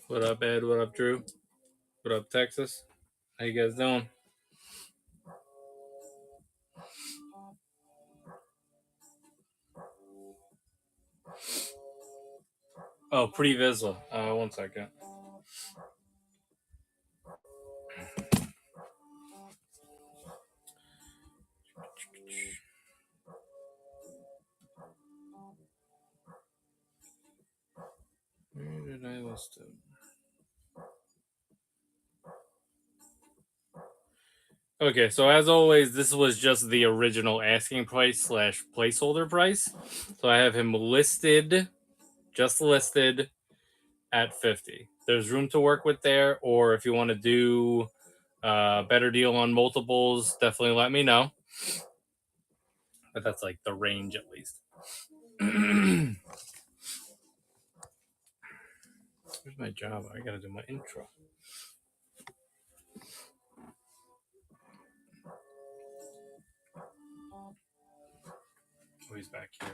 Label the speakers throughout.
Speaker 1: What up, Ed? What up, Drew? What up, Texas? How you guys doing? Oh, pre-Vizsla. 1 second. Where did I list it? Okay, so as always, this was just the original asking price / placeholder price. So I have him listed, just listed at 50. There's room to work with there, or if you want to do a better deal on multiples, definitely let me know. But that's like the range at least. Where's my job? I gotta do my intro. Oh, he's back here.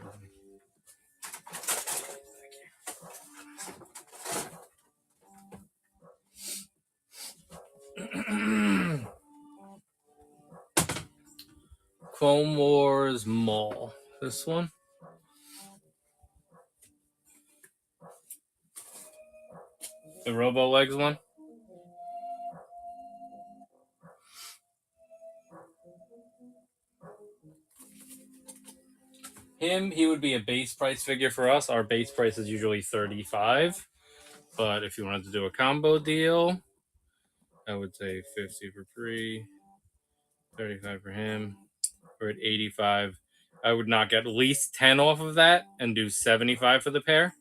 Speaker 1: Clone Wars Mall. This one. The Robo Legs one. He would be a base price figure for us. Our base price is usually 35. But if you wanted to do a combo deal, I would say 50 for free, 35 for him. We're at 85. I would knock at least 10 off of that and do 75 for the pair.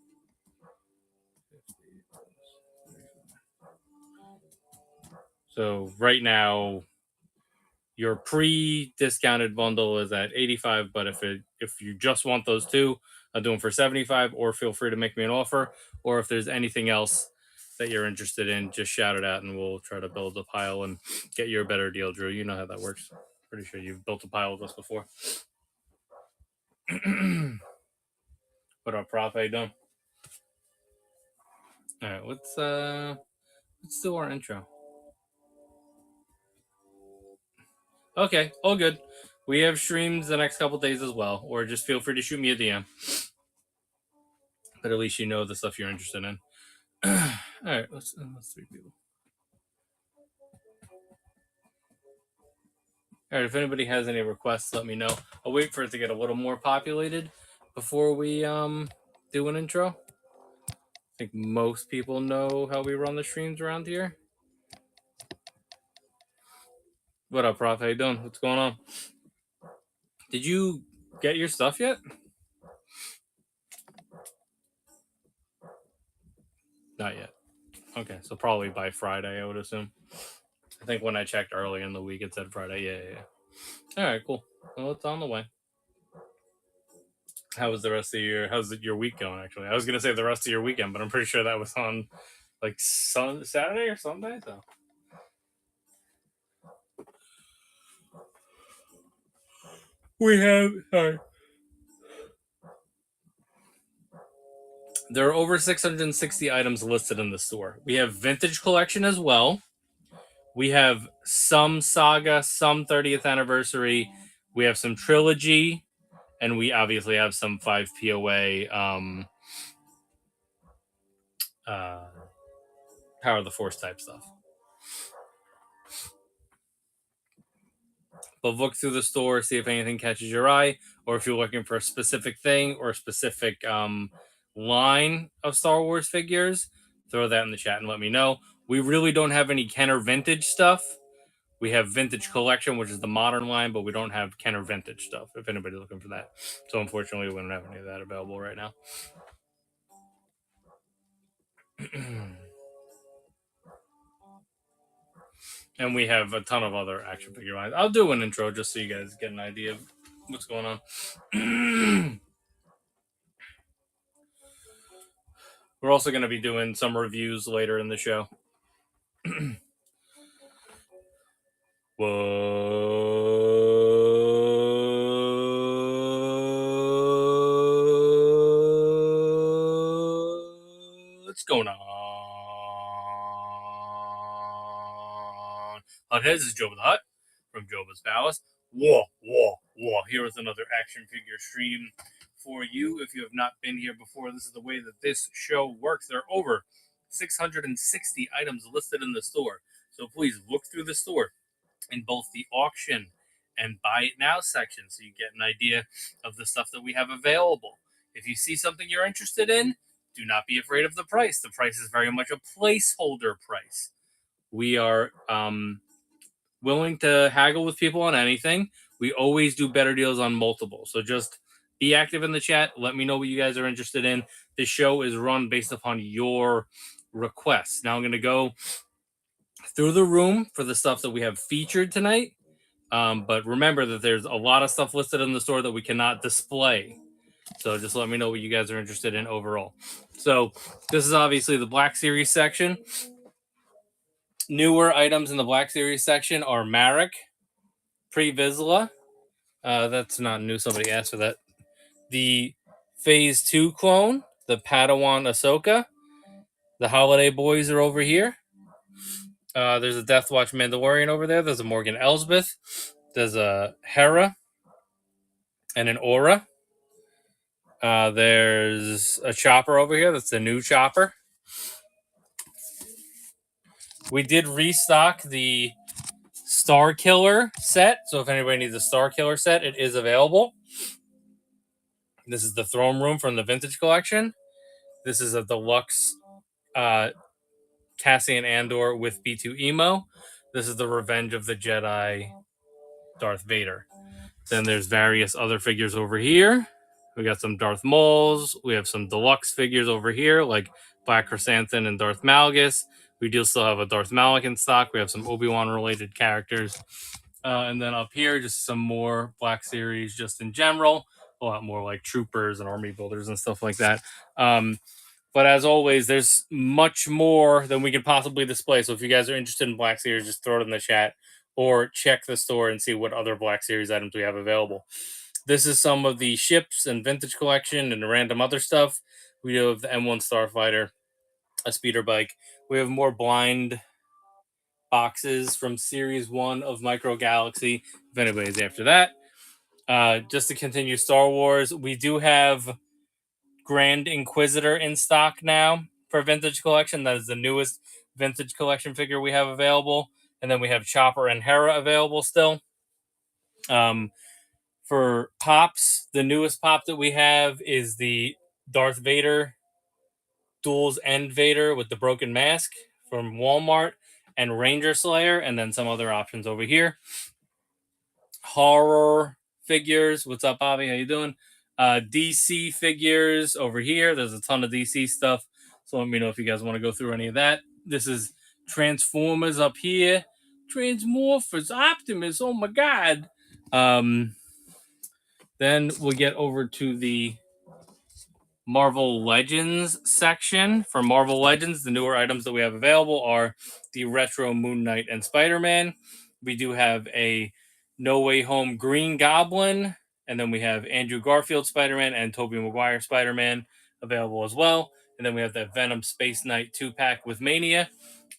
Speaker 1: So right now, your pre-discounted bundle is at 85, but if you just want those two, I'll do them for 75, or feel free to make me an offer. Or if there's anything else that you're interested in, just shout it out and we'll try to build a pile and get you a better deal, Drew. You know how that works. Pretty sure you've built a pile with us before. What up, Prof? How you doing? All right, let's do our intro. Okay, all good. We have streams the next couple days as well, or just feel free to shoot me a DM. But at least you know the stuff you're interested in. All right, let's 3 people. All right, if anybody has any requests, let me know. I'll wait for it to get a little more populated before we do an intro. I think most people know how we run the streams around here. What up, Prof? How you doing? What's going on? Did you get your stuff yet? Not yet. Okay, so probably by Friday, I would assume. I think when I checked early in the week, it said Friday. Yeah. All right, cool. Well, it's on the way. How was the rest of how's your week going, actually? I was going to say the rest of your weekend, but I'm pretty sure that was on like Saturday or Sunday, so. We have, sorry. There are over 660 items listed in the store. We have vintage collection as well. We have some saga, some 30th anniversary. We have some trilogy, and we obviously have some 5 POA Power of the Force type stuff. But look through the store, see if anything catches your eye, or if you're looking for a specific thing or a specific line of Star Wars figures, throw that in the chat and let me know. We really don't have any Kenner vintage stuff. We have vintage collection, which is the modern line, but we don't have Kenner vintage stuff, if anybody's looking for that. So unfortunately, we don't have any of that available right now. And we have a ton of other action figure lines. I'll do an intro just so you guys get an idea of what's going on. We're also going to be doing some reviews later in the show. What's going on? Hotheads is Joe the Hut from Joba's Palace. Whoa, whoa, whoa. Here is another action figure stream for you. If you have not been here before, this is the way that this show works. There are over 660 items listed in the store. So please look through the store in both the auction and buy it now section so you get an idea of the stuff that we have available. If you see something you're interested in, do not be afraid of the price. The price is very much a placeholder price. We are willing to haggle with people on anything. We always do better deals on multiple. So just be active in the chat. Let me know what you guys are interested in. This show is run based upon your requests. Now I'm going to go through the room for the stuff that we have featured tonight. But remember that there's a lot of stuff listed in the store that we cannot display. So just let me know what you guys are interested in overall. So this is obviously the Black Series section. Newer items in the Black Series section are Marek, Pre-Vizsla. That's not new. Somebody asked for that. The Phase 2 clone, the Padawan Ahsoka. The Holiday Boys are over here. There's a Death Watch Mandalorian over there. There's a Morgan Elsbeth. There's a Hera and an Aura. There's a Chopper over here. That's the new Chopper. We did restock the Star Killer set. So if anybody needs a Star Killer set, it is available. This is the throne room from the Vintage Collection. This is a deluxe Cassian Andor with B2 Emo. This is the Revenge of the Jedi Darth Vader. Then there's various other figures over here. We got some Darth Mauls. We have some deluxe figures over here, like Black Chrysanthemum and Darth Malgus. We do still have a Darth Malak in stock. We have some Obi-Wan related characters. And then up here, just some more Black Series just in general. A lot more like troopers and army builders and stuff like that. But as always, there's much more than we could possibly display. So if you guys are interested in Black Series, just throw it in the chat or check the store and see what other Black Series items we have available. This is some of the ships and Vintage Collection and the random other stuff. We have the M1 Starfighter, a speeder bike. We have more blind boxes from Series 1 of Micro Galaxy, if anybody's after that. Just to continue Star Wars, we do have Grand Inquisitor in stock now for Vintage Collection. That is the newest Vintage Collection figure we have available. And then we have Chopper and Hera available still. For pops, the newest pop that we have is the Darth Vader Duels End Vader with the broken mask from Walmart and Ranger Slayer, and then some other options over here. Horror figures. What's up, Bobby? How you doing? DC figures over here. There's a ton of DC stuff. So let me know if you guys want to go through any of that. This is Transformers up here. Transmorphers, Optimus. Oh my God. Then we'll get over to the Marvel Legends section. For Marvel Legends, the newer items that we have available are the Retro Moon Knight and Spider-Man. We do have a No Way Home Green Goblin, and then we have Andrew Garfield Spider-Man and Tobey Maguire Spider-Man available as well. And then we have that Venom Space Knight 2-pack with Mania.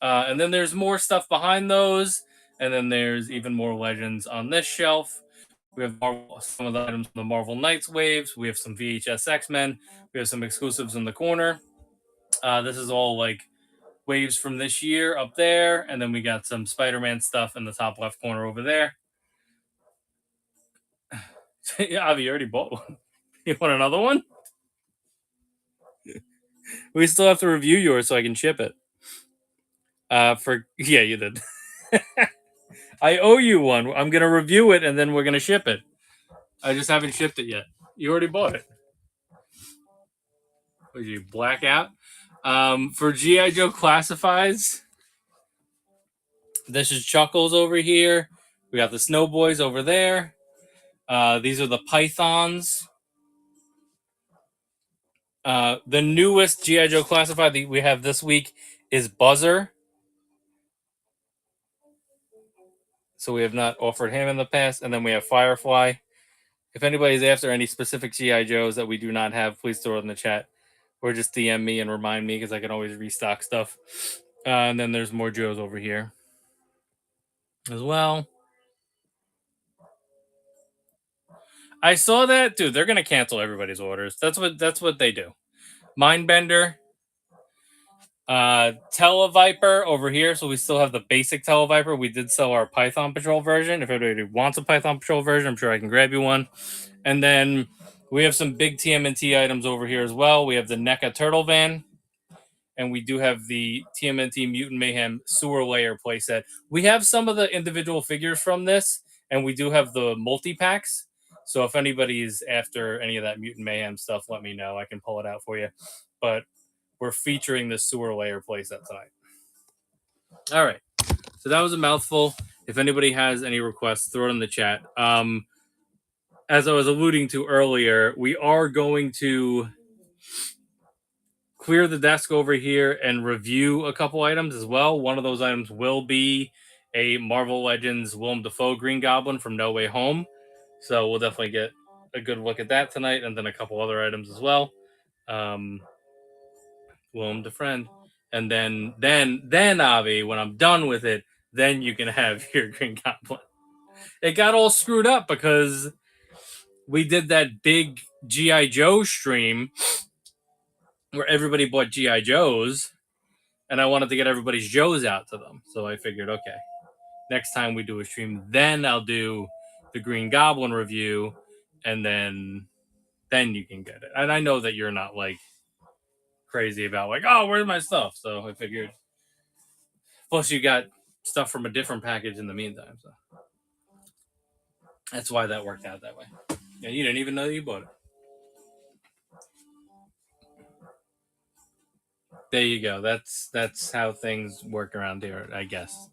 Speaker 1: And then there's more stuff behind those. And then there's even more Legends on this shelf. We have some of the items from the Marvel Knights waves. We have some VHS X-Men. We have some exclusives in the corner. This is all like waves from this year up there. And then we got some Spider-Man stuff in the top left corner over there. Yeah, Avi, you already bought one. You want another one? We still have to review yours so I can ship it. Yeah, you did. I owe you one. I'm gonna review it and then we're gonna ship it. I just haven't shipped it yet. You already bought it. Would you black out? For G.I. Joe Classifieds, this is Chuckles over here. We got the Snow Boys over there. These are the Pythons. The newest G.I. Joe Classified that we have this week is Buzzer. So we have not offered him in the past. And then we have Firefly. If anybody's after any specific G.I. Joes that we do not have, please throw it in the chat. Or just DM me and remind me because I can always restock stuff. And then there's more Joes over here. as well. I saw that, dude. They're gonna cancel everybody's orders. That's what they do. Mindbender, Televiper over here. So we still have the basic Televiper. We did sell our Python Patrol version. If anybody wants a Python Patrol version, I'm sure I can grab you one. And then we have some big TMNT items over here as well. We have the NECA Turtle Van, and we do have the TMNT Mutant Mayhem Sewer Layer playset. We have some of the individual figures from this, and we do have the multi packs. So if anybody's after any of that Mutant Mayhem stuff, let me know. I can pull it out for you. But we're featuring the Sewer Layer playset tonight. All right. So that was a mouthful. If anybody has any requests, throw it in the chat. As I was alluding to earlier, we are going to clear the desk over here and review a couple items as well. One of those items will be a Marvel Legends Willem Dafoe Green Goblin from No Way Home. So we'll definitely get a good look at that tonight, and then a couple other items as well. Willem Defriend. And then Avi, when I'm done with it, then you can have your Green Goblin. It got all screwed up because we did that big G.I. Joe stream where everybody bought G.I. Joes, and I wanted to get everybody's Joes out to them. So I figured, okay, next time we do a stream, then I'll do the Green Goblin review, and then you can get it. And I know that you're not like crazy about like, oh, where's my stuff? So I figured. Plus, you got stuff from a different package in the meantime, so that's why that worked out that way. Yeah, you didn't even know you bought it. There you go. That's how things work around here, I guess.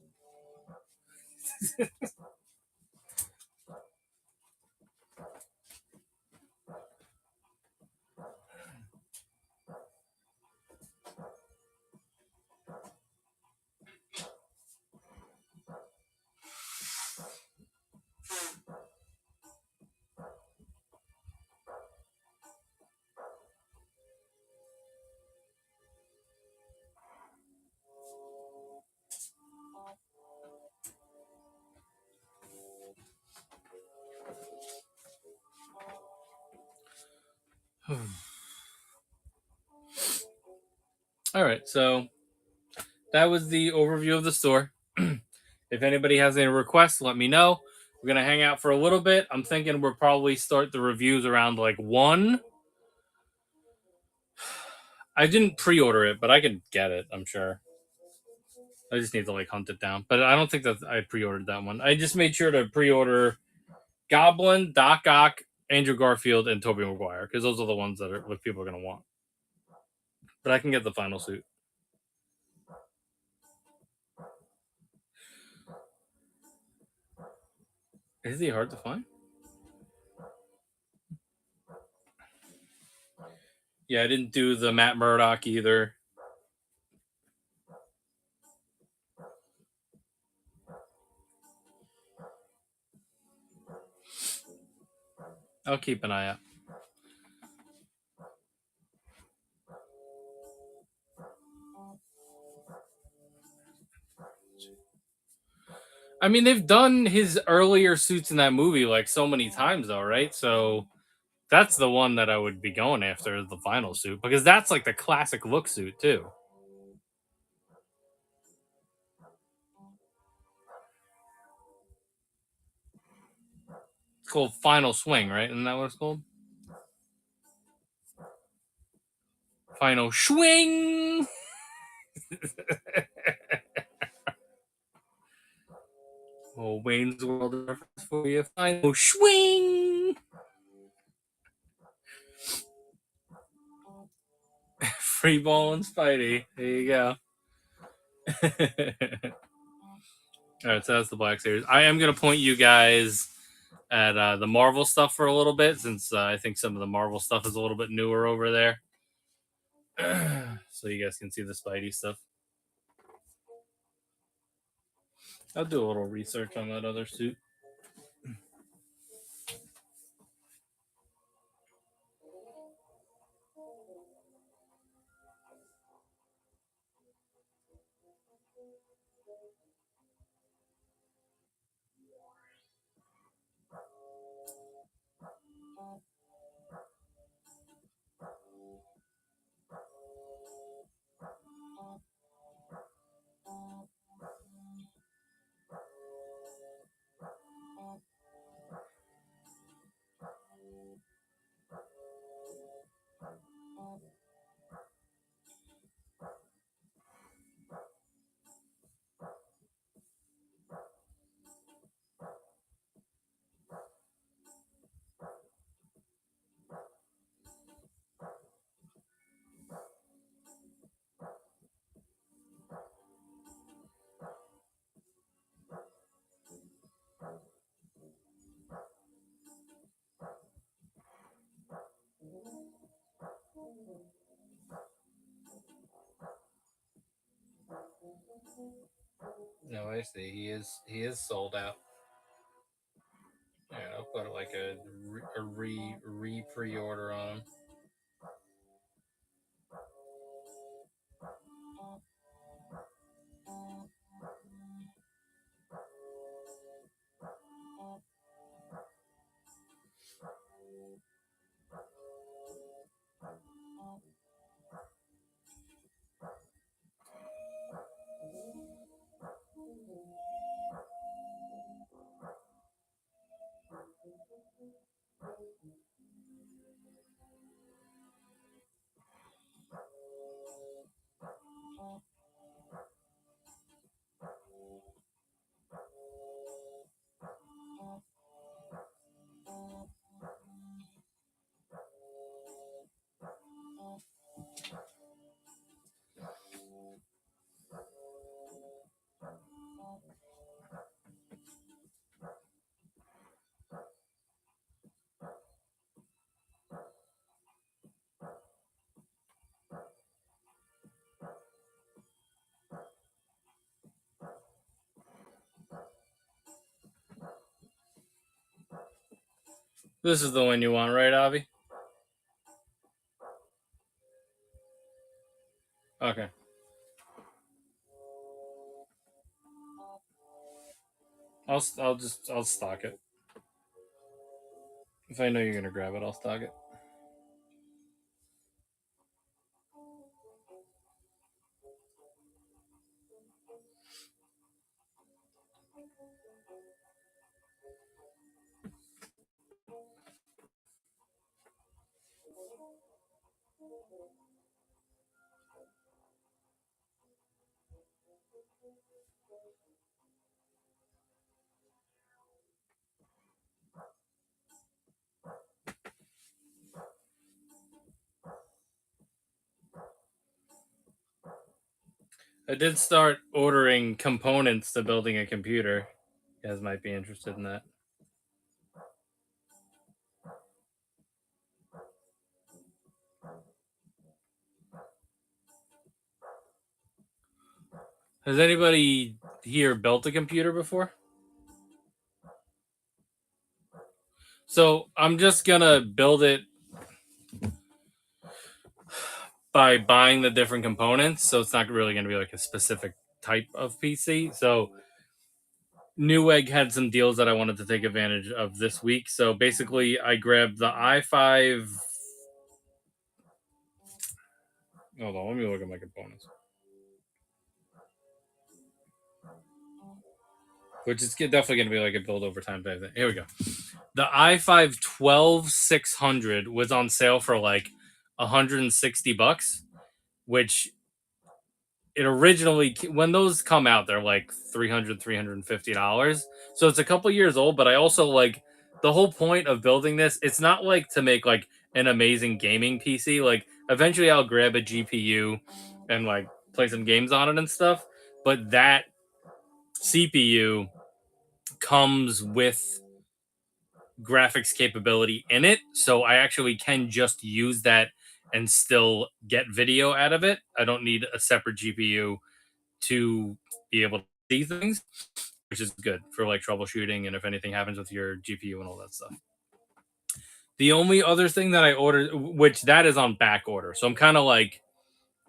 Speaker 1: All right, so that was the overview of the store. If anybody has any requests, let me know. We're gonna hang out for a little bit. I'm thinking we'll probably start the reviews around like 1. I didn't pre-order it, but I could get it, I'm sure. I just need to like hunt it down. But I don't think that I pre-ordered that one. I just made sure to pre-order Goblin, Doc Ock, Andrew Garfield, and Tobey Maguire, because those are the ones that like people are gonna want. But I can get the final suit. Is he hard to find? Yeah, I didn't do the Matt Murdock either. I'll keep an eye out. I mean, they've done his earlier suits in that movie like so many times, though, right? So that's the one that I would be going after, the final suit, because that's like the classic look suit too. It's called Final Swing, right? Isn't that what it's called? Final Swing. Oh, Wayne's World reference for you. Final Swing. Free Ball and Spidey. There you go. All right, so that's the Black Series. I am going to point you guys at the Marvel stuff for a little bit, since I think some of the Marvel stuff is a little bit newer over there. So you guys can see the Spidey stuff. I'll do a little research on that other suit. No, I see. He is sold out. Yeah, I'll put like a pre order on him. This is the one you want, right, Avi? Okay. I'll stock it. If I know you're gonna grab it, I'll stock it. I did start ordering components to building a computer. You guys might be interested in that. Has anybody here built a computer before? So I'm just gonna build it by buying the different components. So it's not really gonna be like a specific type of PC. So Newegg had some deals that I wanted to take advantage of this week. So basically, I grabbed the i5. Hold on, let me look at my components. Which is definitely going to be like a build over time type thing. Here we go. The i5 12600 was on sale for like $160, which it originally, when those come out, they're like $350. So it's a couple years old, but I also like the whole point of building this. It's not like to make like an amazing gaming PC. Like eventually I'll grab a GPU and like play some games on it and stuff. But that CPU comes with graphics capability in it, so I actually can just use that and still get video out of it. I don't need a separate GPU to be able to see things, which is good for like troubleshooting and if anything happens with your GPU and all that stuff. The only other thing that I ordered, which that is on back order, so I'm kind of like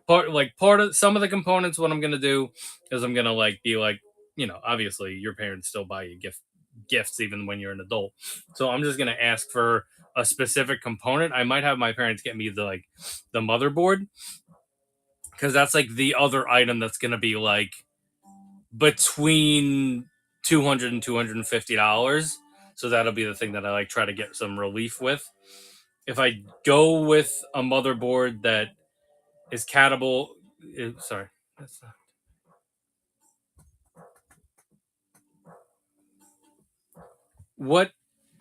Speaker 1: part of some of the components. What I'm gonna do is I'm gonna like be like, obviously your parents still buy you gifts even when you're an adult. So I'm just gonna ask for a specific component. I might have my parents get me the motherboard because that's like the other item that's gonna be like between 200 and $250. So that'll be the thing that I like try to get some relief with. If I go with a motherboard that is compatible, sorry, that's not. What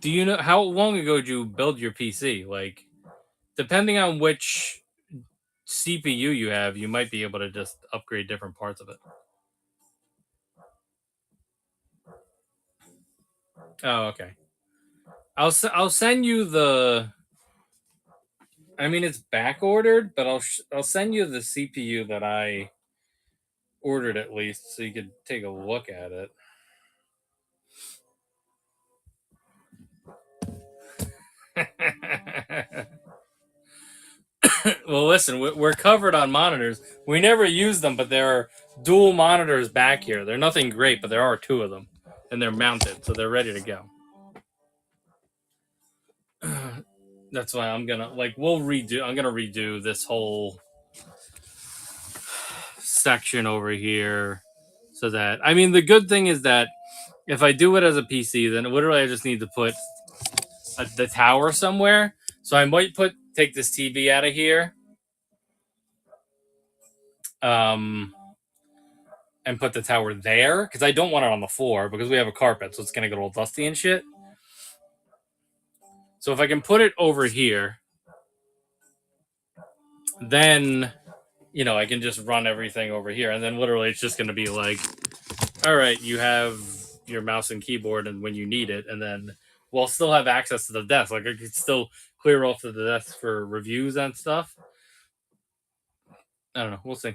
Speaker 1: do you know? How long ago did you build your PC? Like, depending on which CPU you have, you might be able to just upgrade different parts of it. Oh, okay. I'll send you the. I mean, it's back ordered, but I'll send you the CPU that I ordered at least so you could take a look at it. Well, listen, we're covered on monitors. We never use them, but there are dual monitors back here. They're nothing great, but there are two of them, and they're mounted, so they're ready to go. That's why I'm gonna I'm gonna redo this whole section over here, so that the good thing is that if I do it as a PC, then literally I just need to put the tower somewhere. So I might take this TV out of here, and put the tower there because I don't want it on the floor because we have a carpet, so it's gonna get all dusty and shit. So if I can put it over here, then I can just run everything over here, and then literally it's just gonna be like, all right, you have your mouse and keyboard, and when you need it, and then we'll still have access to the desk. Like I could still clear off to the desk for reviews and stuff. I don't know. We'll see.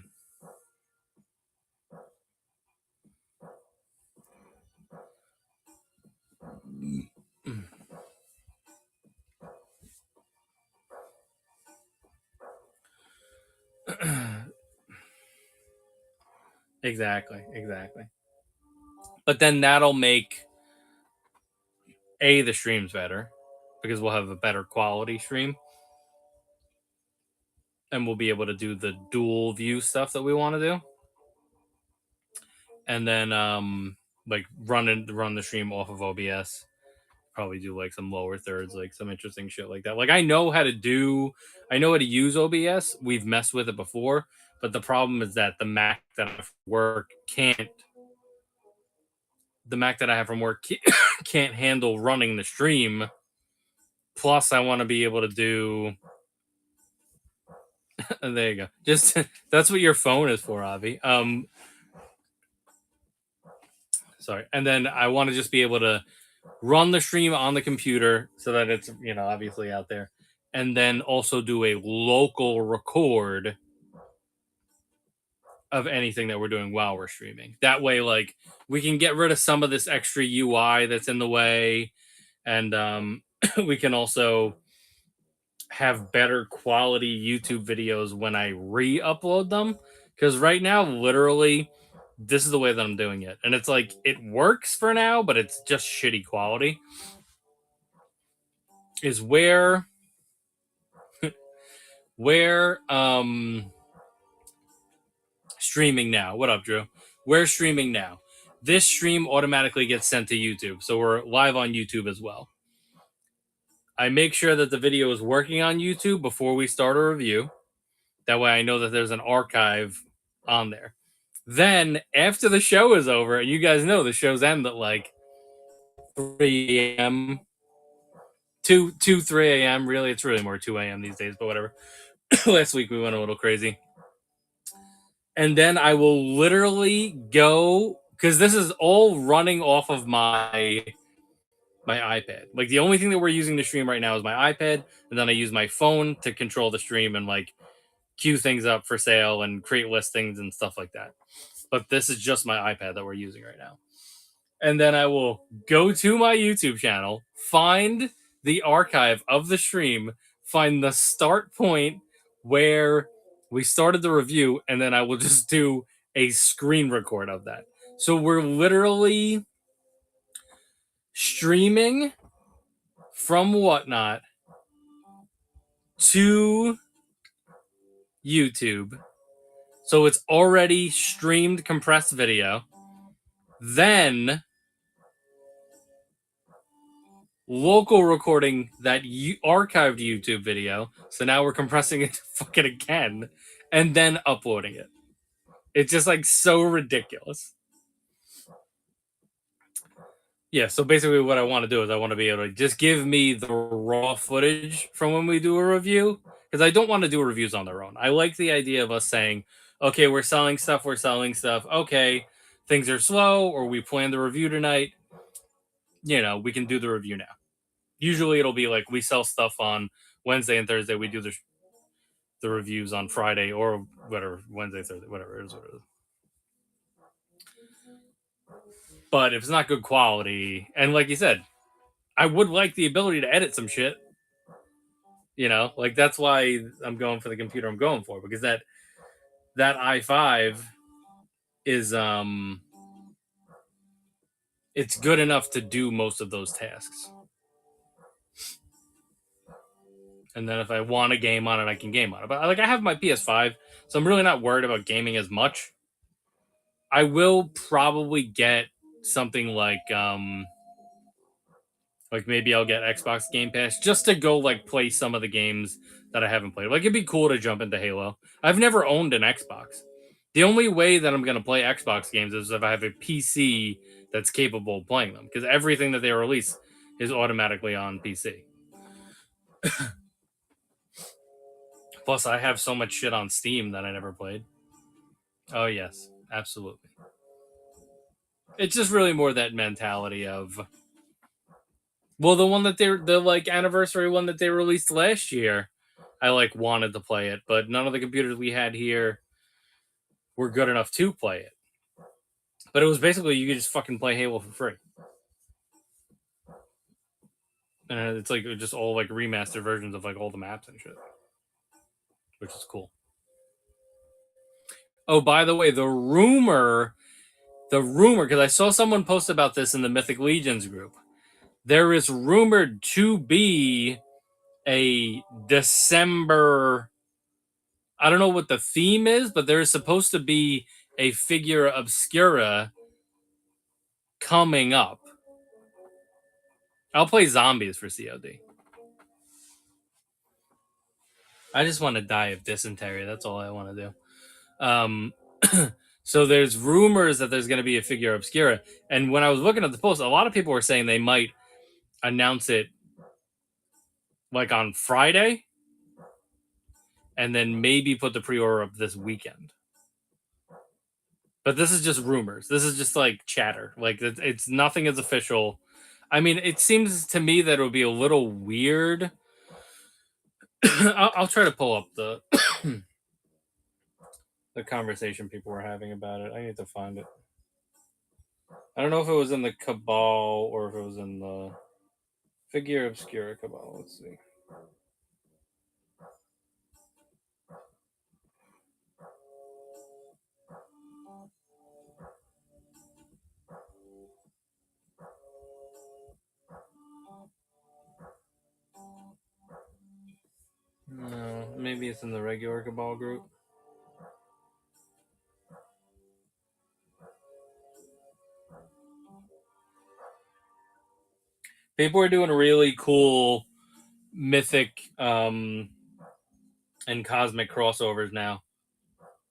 Speaker 1: Exactly. But then that'll make the streams better because we'll have a better quality stream, and we'll be able to do the dual view stuff that we want to do, and then like run the stream off of OBS. Probably do like some lower thirds, like some interesting shit like that. Like I know how to use OBS. We've messed with it before, but the problem is that the Mac that I have from work can't handle running the stream. Plus, I want to be able to do. There you go. Just that's what your phone is for, Avi. Sorry, and then I want to just be able to run the stream on the computer so that it's obviously out there, and then also do a local record of anything that we're doing while we're streaming. That way, like we can get rid of some of this extra UI that's in the way, and we can also have better quality YouTube videos when I re-upload them. Because right now, literally, this is the way that I'm doing it, and it's like it works for now, but it's just shitty quality. Is where streaming now. What up, Drew? We're streaming now. This stream automatically gets sent to YouTube, so we're live on YouTube as well. I make sure that the video is working on YouTube before we start a review. That way I know that there's an archive on there. Then, after the show is over, and you guys know the shows end at like 3 a.m., 3 a.m. Really, it's really more 2 a.m. these days, but whatever. Last week we went a little crazy. And then I will literally go, because this is all running off of my iPad. Like the only thing that we're using to stream right now is my iPad, and then I use my phone to control the stream and like queue things up for sale and create listings and stuff like that. But this is just my iPad that we're using right now. And then I will go to my YouTube channel, find the archive of the stream, find the start point where we started the review, and then I will just do a screen record of that. So we're literally streaming from Whatnot to YouTube. So it's already streamed compressed video. Then local recording that archived YouTube video. So now we're compressing it fucking again and then uploading it. It's just like so ridiculous. Yeah, so basically what I want to do is I want to be able to just give me the raw footage from when we do a review, because I don't want to do reviews on their own. I like the idea of us saying, okay, we're selling stuff. Okay, things are slow, or we planned the review tonight. We can do the review now. Usually it'll be like we sell stuff on Wednesday and Thursday. We do the reviews on Friday or whatever, Wednesday, Thursday, whatever it is. But if it's not good quality, and like you said, I would like the ability to edit some shit. You know, like that's why I'm going for the computer I'm going for, because that i5 is it's good enough to do most of those tasks. And then if I want a game on it, I can game on it. But like I have my PS5, so I'm really not worried about gaming as much. I will probably get something like maybe I'll get Xbox Game Pass just to go like play some of the games that I haven't played. Like it'd be cool to jump into Halo. I've never owned an Xbox. The only way that I'm going to play Xbox games is if I have a PC that's capable of playing them, because everything that they release is automatically on PC. Plus, I have so much shit on Steam that I never played. Oh yes, absolutely. It's just really more that mentality of, well, the one that the like anniversary one that they released last year, I like wanted to play it, but none of the computers we had here were good enough to play it. But it was basically you could just fucking play Halo for free. And it's like just all like remastered versions of like all the maps and shit, which is cool. Oh, by the way, the rumor, because I saw someone post about this in the Mythic Legions group. There is rumored to be a December. I don't know what the theme is, but there is supposed to be a figure obscura coming up. I'll play zombies for COD. I just want to die of dysentery. That's all I want to do. So there's rumors that there's going to be a figure obscura. And when I was looking at the post, a lot of people were saying they might announce it like on Friday and then maybe put the pre-order up this weekend. But this is just rumors. This is just like chatter. Like it's nothing is official. I mean, it seems to me that it would be a little weird. I'll try to pull up the the conversation people were having about it. I need to find it. I don't know if it was in the Cabal or if it was in the Figure Obscura Cabal. Let's see. No, maybe it's in the regular Cabal group. People are doing really cool mythic and cosmic crossovers now.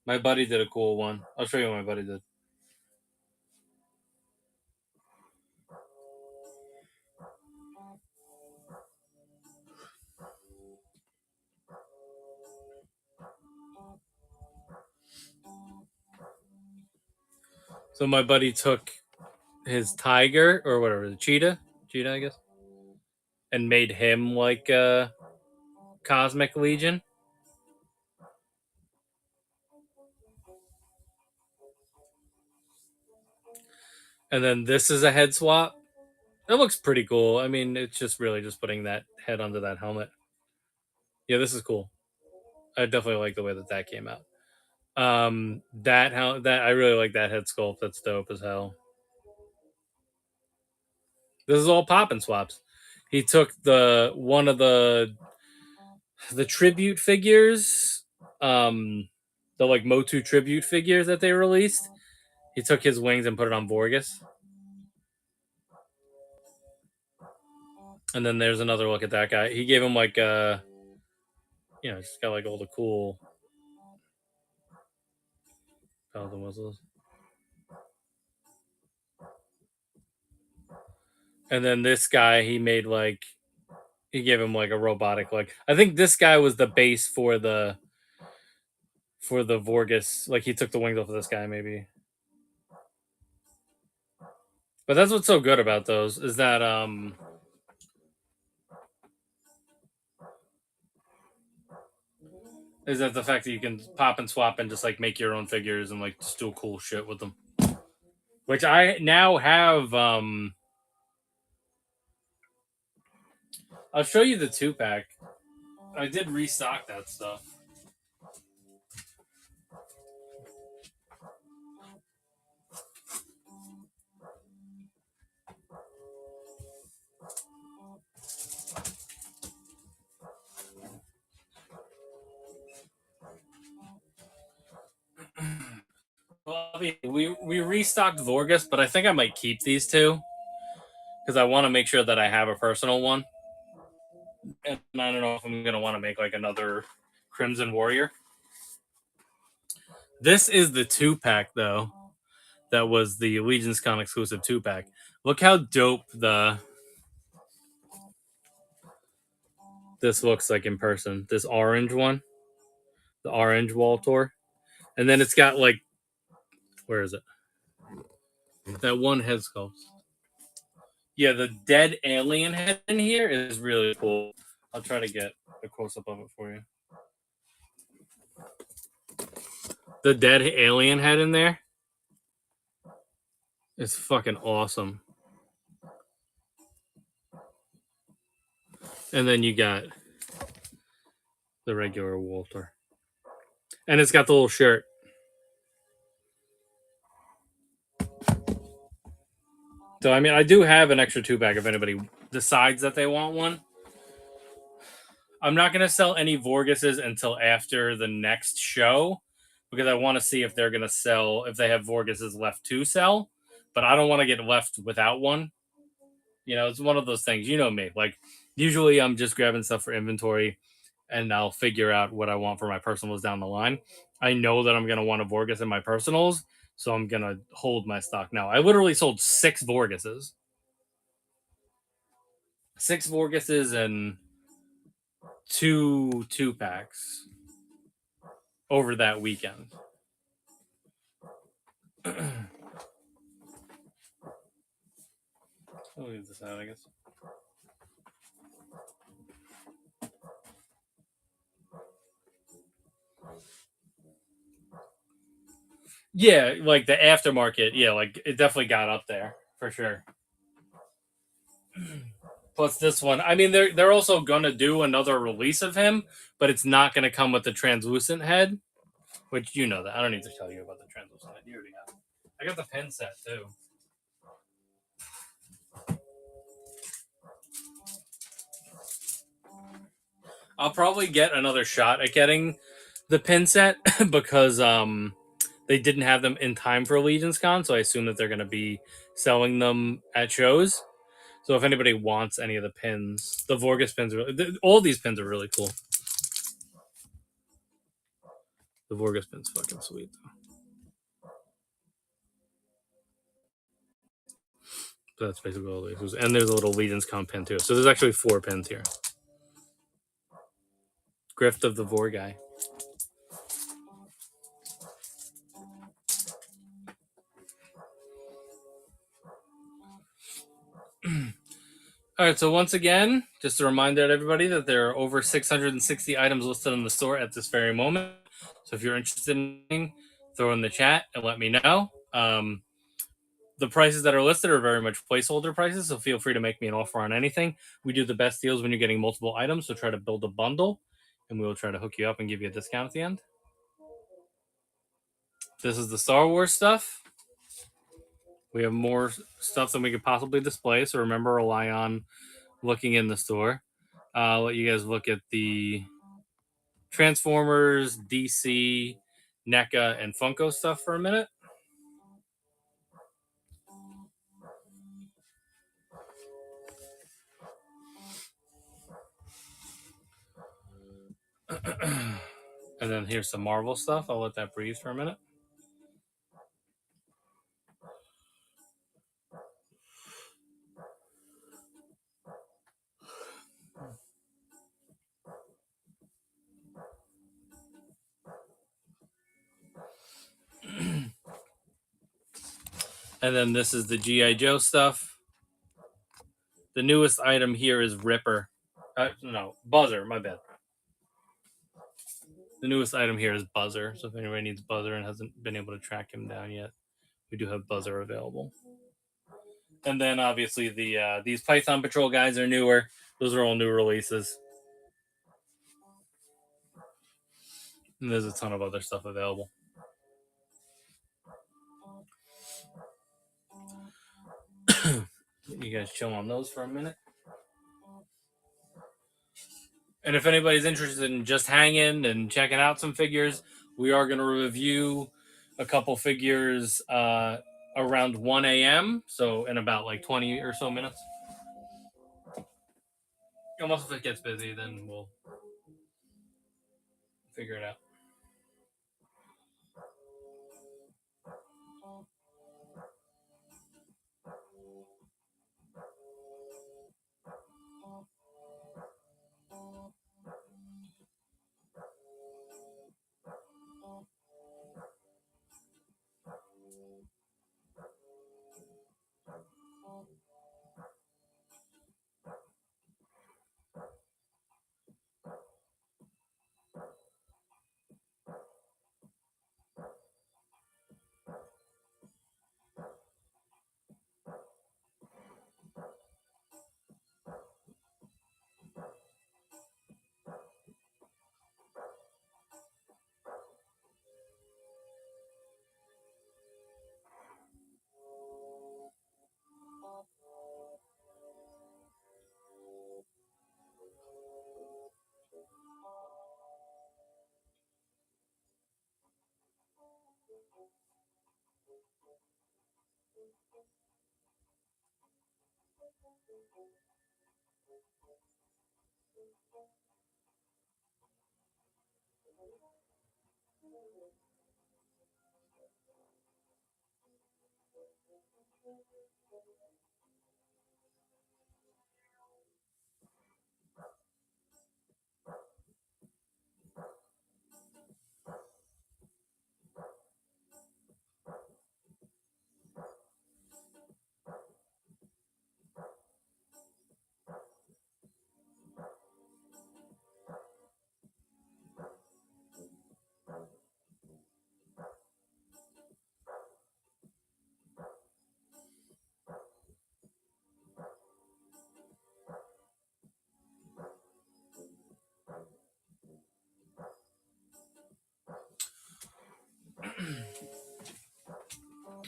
Speaker 1: My buddy did a cool one. I'll show you what my buddy did. So my buddy took his tiger or whatever, the cheetah, I guess, and made him like a Cosmic Legion. And then this is a head swap. It looks pretty cool. I mean, it's just really just putting that head under that helmet. Yeah, this is cool. I definitely like the way that came out. That I really like that head sculpt. That's dope as hell. This is all pop and swaps. He took the one of the tribute figures, the like Motu tribute figures that they released. He took his wings and put it on Vorgus. And then there's another look at that guy. He gave him like just got like all the cool bells and whistles. And then this guy, he gave him like a robotic leg. I think this guy was the base for the Vorgus. Like he took the wings off of this guy, maybe. But that's what's so good about those is that the fact that you can pop and swap and just like make your own figures and like just do cool shit with them. which I now have. I'll show you the 2-pack. I did restock that stuff. Well, I mean, we restocked Vorgus, but I think I might keep these two because I want to make sure that I have a personal one. And I don't know if I'm gonna want to make like another Crimson Warrior. This is the 2-pack though. That was the Allegiance Con exclusive 2-pack. Look how dope this looks like in person. This orange one, the orange wall tour, and then it's got like, where is it? That one head sculpt. Yeah, the dead alien head in here is really cool. I'll try to get a close up of it for you. The dead alien head in there is fucking awesome. And then you got the regular Walter. And it's got the little shirt. So, I mean, I do have an extra 2-pack if anybody decides that they want one. I'm not going to sell any Vorguses until after the next show because I want to see if they're going to sell, if they have Vorguses left to sell. But I don't want to get left without one. You know, it's one of those things. You know me. Like, usually I'm just grabbing stuff for inventory and I'll figure out what I want for my personals down the line. I know that I'm going to want a Vorgus in my personals, so I'm going to hold my stock now. I literally sold 6 Vorguses. 6 Vorguses and 2-packs over that weekend. I'll leave this out, I guess. Yeah, like the aftermarket. Yeah, like it definitely got up there for sure. Plus this one. I mean, they're also gonna do another release of him, but it's not gonna come with the translucent head, which you know that. I don't need to tell you about the translucent head. You already got it. I got the pin set too. I'll probably get another shot at getting the pin set because they didn't have them in time for Allegiance Con, so I assume that they're going to be selling them at shows. So if anybody wants any of the pins, the Vorgus pins, all these pins are really cool. The Vorgus pin's fucking sweet though. So that's basically all these. And there's a little Allegiance Con pin too. So there's actually 4 pins here. Grift of the Vor guy. All right, so once again, just a reminder to everybody that there are over 660 items listed in the store at this very moment. So if you're interested in, throw in the chat and let me know. The prices that are listed are very much placeholder prices, so feel free to make me an offer on anything. We do the best deals when you're getting multiple items, so try to build a bundle, and we will try to hook you up and give you a discount at the end. This is the Star Wars stuff. We have more stuff than we could possibly display, so remember, rely on looking in the store. I'll let you guys look at the Transformers, DC, NECA, and Funko stuff for a minute. And then here's some Marvel stuff. I'll let that breathe for a minute. And then this is the G.I. Joe stuff. The newest item here is Ripper. No, Buzzer, my bad. The newest item here is Buzzer. So if anybody needs Buzzer and hasn't been able to track him down yet, we do have Buzzer available. And then obviously the these Python Patrol guys are newer. Those are all new releases. And there's a ton of other stuff available. You guys chill on those for a minute. And if anybody's interested in just hanging and checking out some figures, we are going to review a couple figures around 1 a.m. So in about like 20 or so minutes. Unless if it gets busy, then we'll figure it out.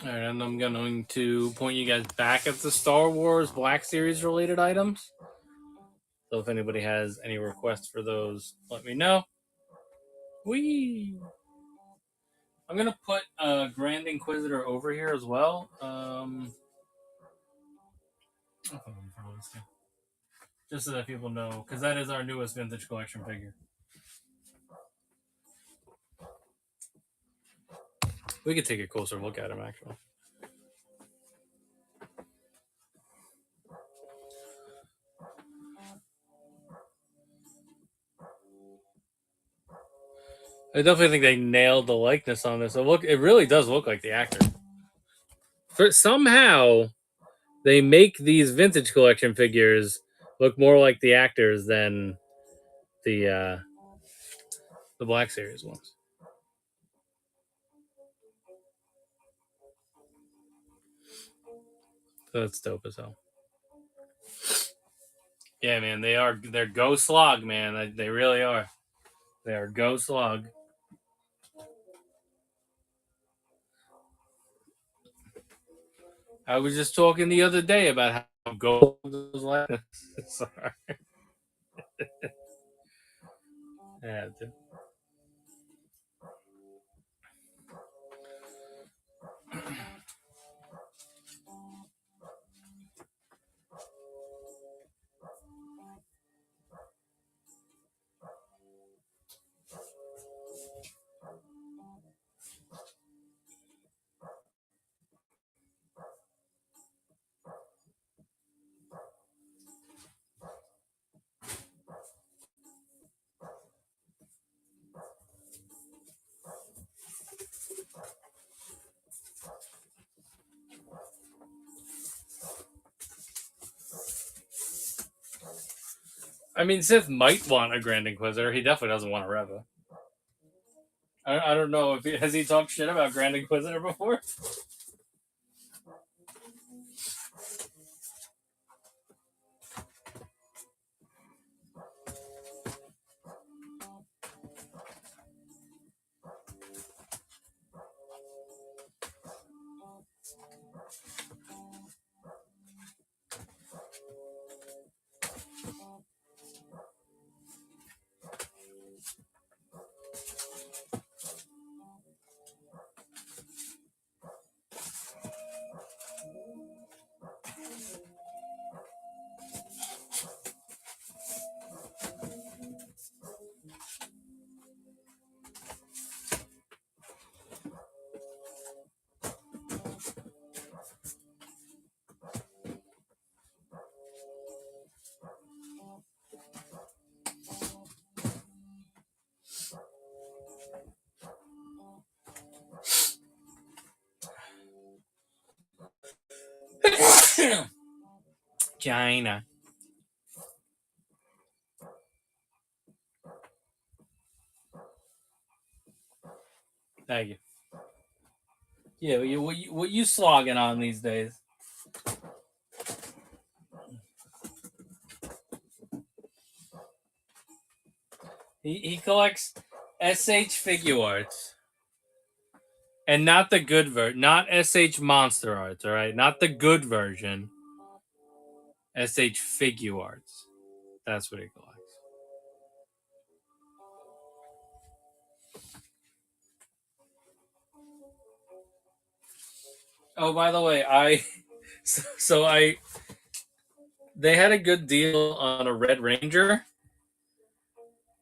Speaker 1: All right, and I'm going to point you guys back at the Star Wars Black Series related items. So if anybody has any requests for those, let me know. Whee! I'm going to put Grand Inquisitor over here as well. Just so that people know, because that is our newest vintage collection figure. We could take a closer look at him, actually. I definitely think they nailed the likeness on this. It really does look like the actor. Somehow, they make these vintage collection figures look more like the actors than the Black Series ones. So that's dope as hell. Yeah, man, they're Go Slog, man. They really are. They are Go Slog. I was just talking the other day about how Go was like. Sorry. I had to. I mean, Sith might want a Grand Inquisitor. He definitely doesn't want a Reva. I don't know if has he talked shit about Grand Inquisitor before. China. Thank you. Yeah, what you slogging on these days? He collects SH figure arts. And not the good version, not SH Monster Arts, all right? Not the good version. SH Figure Arts. That's what he collects. Oh, by the way, they had a good deal on a Red Ranger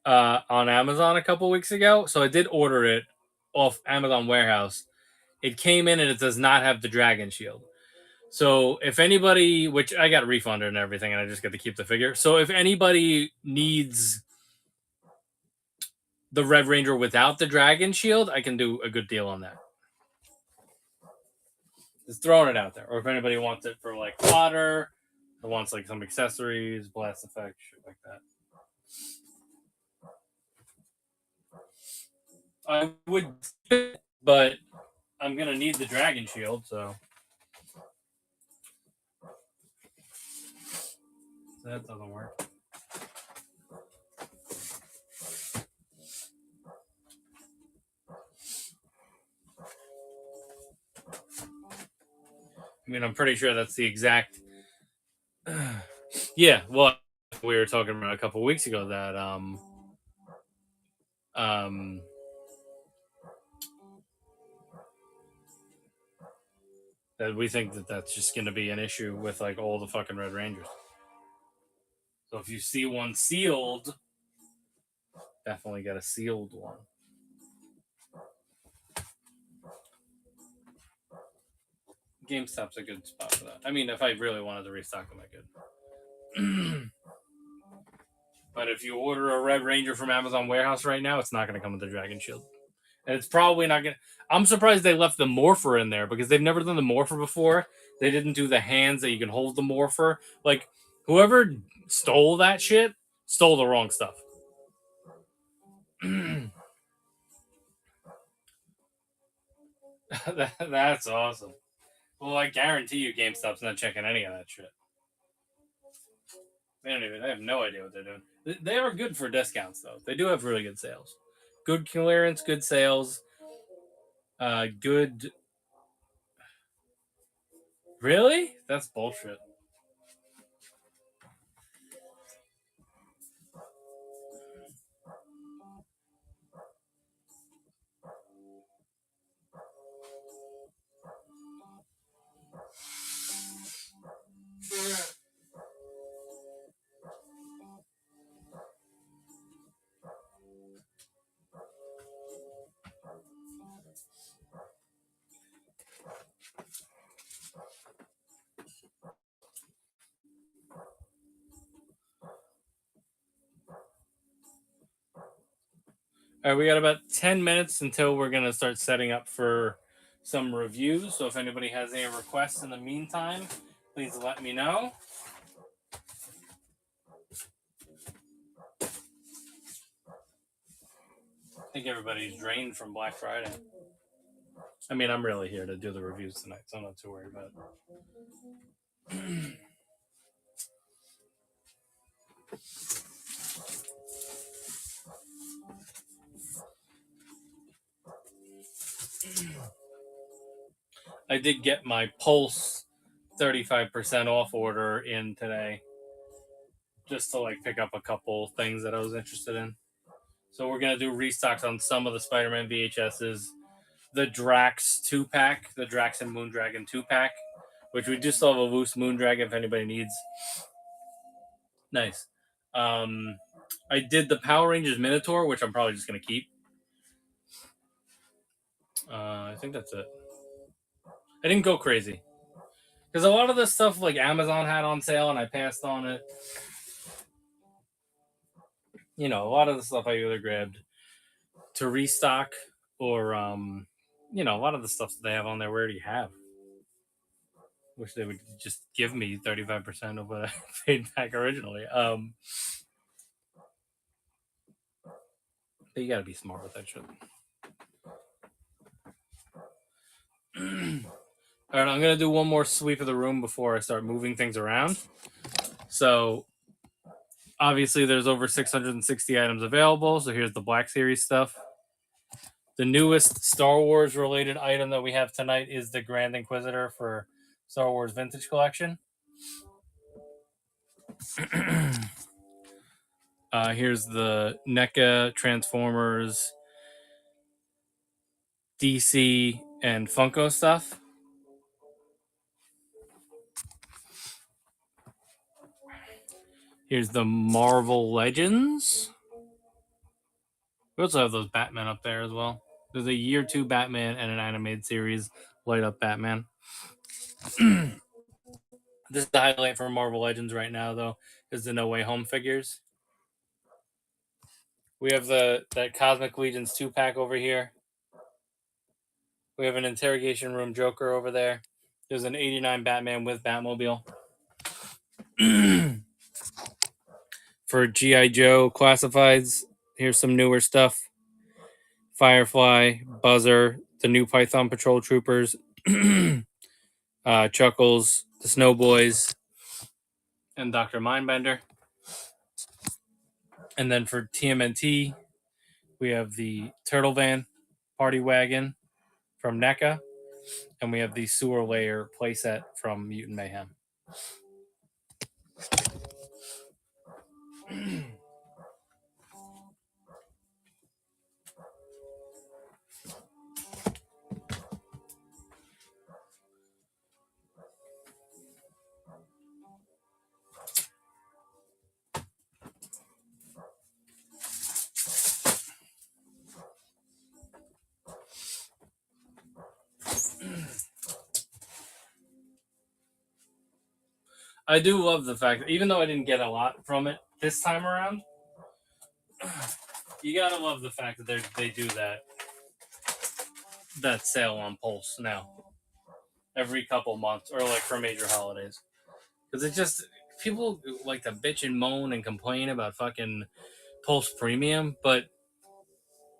Speaker 1: on Amazon a couple weeks ago. So I did order it off Amazon Warehouse. It came in and it does not have the Dragon Shield. So if anybody, which I got a refund and everything, and I just get to keep the figure. So if anybody needs the Red Ranger without the Dragon Shield, I can do a good deal on that. Just throwing it out there. Or if anybody wants it for like fodder, or wants like some accessories, blast effect, shit like that. I would, but I'm gonna need the Dragon Shield, so that doesn't work. I mean, I'm pretty sure that's the exact. Yeah, well, we were talking about a couple weeks ago that that we think that that's just going to be an issue with like all the fucking Red Rangers. So if you see one sealed, definitely get a sealed one. GameStop's a good spot for that. I mean, if I really wanted to restock them, I could. But if you order a Red Ranger from Amazon Warehouse right now, it's not going to come with the Dragon Shield. And it's probably not going to. I'm surprised they left the Morpher in there because they've never done the Morpher before. They didn't do the hands that you can hold the Morpher. Like, whoever stole that shit stole the wrong stuff. That's awesome. Well, I guarantee you GameStop's not checking any of that shit. They have no idea what they're doing. They are good for discounts, though. They do have really good sales. Good clearance, good sales. Good. Really? That's bullshit. All right, we got about 10 minutes until we're going to start setting up for some reviews. So if anybody has any requests in the meantime, please let me know. I think everybody's drained from Black Friday. I mean, I'm really here to do the reviews tonight, so I'm not too worried about it. I did get my Pulse 35% off order in today just to like pick up a couple things that I was interested in. So we're going to do restocks on some of the Spider-Man VHSs, the Drax 2-pack, the Drax and Moondragon 2-pack, which we do still have a loose Moondragon if anybody needs. Nice. I did the Power Rangers Minotaur, which I'm probably just going to keep. I think that's it. I didn't go crazy. Because a lot of the stuff like Amazon had on sale and I passed on it. You know, a lot of the stuff I either grabbed to restock or, you know, a lot of the stuff that they have on there we already have. Wish they would just give me 35% of what I paid back originally. But you gotta be smart with that shit. All right, I'm gonna do one more sweep of the room before I start moving things around. So obviously there's over 660 items available. So here's the Black Series stuff. The newest Star Wars related item that we have tonight is the Grand Inquisitor for Star Wars Vintage Collection. Here's the NECA, Transformers, DC, and Funko stuff. Here's the Marvel Legends. We also have those Batman up there as well. There's a year 2 Batman and an animated series light up Batman. This is the highlight for Marvel Legends right now, though, is the No Way Home figures. We have that Cosmic Legions 2-pack over here. We have an Interrogation Room Joker over there. There's an 89 Batman with Batmobile. For G.I. Joe classifieds, here's some newer stuff. Firefly, Buzzer, the new Python Patrol Troopers, Chuckles, the Snowboys, and Dr. Mindbender. And then for TMNT, we have the Turtle Van Party Wagon from NECA, and we have the Sewer Layer playset from Mutant Mayhem. I do love the fact that even though I didn't get a lot from it this time around, you gotta love the fact that they do that sale on Pulse now every couple months or like for major holidays, because it just people like to bitch and moan and complain about fucking Pulse Premium, but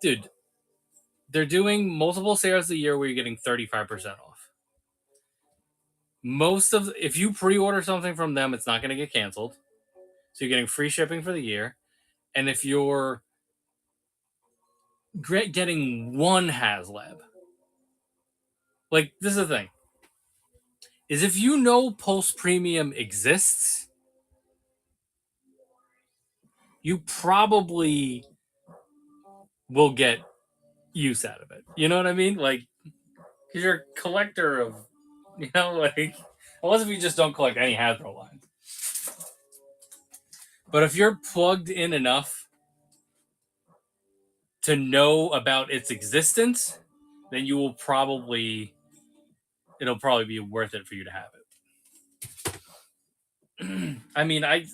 Speaker 1: dude, they're doing multiple sales a year where you're getting 35% off. If you pre-order something from them, it's not going to get canceled, so you're getting free shipping for the year. And if you're getting one HasLab, like this is the thing, is if you know Pulse Premium exists, you probably will get use out of it. You know what I mean? Like, because you're a collector of, like, unless if you just don't collect any Hasbro lines. But if you're plugged in enough to know about its existence, then it'll probably be worth it for you to have it. I mean, I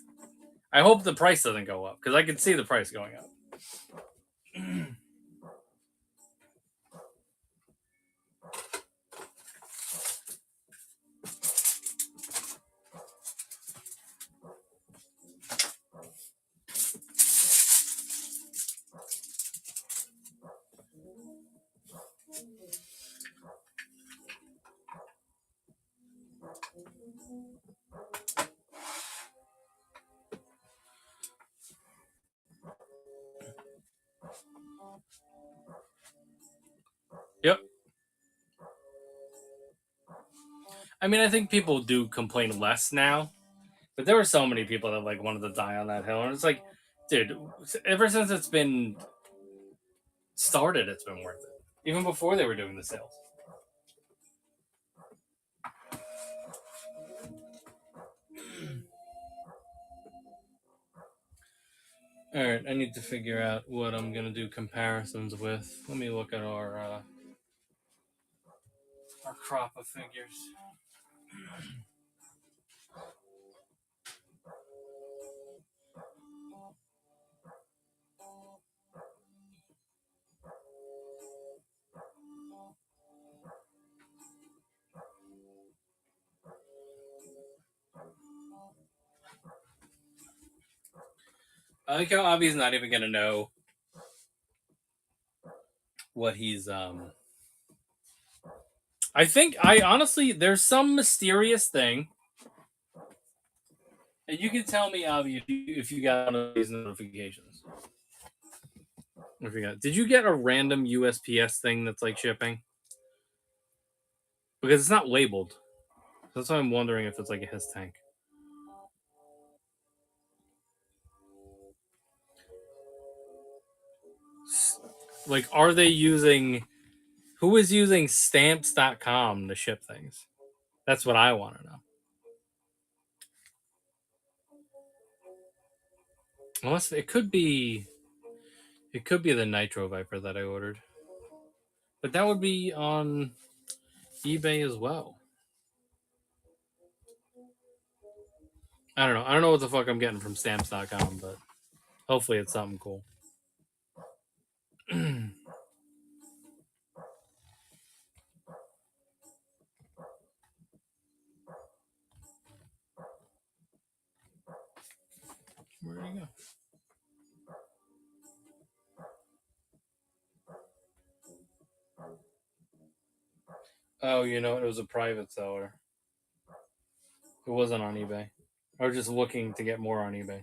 Speaker 1: hope the price doesn't go up, because I can see the price going up. Yep. I mean, I think people do complain less now, but there were so many people that like wanted to die on that hill, and it's like, dude, ever since it's been started, it's been worth it. Even before they were doing the sales. All right, I need to figure out what I'm gonna do comparisons with. Let me look at our crop of figures. I like how Avi's not even gonna know what he's I think I honestly there's some mysterious thing. And you can tell me, Avi, if you got one of these notifications. If you got, did you get a random USPS thing that's like shipping? Because it's not labeled. That's why I'm wondering if it's like a his tank. Like, are they using? Who is using stamps.com to ship things? That's what I want to know. Unless it could be the Nitro Viper that I ordered, but that would be on eBay as well. I don't know. I don't know what the fuck I'm getting from stamps.com, but hopefully it's something cool. Where do you go? Oh, you know, it was a private seller. It wasn't on eBay. I was just looking to get more on eBay.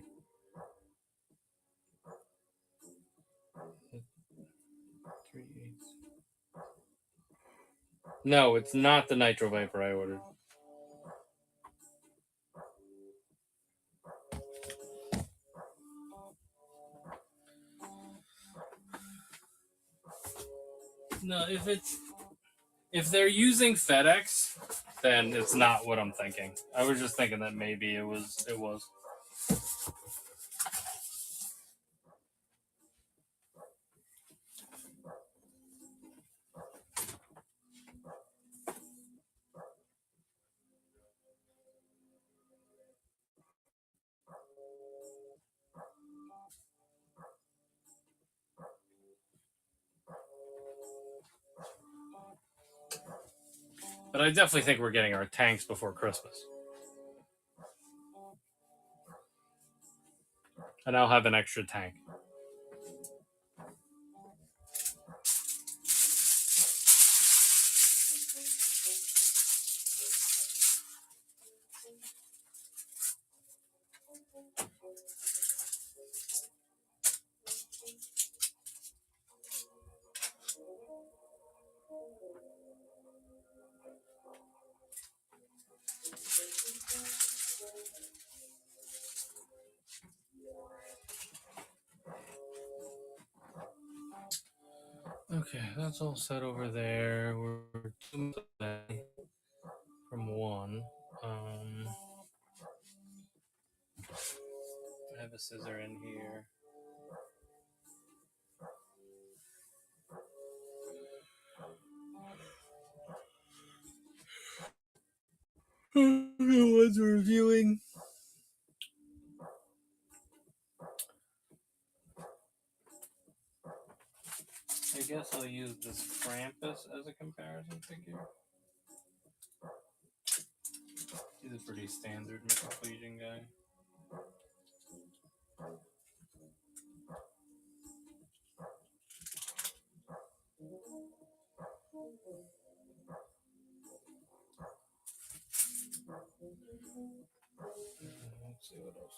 Speaker 1: No, it's not the Nitro Viper I ordered. No, if they're using FedEx, then it's not what I'm thinking. I was just thinking that maybe it was. But I definitely think we're getting our tanks before Christmas. And I'll have an extra tank. Okay, that's all set over there. We're 2 minutes away from 1. I have a scissor in here. What's reviewing? I guess I'll use this Krampus as a comparison figure. He's a pretty standard Legion guy. Let's see what else.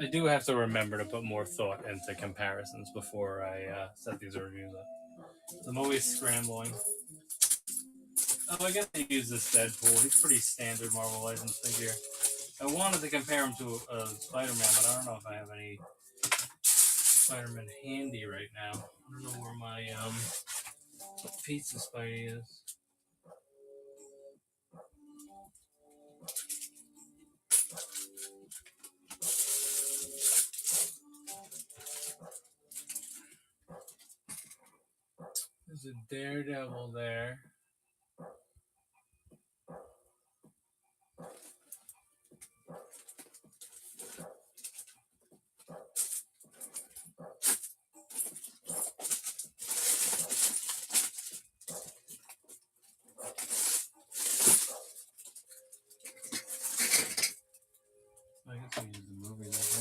Speaker 1: I do have to remember to put more thought into comparisons before I set these reviews up. I'm always scrambling. Oh, I guess I use this Deadpool. He's pretty standard Marvel Legends figure. I wanted to compare him to Spider-Man, but I don't know if I have any Spider-Man handy right now. I don't know where my pizza Spidey is. Daredevil there. I guess we use the movie this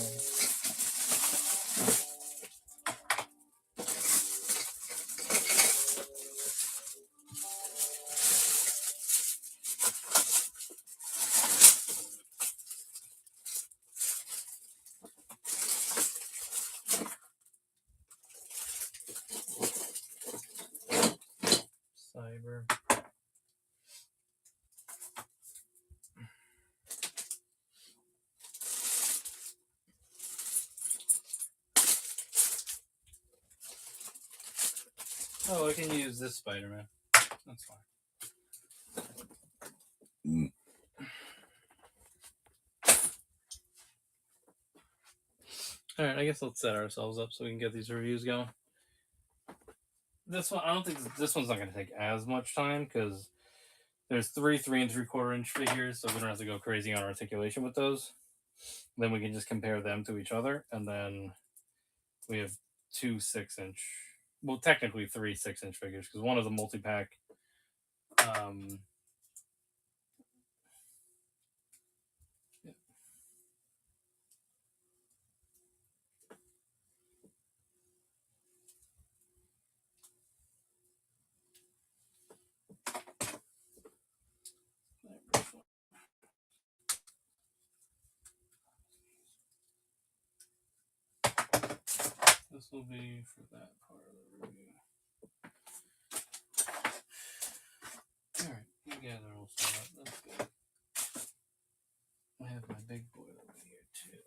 Speaker 1: Cyber. Oh, I can use this Spider-Man. That's fine. All right, I guess let's set ourselves up so we can get these reviews going. This one, I don't think this one's not going to take as much time because there's 3 3 3/4 inch figures, so we don't have to go crazy on articulation with those. Then we can just compare them to each other, and then we have 2 6-inch. Well, technically 3 6-inch figures because one is a multi-pack. This will be for that part of the review. Alright, you guys are all set up. That's good. I have my big boy over here too.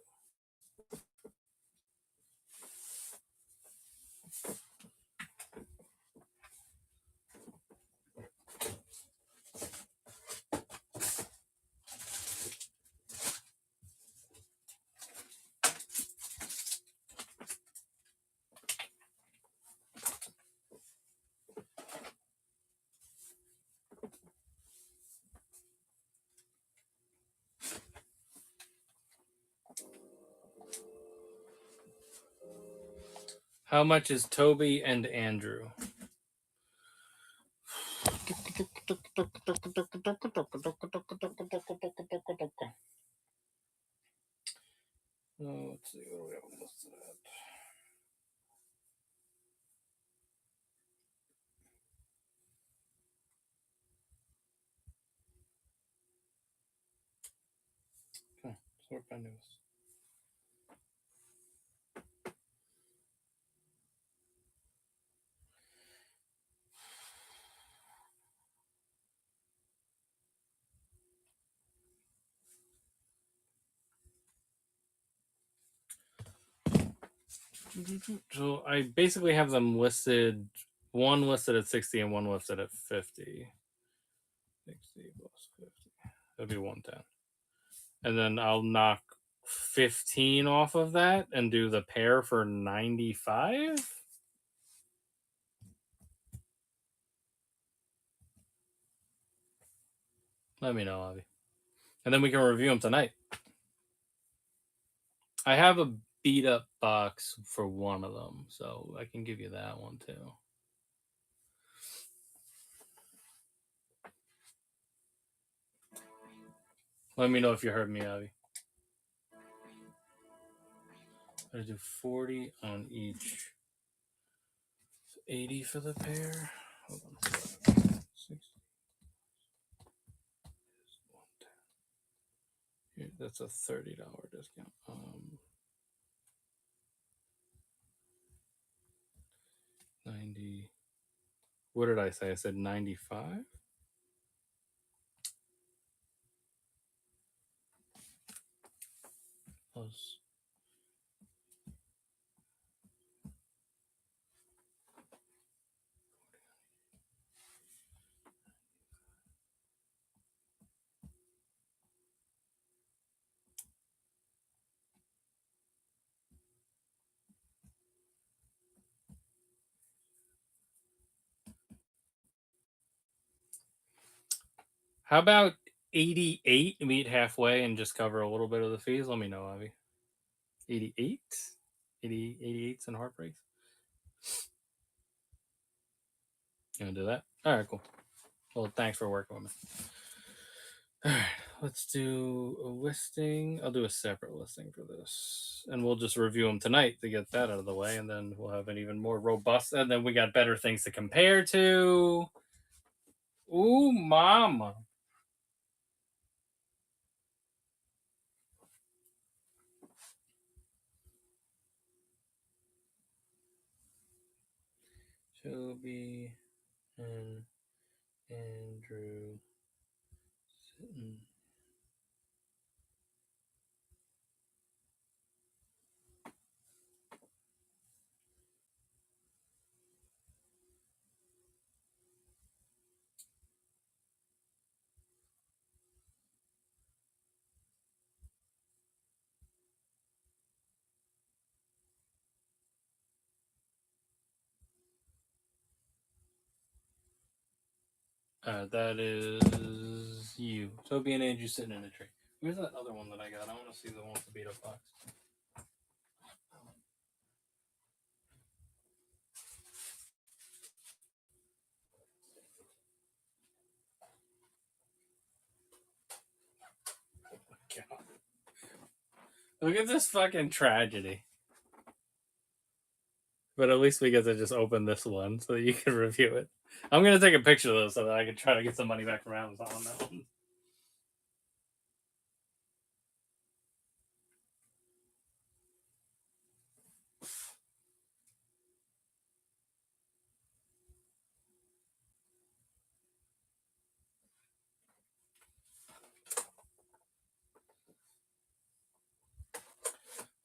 Speaker 1: How much is Toby and Andrew? Let's see what we have listed at. Okay, sort by news. So I basically have them listed, one listed at 60 and one listed at 50. 60 plus 50. That'd be 110. And then I'll knock 15 off of that and do the pair for 95. Let me know, Avi. And then we can review them tonight. I have a beat up box for one of them, so I can give you that one too. Let me know if you heard me, Avi. I do 40 on each. 80 for the pair. Hold on. 60. Here, that's a $30 discount. 90. What did I say? I said 95. Plus. How about 88? Meet halfway and just cover a little bit of the fees. Let me know, Avi. 88? 88s and heartbreaks. You gonna do that? All right, cool. Well, thanks for working with me. All right, let's do a listing. I'll do a separate listing for this, and we'll just review them tonight to get that out of the way, and then we'll have an even more robust. And then we got better things to compare to. Ooh, mama. Toby and Andrew sitting. That is you. Toby and Andrew sitting in a tree. Where's that other one that I got? I want to see the one with the beat up box. God. Look at this fucking tragedy. But at least we get to just open this one so that you can review it. I'm gonna take a picture of this so that I can try to get some money back from Amazon on that one.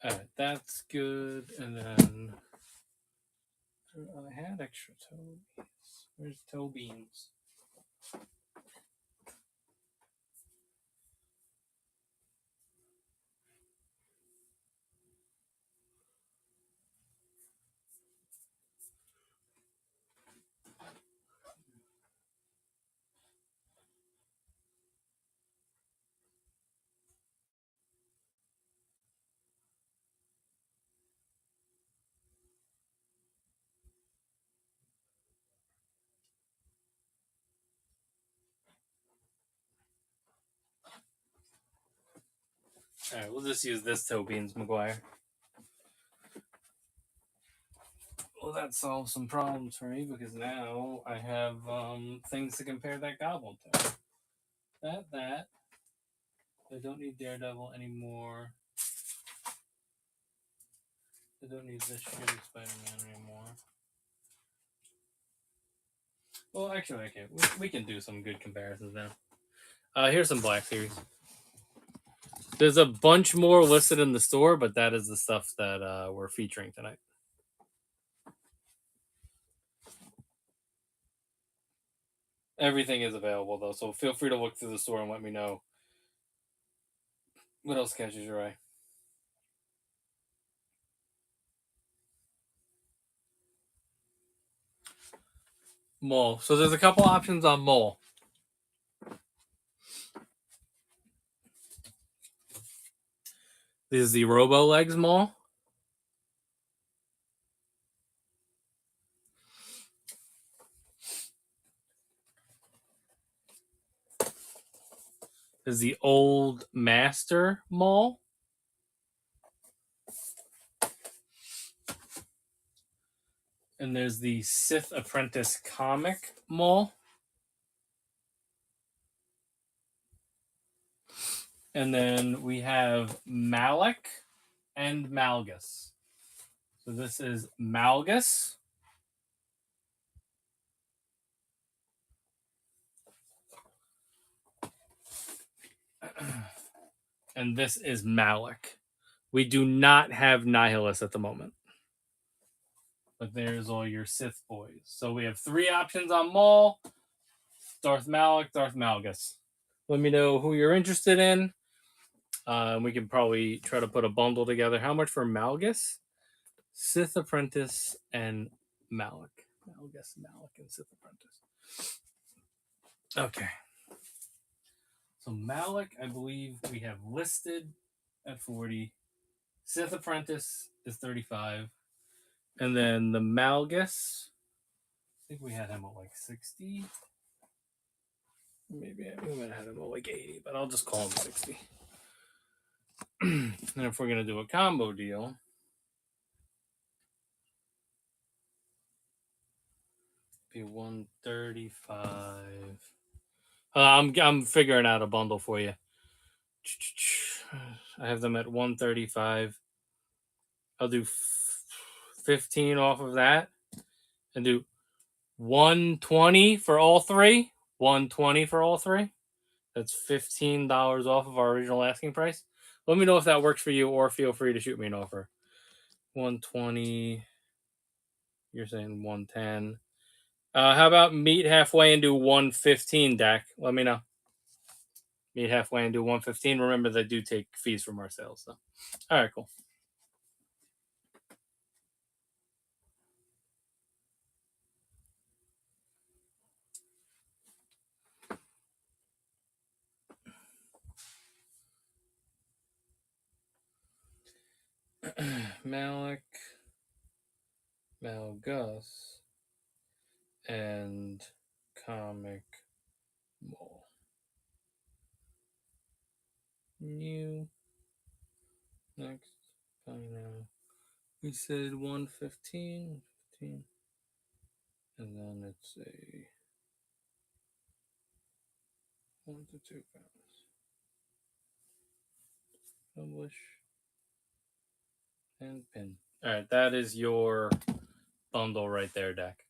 Speaker 1: Alright, that's good. And then I had extra Tobies. Where's Tobeans? Alright, we'll just use this Tobeans McGuire. Well, that solves some problems for me because now I have things to compare that goblin to. That. I don't need Daredevil anymore. I don't need this shitty Spider-Man anymore. Well, actually, okay. We can do some good comparisons now. Here's some Black Series. There's a bunch more listed in the store, but that is the stuff that we're featuring tonight. Everything is available, though, so feel free to look through the store and let me know what else catches your eye. Mole. So there's a couple options on Mole. This is the Robo Legs Mole. This is the Old Master Mole. And there's the Sith Apprentice comic Mole. And then we have Malik and Malgus. So this is Malgus. And this is Malik. We do not have Nihilus at the moment. But there's all your Sith boys. So we have 3 options on Maul. Darth Malik, Darth Malgus. Let me know who you're interested in. We can probably try to put a bundle together. How much for Malgus? Sith Apprentice and Malik. Malgus, Malik, and Sith Apprentice. Okay. So Malik, I believe we have listed at 40. Sith Apprentice is 35. And then the Malgus, I think we had him at like 60. Maybe we might have had him at like 80, but I'll just call him 60. And if we're going to do a combo deal, be 135. I'm figuring out a bundle for you. I have them at 135. I'll do 15 off of that and do 120 for all three. 120 for all three. That's $15 off of our original asking price. Let me know if that works for you, or feel free to shoot me an offer. 120. You're saying 110. How about meet halfway and do 115, Dak? Let me know. Meet halfway and do 115. Remember, they do take fees from our sales. So, all right, cool. Malik, Malgus, and Comic Mall. New. Next. Now. We said 115. 15. And then it's a 1 to 2 pounds. Publish. And pin. All right, that is your bundle right there, Dak.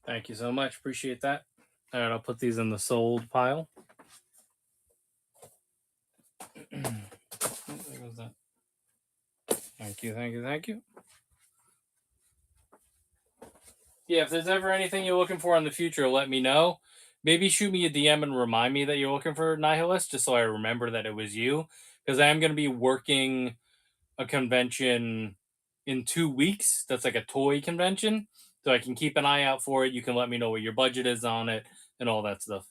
Speaker 1: Thank you so much. Appreciate that. All right, I'll put these in the sold pile. There goes that. Thank you, thank you, thank you. Yeah, if there's ever anything you're looking for in the future, let me know. Maybe shoot me a DM and remind me that you're looking for Nihilist, just so I remember that it was you. Because I am going to be working a convention in 2 weeks. That's like a toy convention. So I can keep an eye out for it. You can let me know what your budget is on it and all that stuff.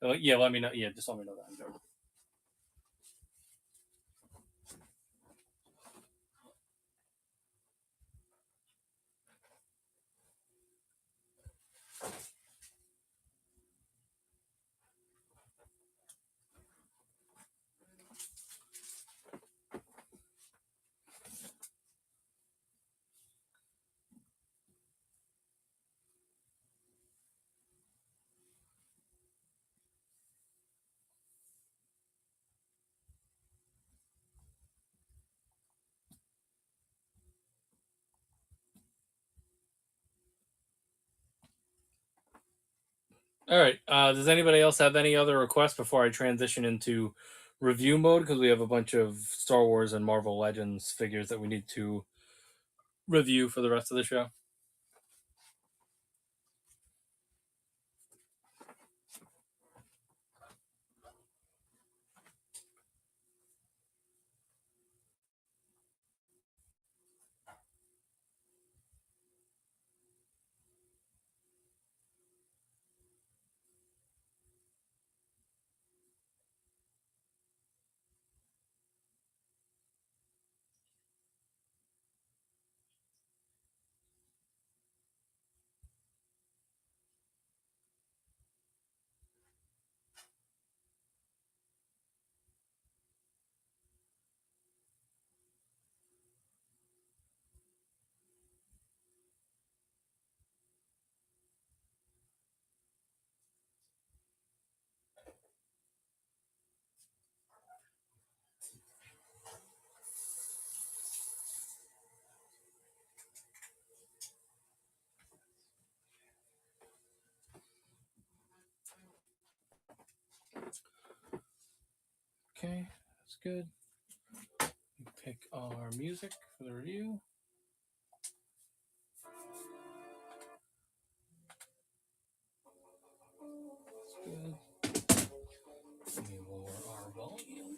Speaker 1: Yeah, let me know. Yeah, just let me know that. All right. Does anybody else have any other requests before I transition into review mode? Because we have a bunch of Star Wars and Marvel Legends figures that we need to review for the rest of the show. Okay, that's good. We pick our music for the review. That's good. We lower our volume.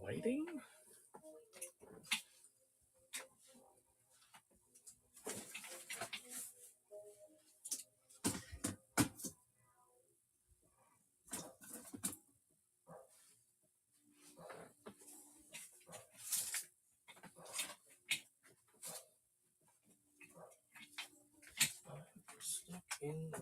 Speaker 1: lighting? Stuck in.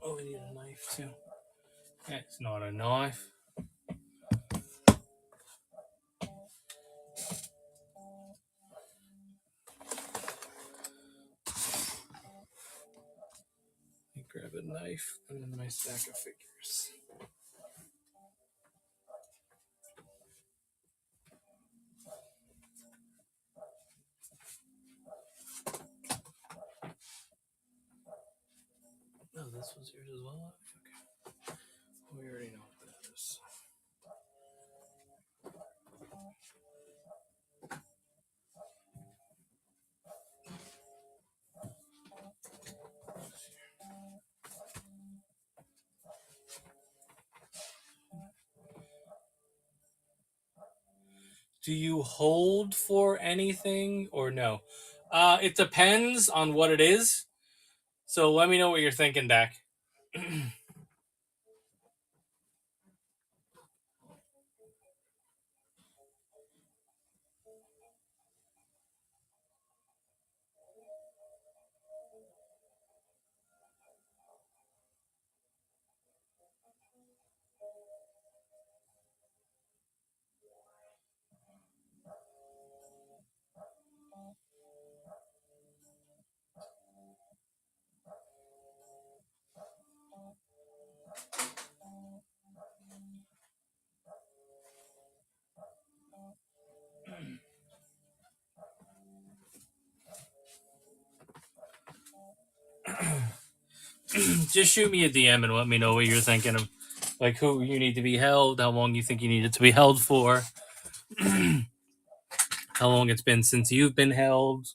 Speaker 1: Oh, we need a knife too. That's not a knife. Let me grab a knife and then my stack of figures. Oh, this was yours as well? Okay. We already know what that is. Do you hold for anything or no? It depends on what it is. So let me know what you're thinking, Dak. Just shoot me a DM and let me know what you're thinking of, like who you need to be held, how long you think you need it to be held for, how long it's been since you've been held,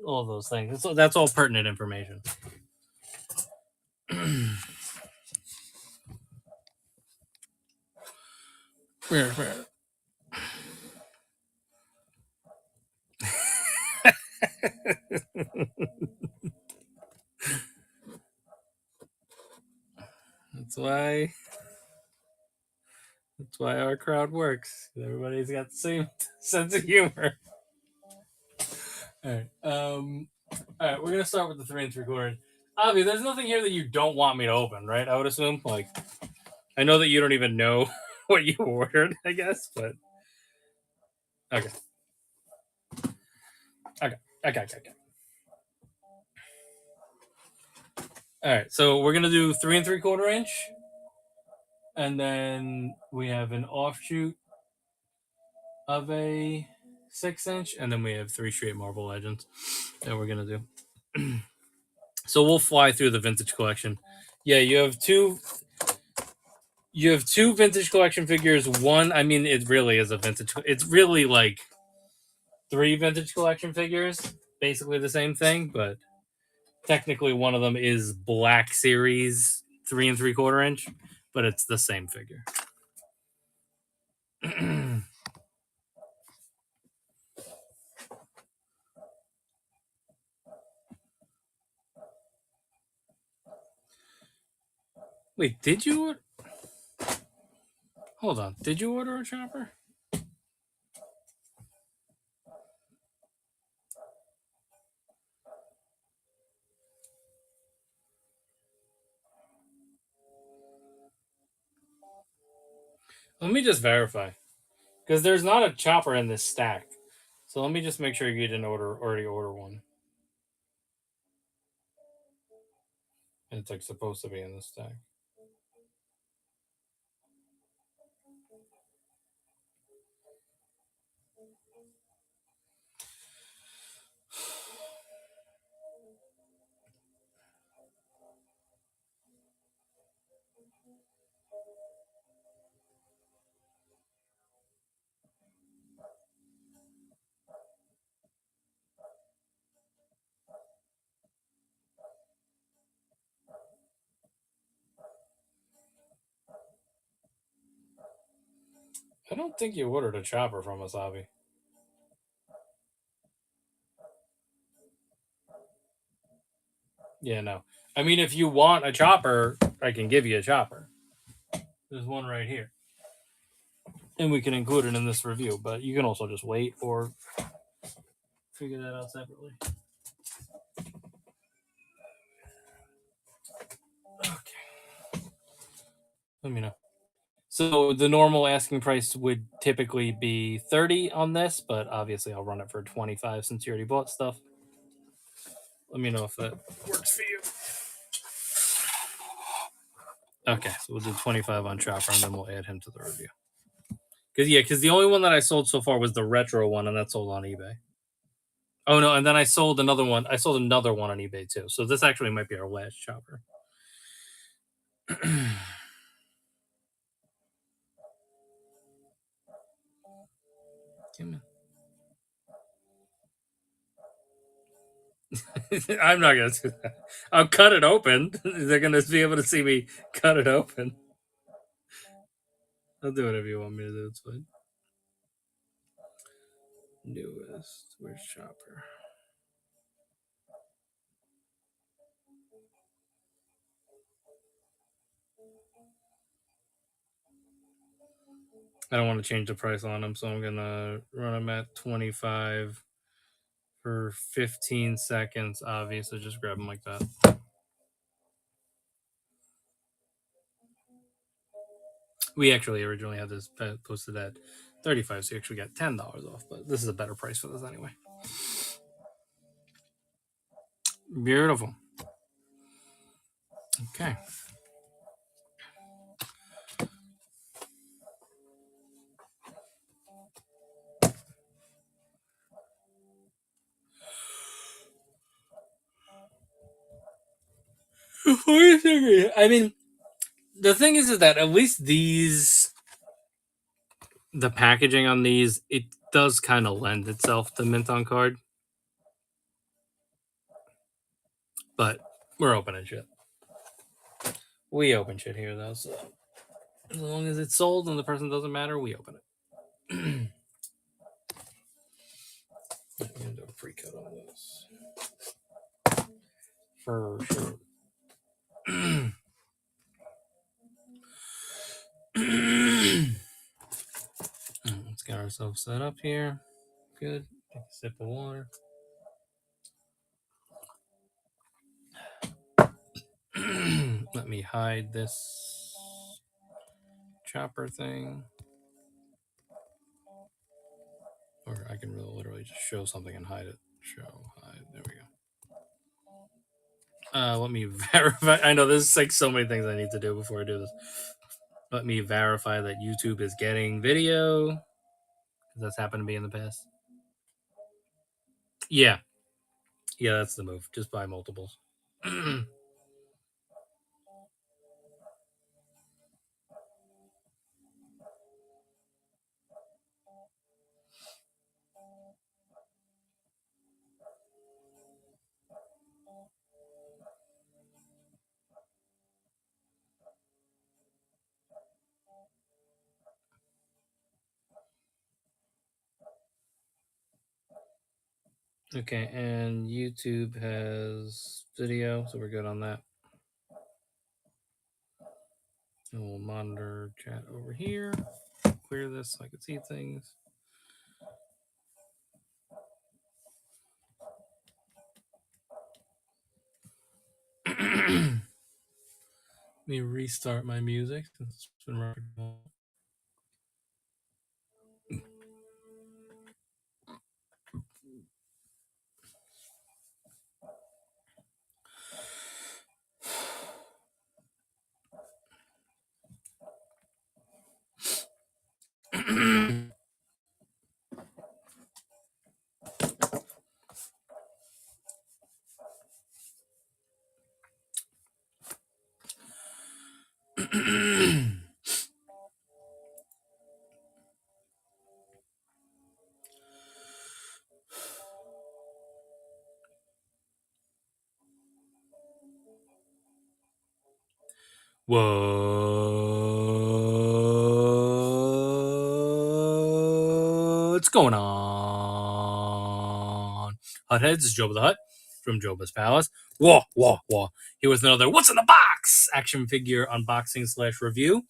Speaker 1: all those things. That's all pertinent information. That's why. That's why our crowd works. Everybody's got the same sense of humor. All right. All right. We're gonna start with the 3 3/4. Avi, there's nothing here that you don't want me to open, right? I would assume. Like, I know that you don't even know what you ordered, I guess, but okay. Okay. All right. So we're gonna do 3 3/4 inch, and then we have an offshoot of a 6 inch, and then we have 3 straight marble legends that we're gonna do. So we'll fly through the vintage collection. Yeah, you have two. You have two vintage collection figures. One, I mean, it really is a vintage. It's really like 3 vintage collection figures, basically the same thing, but technically one of them is Black Series 3 3/4 inch, but it's the same figure. Wait, did you? Hold on. Did you order a chopper? Let me just verify, because there's not a chopper in this stack. So let me just make sure you didn't already order one. And it's like supposed to be in this stack. I don't think you ordered a chopper from Wasabi. Yeah, no. I mean, if you want a chopper, I can give you a chopper. There's one right here. And we can include it in this review, but you can also just wait or figure that out separately. Okay. Let me know. So the normal asking price would typically be 30 on this, but obviously I'll run it for 25 since you already bought stuff. Let me know if that works for you. Okay, so we'll do 25 on Chopper and then we'll add him to the review. Because the only one that I sold so far was the retro one, and that's sold on eBay. Oh no, and then I sold another one. I sold another one on eBay too. So this actually might be our last Chopper. I'm not gonna do that. I'll cut it open. They're gonna be able to see me cut it open. I'll do whatever you want me to do. It's fine. Newest. Where's Chopper? I don't want to change the price on them, so I'm gonna run them at 25 for 15 seconds. Obviously, just grab them like that. We actually originally had this posted at 35, so you actually got $10 off. But this is a better price for this anyway. Beautiful. Okay. I mean, the thing is that at least the packaging on these, it does kind of lend itself to mint on card. But we're opening shit. We open shit here, though, so as long as it's sold and the person doesn't matter, we open it. I'm gonna do a pre-cut on this. For sure. Let's get ourselves set up here. Good. Take a sip of water. Let me hide this chopper thing. Or I can literally just show something and hide it. Show, hide. There we go. Let me verify. I know there's like so many things I need to do before I do this. Let me verify that YouTube is getting video. That's happened to me in the past. Yeah. Yeah, that's the move. Just buy multiples. Okay, and YouTube has video, so we're good on that. And we'll monitor chat over here. Clear this so I can see things. Let me restart my music since it's been running. What's going on? Hotheads, this is Joba the Hut from Joba's Palace. Whoa, whoa, whoa. Here with another What's in the Box action figure unboxing / review.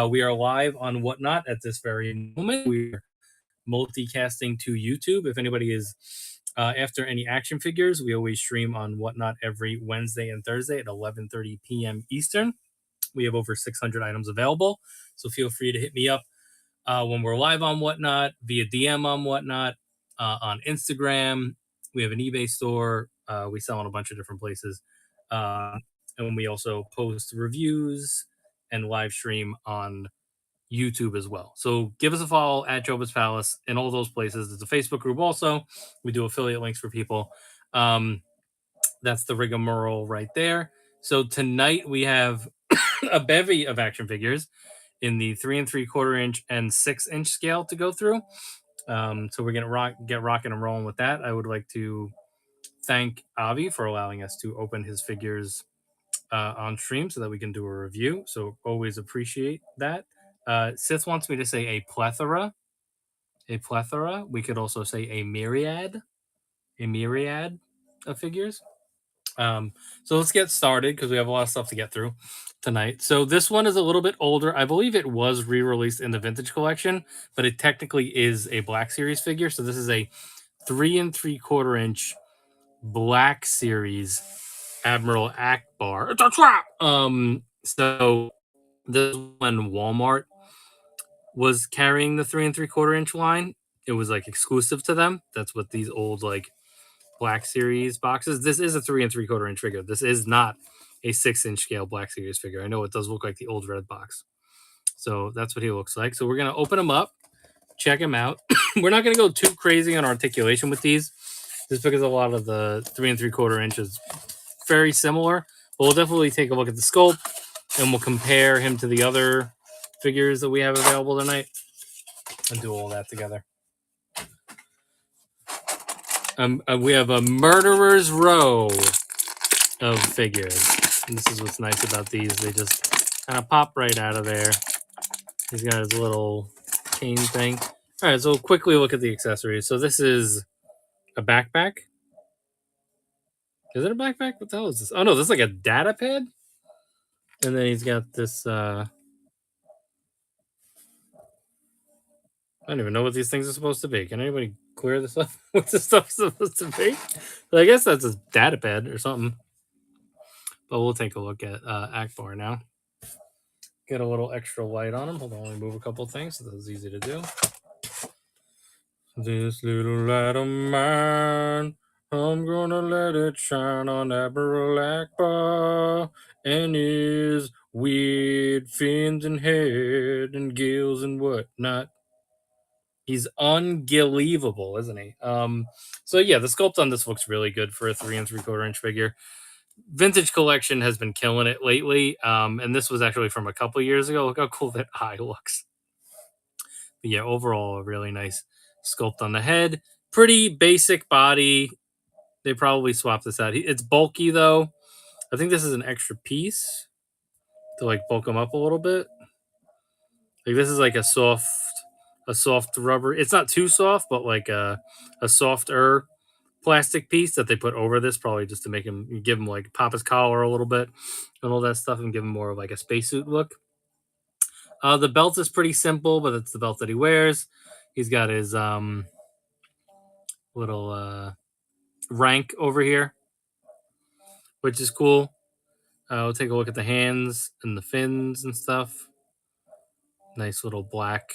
Speaker 1: We are live on Whatnot at this very moment. We're multicasting to YouTube. If anybody is after any action figures, we always stream on Whatnot every Wednesday and Thursday at 11:30 p.m. Eastern. We have over 600 items available, so feel free to hit me up when we're live on Whatnot, via DM on Whatnot, on Instagram. We have an eBay store. We sell in a bunch of different places. And we also post reviews and live stream on YouTube as well. So give us a follow at Joba's Palace in all those places. There's a Facebook group also. We do affiliate links for people. That's the rigmarole right there. So tonight we have a bevy of action figures in the 3 3/4 inch and 6-inch scale to go through. So we're gonna get rocking and rolling with that. I would like to thank Avi for allowing us to open his figures on stream so that we can do a review. So always appreciate that. Sith wants me to say a plethora. A plethora. We could also say a myriad of figures. So let's get started because we have a lot of stuff to get through tonight. So this one is a little bit older. I believe it was re-released in the vintage collection, but it technically is a Black Series figure. So this is a 3 3/4 inch Black Series Admiral Akbar. It's a trap. So this when Walmart was carrying the 3 3/4 inch line, it was like exclusive to them. That's what these old like Black Series boxes. This is a 3 3/4 inch figure. This is not a 6-inch scale Black Series figure. I know it does look like the old red box. So that's what he looks like. So we're going to open him up, check him out. We're not going to go too crazy on articulation with these, just because a lot of the 3 3/4 inch is very similar. But we'll definitely take a look at the sculpt and we'll compare him to the other figures that we have available tonight and do all that together. We have a murderer's row of figures. And this is what's nice about these. They just kind of pop right out of there. He's got his little chain thing. All right, so we'll quickly look at the accessories. So this is a backpack. Is it a backpack? What the hell is this? Oh, no, this is like a data pad. And then he's got this... I don't even know what these things are supposed to be. Can anybody clear this up? What this stuff supposed to be? But I guess that's a data pad or something. But we'll take a look at Akbar now. Get a little extra light on him. Hold on, let me move a couple things so that's easy to do. This little light of mine, I'm gonna let it shine on Admiral Akbar and his weird fins and head and gills and whatnot. He's unbelievable, isn't he? So yeah, the sculpt on this looks really good for a 3 3/4 inch figure. Vintage collection has been killing it lately, and this was actually from a couple years ago. Look how cool that eye looks. But yeah, overall, a really nice sculpt on the head. Pretty basic body. They probably swapped this out. It's bulky though. I think this is an extra piece to like bulk him up a little bit. Like this is like a soft rubber. It's not too soft, but like a softer plastic piece that they put over this, probably just to make him, give him like pop his collar a little bit and all that stuff and give him more of like a spacesuit look. The belt is pretty simple, but it's the belt that he wears. He's got his little rank over here, which is cool. We'll take a look at the hands and the fins and stuff. Nice little black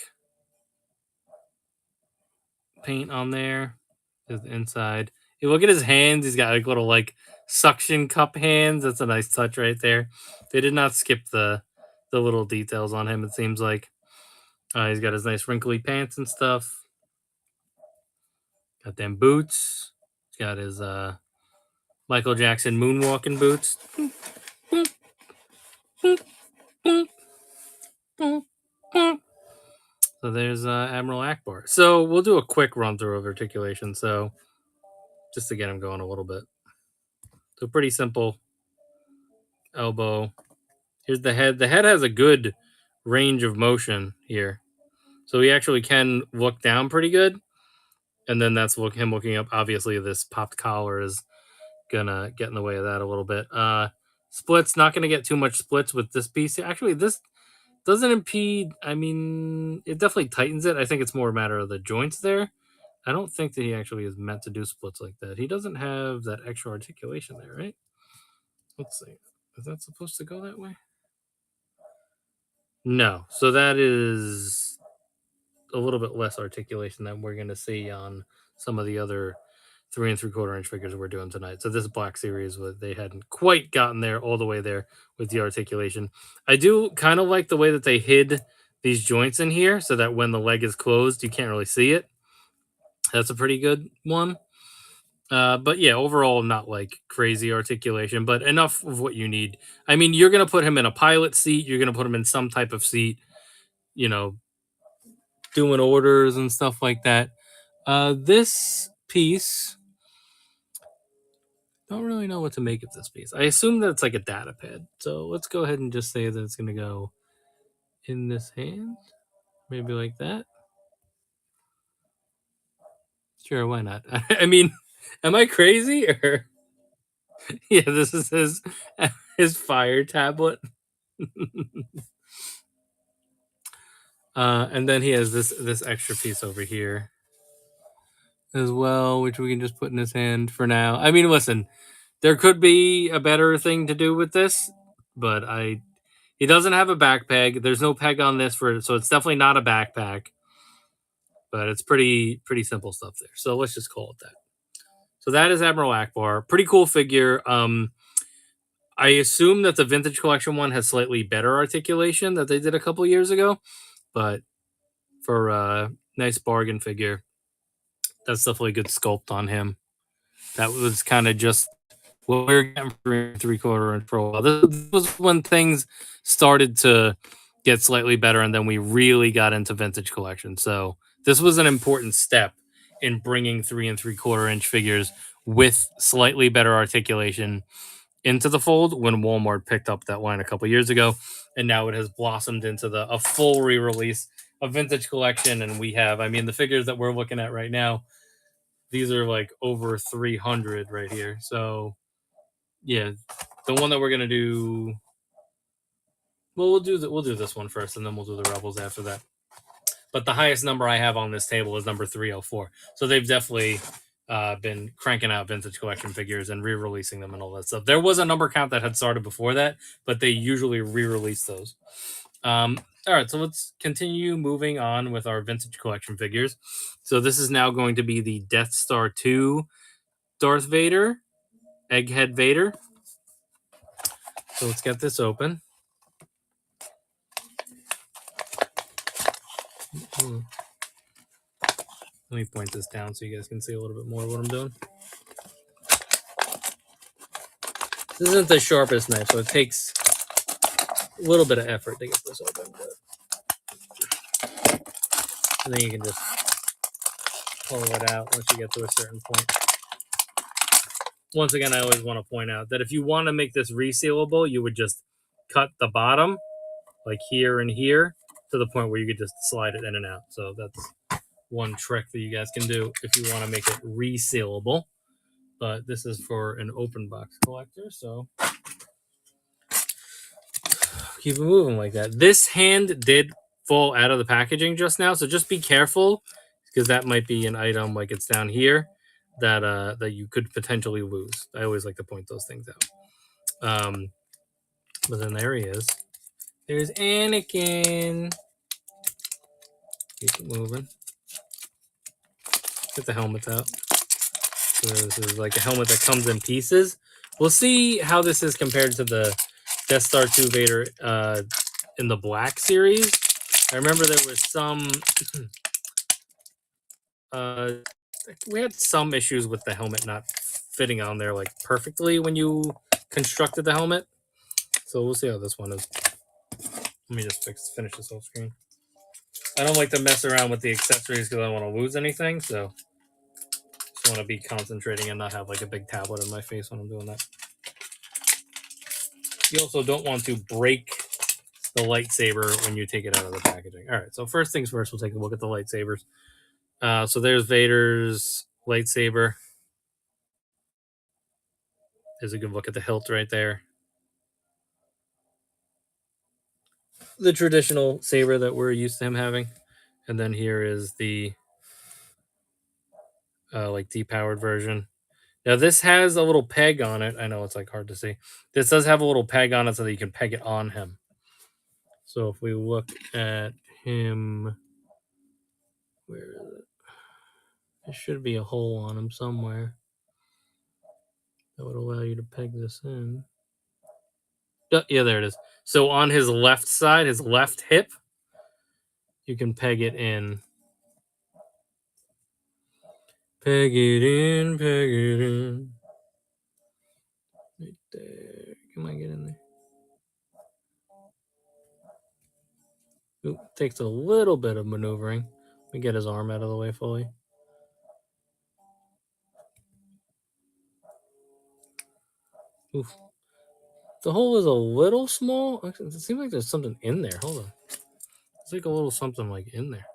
Speaker 1: paint on there. There's the inside. You look at his hands, he's got like little like suction cup hands. That's a nice touch right there. They did not skip the little details on him, it seems like. He's got his nice wrinkly pants and stuff. Got them boots. He's got his Michael Jackson moonwalking boots. So there's Admiral Akbar. So we'll do a quick run through of articulation. So just to get him going a little bit. So pretty simple. Elbow. Here's the head. The head has a good range of motion here. So he actually can look down pretty good. And then that's him looking up. Obviously, this popped collar is gonna get in the way of that a little bit. Splits, not gonna get too much splits with this piece. Actually, this doesn't impede. I mean, it definitely tightens it. I think it's more a matter of the joints there. I don't think that he actually is meant to do splits like that. He doesn't have that extra articulation there, right? Let's see. Is that supposed to go that way? No. So that is a little bit less articulation than we're going to see on some of the other 3 3/4 inch figures we're doing tonight. So this Black Series, they hadn't quite gotten there all the way there with the articulation. I do kind of like the way that they hid these joints in here so that when the leg is closed, you can't really see it. That's a pretty good one. But yeah, overall, not like crazy articulation, but enough of what you need. I mean, you're going to put him in a pilot seat, you're going to put him in some type of seat, you know, doing orders and stuff like that. This piece, don't really know what to make of this piece. I assume that it's like a data pad. So let's go ahead and just say that it's going to go in this hand, maybe like that. Sure, why not? I mean, am I crazy or? Yeah, this is his fire tablet. And then he has this extra piece over here as well, which we can just put in his hand for now. I mean, listen, there could be a better thing to do with this, but he doesn't have a back peg. There's no peg on this so it's definitely not a backpack. But it's pretty simple stuff there. So let's just call it that. So that is Admiral Akbar. Pretty cool figure. I assume that the vintage collection one has slightly better articulation that they did a couple years ago, but for a nice bargain figure, that's definitely a good sculpt on him. That was kind of just what we were getting for 3/4 inch for a while. This was when things started to get slightly better, and then we really got into vintage collection. So this was an important step in bringing 3 3/4 inch figures with slightly better articulation into the fold when Walmart picked up that line a couple years ago, and now it has blossomed into a full re-release of vintage collection. And we have, I mean, the figures that we're looking at right now, these are like over 300 right here. So yeah, the one that we're gonna do, well, we'll do this one first, and then we'll do the Rebels after that. But the highest number I have on this table is number 304. So they've definitely been cranking out vintage collection figures and re-releasing them and all that stuff. There was a number count that had started before that, but they usually re-release those. All right, so let's continue moving on with our vintage collection figures. So this is now going to be the Death Star 2 Darth Vader, Egghead Vader. So let's get this open. Let me point this down so you guys can see a little bit more of what I'm doing. This isn't the sharpest knife, so it takes a little bit of effort to get this open. And then you can just pull it out once you get to a certain point. Once again, I always want to point out that if you want to make this resealable, you would just cut the bottom, like here and here, to the point where you could just slide it in and out. So that's one trick that you guys can do if you want to make it resealable. But this is for an open box collector, so keep it moving like that. This hand did fall out of the packaging just now, so just be careful, because that might be an item, like it's down here, that you could potentially lose. I always like to point those things out. But then there he is. There's Anakin. Keep it moving. Get the helmet out. So this is like a helmet that comes in pieces. We'll see how this is compared to the Death Star 2 Vader in the Black series. I remember there was some... we had some issues with the helmet not fitting on there like perfectly when you constructed the helmet. So we'll see how this one is. Let me just finish this whole screen. I don't like to mess around with the accessories because I don't want to lose anything, so just want to be concentrating and not have like a big tablet in my face when I'm doing that. You also don't want to break the lightsaber when you take it out of the packaging. All right, so first things first, we'll take a look at the lightsabers. So there's Vader's lightsaber. There's a good look at the hilt right there. The traditional saber that we're used to him having. And then here is the like depowered version. Now this has a little peg on it. I know it's like hard to see. This does have a little peg on it so that you can peg it on him. So if we look at him, where is it? There should be a hole on him somewhere that would allow you to peg this in. Yeah, there it is. So on his left side, his left hip, you can peg it in. Peg it in, peg it in. Right there. Come on, get in there. Ooh, takes a little bit of maneuvering. Let me get his arm out of the way fully. Oof. The hole is a little small. It seems like there's something in there. Hold on. It's like a little something like in there.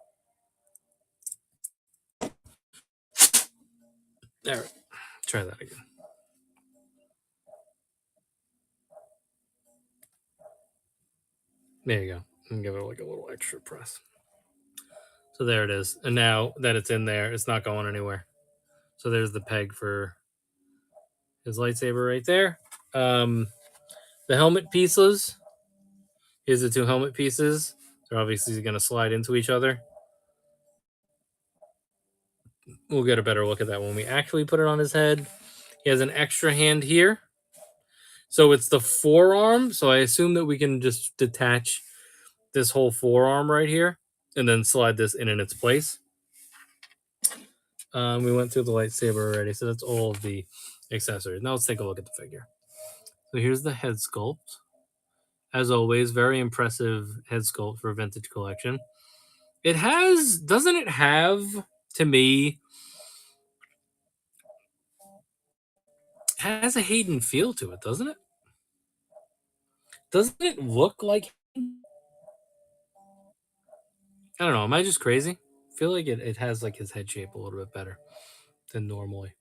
Speaker 1: There. Try that again. There you go. And give it like a little extra press. So there it is. And now that it's in there, it's not going anywhere. So there's the peg for his lightsaber right there. The helmet pieces. Here's the two helmet pieces. They're obviously going to slide into each other. We'll get a better look at that when we actually put it on his head. He has an extra hand here. So it's the forearm. So I assume that we can just detach this whole forearm right here and then slide this in its place. We went through the lightsaber already, so that's all of the accessories. Now let's take a look at the figure. So here's the head sculpt. As always, very impressive head sculpt for a vintage collection. It has, doesn't it have, to me, has a Hayden feel to it, doesn't it? Doesn't it look like, I don't know, am I just crazy? I feel like it has like his head shape a little bit better than normally.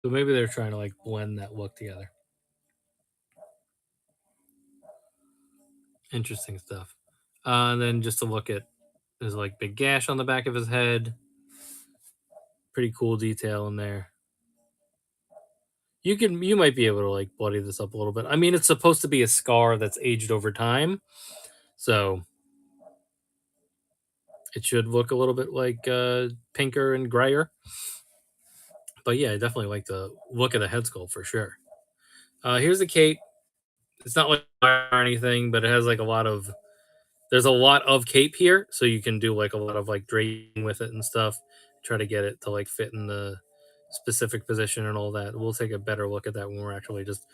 Speaker 1: So maybe they're trying to like blend that look together. Interesting stuff. And then just to look at, there's like big gash on the back of his head. Pretty cool detail in there. You might be able to like bloody this up a little bit. I mean, it's supposed to be a scar that's aged over time, so it should look a little bit like pinker and grayer. But yeah, I definitely like the look of the head sculpt for sure. Here's the cape. It's not like or anything, but it has like a lot of. There's a lot of cape here, so you can do like a lot of like draping with it and stuff. Try to get it to like fit in the specific position and all that. We'll take a better look at that when we're actually just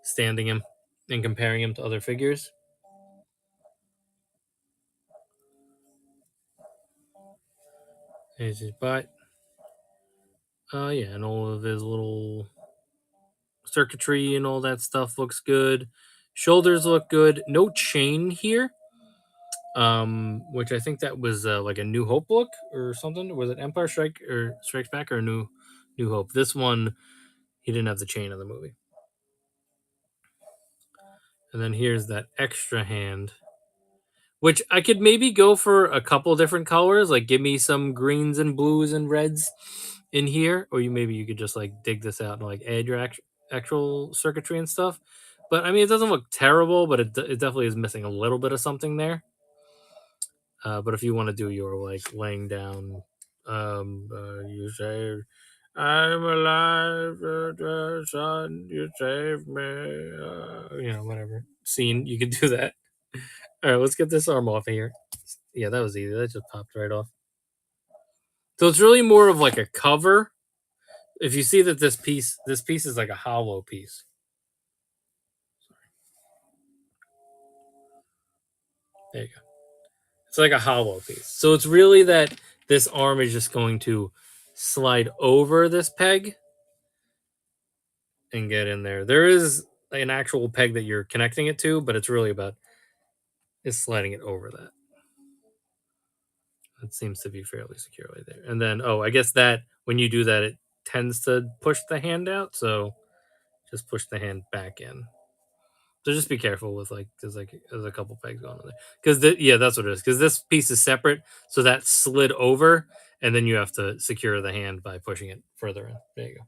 Speaker 1: standing him and comparing him to other figures. There's his butt. Yeah, and all of his little circuitry and all that stuff looks good. Shoulders look good. No chain here. Which I think that was like a New Hope look or something. Was it Empire Strikes Back or New Hope? This one, he didn't have the chain in the movie. And then here's that extra hand, which I could maybe go for a couple different colors. Like give me some greens and blues and reds in here, or maybe you could just like dig this out and like add your actual circuitry and stuff. But I mean, it doesn't look terrible, but it definitely is missing a little bit of something there. But if you want to do your like laying down, you say, "I'm alive, son. You saved me." Whatever scene you can do that. All right, let's get this arm off here. Yeah, that was easy. That just popped right off. So it's really more of like a cover. If you see that this piece is like a hollow piece. There you go. It's like a hollow piece. So it's really that this arm is just going to slide over this peg and get in there. There is an actual peg that you're connecting it to, but it's really about is sliding it over that. It seems to be fairly securely there. And then, oh, I guess that when you do that, it tends to push the hand out. So just push the hand back in. So just be careful with there's a couple pegs going on there because yeah, that's what it is. Because this piece is separate, so that slid over, and then you have to secure the hand by pushing it further in. There you go.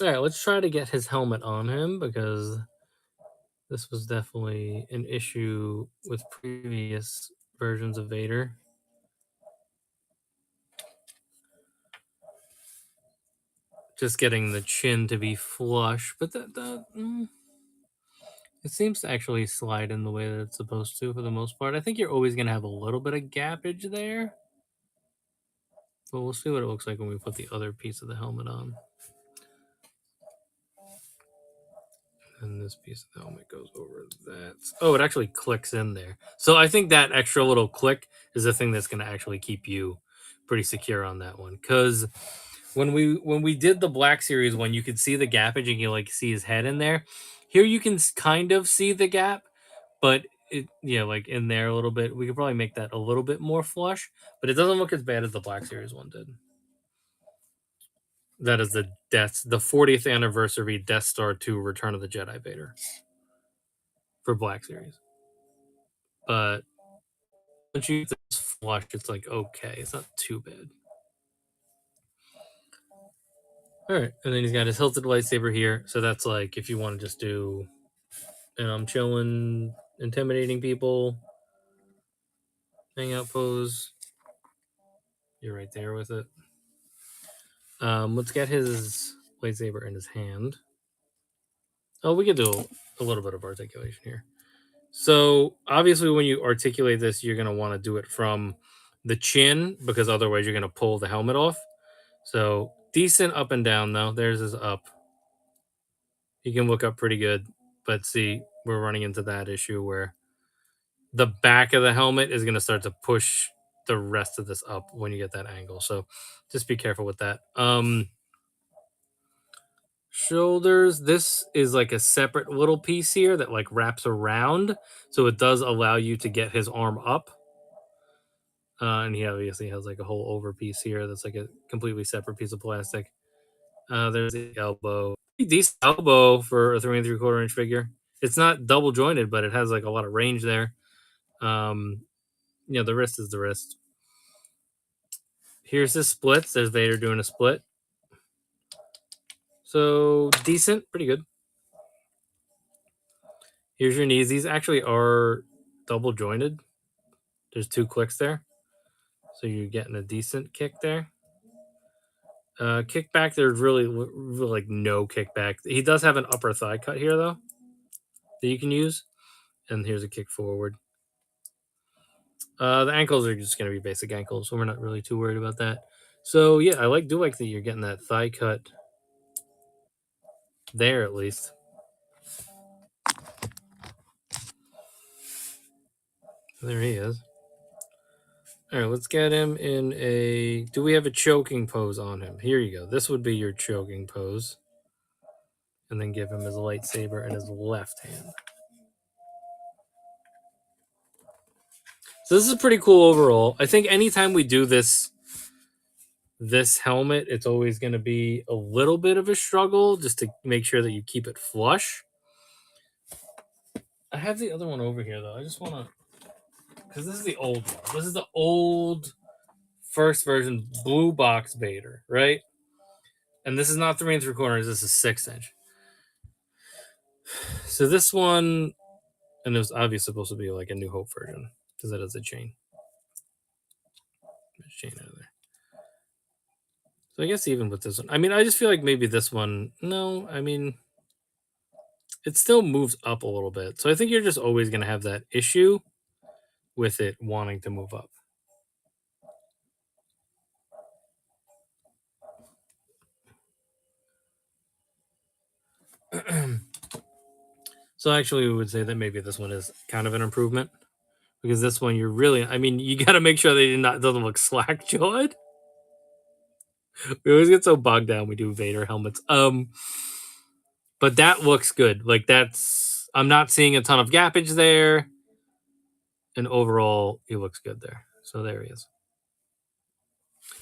Speaker 1: All right, let's try to get his helmet on him because this was definitely an issue with previous versions of Vader. Just getting the chin to be flush, but it seems to actually slide in the way that it's supposed to for the most part. I think you're always going to have a little bit of gappage there, but we'll see what it looks like when we put the other piece of the helmet on. And this piece of the helmet goes over that. Oh, it actually clicks in there. So I think that extra little click is the thing that's going to actually keep you pretty secure on that one. Because when we did the Black Series one, you could see the gappage and you like see his head in there. Here you can kind of see the gap, but like in there a little bit. We could probably make that a little bit more flush, but it doesn't look as bad as the Black Series one did. That is the 40th anniversary Death Star 2 Return of the Jedi Vader for Black Series. But once you get this flush, it's like okay, it's not too bad. All right, and then he's got his hilted lightsaber here. So that's like if you want to just do, and I'm chilling, intimidating people, hangout pose. You're right there with it. Let's get his lightsaber in his hand. Oh, we could do a little bit of articulation here. So obviously, when you articulate this, you're gonna want to do it from the chin because otherwise you're gonna pull the helmet off. So decent up and down though. There's his up. He can look up pretty good, but see, we're running into that issue where the back of the helmet is gonna start to push the rest of this up when you get that angle. So just be careful with that. Shoulders, this is like a separate little piece here that like wraps around, so it does allow you to get his arm up. And he obviously has like a whole over piece here that's like a completely separate piece of plastic. There's the elbow, pretty decent elbow for a 3 3/4 inch figure. It's not double jointed, but it has like a lot of range there. The wrist is the wrist. Here's his splits. There's Vader doing a split. So decent, pretty good. Here's your knees. These actually are double jointed. There's 2 clicks there. So you're getting a decent kick there. Kickback, there's really like no kickback. He does have an upper thigh cut here, though, that you can use. And here's a kick forward. The ankles are just going to be basic ankles, so we're not really too worried about that. So, yeah, I do like that you're getting that thigh cut there, at least. There he is. All right, let's get him in a... Do we have a choking pose on him? Here you go. This would be your choking pose. And then give him his lightsaber in his left hand. So this is pretty cool overall. I think anytime we do this helmet, it's always going to be a little bit of a struggle just to make sure that you keep it flush. I have the other one over here, though. I just want to... Because this is the old one. This is the old first version blue box Vader, right? And this is not 3 3/4. This is 6-inch. So this one, and it was obviously supposed to be like a New Hope version because it has a chain. There's a chain out of there. So I guess even with this one, I mean, I just feel like maybe this one, no, I mean, it still moves up a little bit. So I think you're just always going to have that issue with it wanting to move up. So actually, we would say that maybe this one is kind of an improvement because this one you're really, I mean, you got to make sure they doesn't look slack jawed. We always get so bogged down. We do Vader helmets. But that looks good. Like that's, I'm not seeing a ton of gappage there, and overall, he looks good there. So there he is.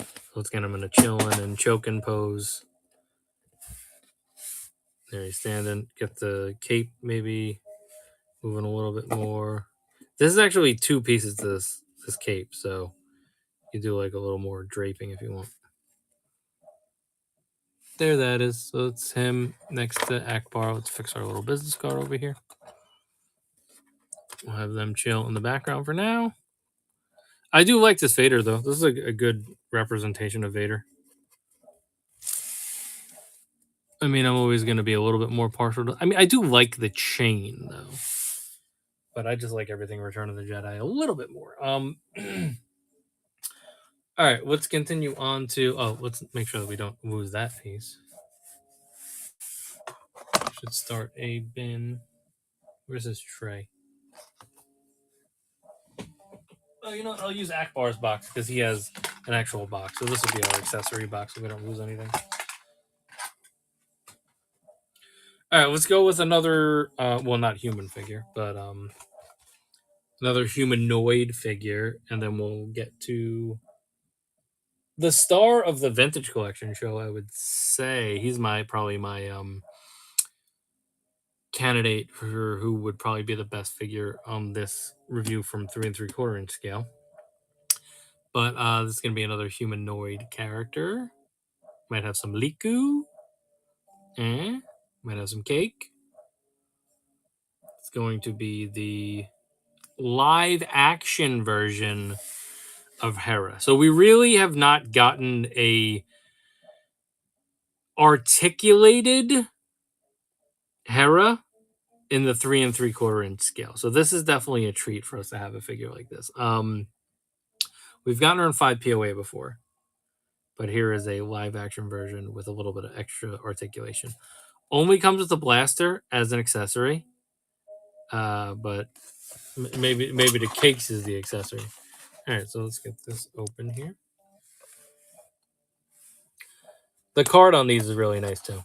Speaker 1: So let's get him in a chillin' and choking pose. There he's standing. Get the cape maybe moving a little bit more. This is actually two pieces to this cape, so you do like a little more draping if you want. There that is. So it's him next to Akbar. Let's fix our little business card over here. We'll have them chill in the background for now. I do like this Vader though. This is a good representation of Vader. I mean, I'm always going to be a little bit more partial to. I mean, I do like the chain though, but I just like everything Return of the Jedi a little bit more. All right, let's continue on to. Oh, let's make sure that we don't lose that piece. Should start a bin. Where's this tray? Oh, you know what? I'll use Akbar's box because he has an actual box. So this will be our accessory box so we don't lose anything. All right, let's go with another. Well, not human figure, but another humanoid figure, and then we'll get to the star of the vintage collection show. I would say he's probably my candidate for who would probably be the best figure on this review from 3 3/4 inch scale. But this is gonna be another humanoid character. Might have some liku. Might have some cake. It's going to be the live action version of Hera. So we really have not gotten a articulated Hera in the 3 3/4 inch scale. So this is definitely a treat for us to have a figure like this. We've gotten her in 5 POA before, but here is a live action version with a little bit of extra articulation. Only comes with a blaster as an accessory, but maybe the cakes is the accessory. All right, so let's get this open here. The card on these is really nice too.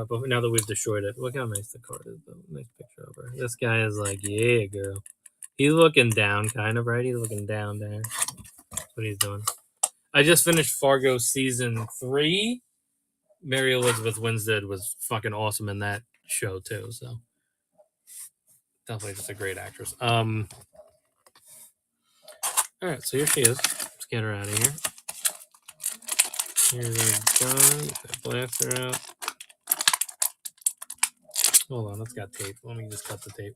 Speaker 1: But now that we've destroyed it, look how nice the card is. Though. Nice picture of her. This guy is like, yeah, girl. He's looking down, kind of, right? He's looking down there. That's what he's doing. I just finished Fargo season 3. Mary Elizabeth Winstead was fucking awesome in that show too. So definitely just a great actress. All right, so here she is. Let's get her out of here. Here's our gun. Blast her out. Hold on, it's got tape. Let me just cut the tape.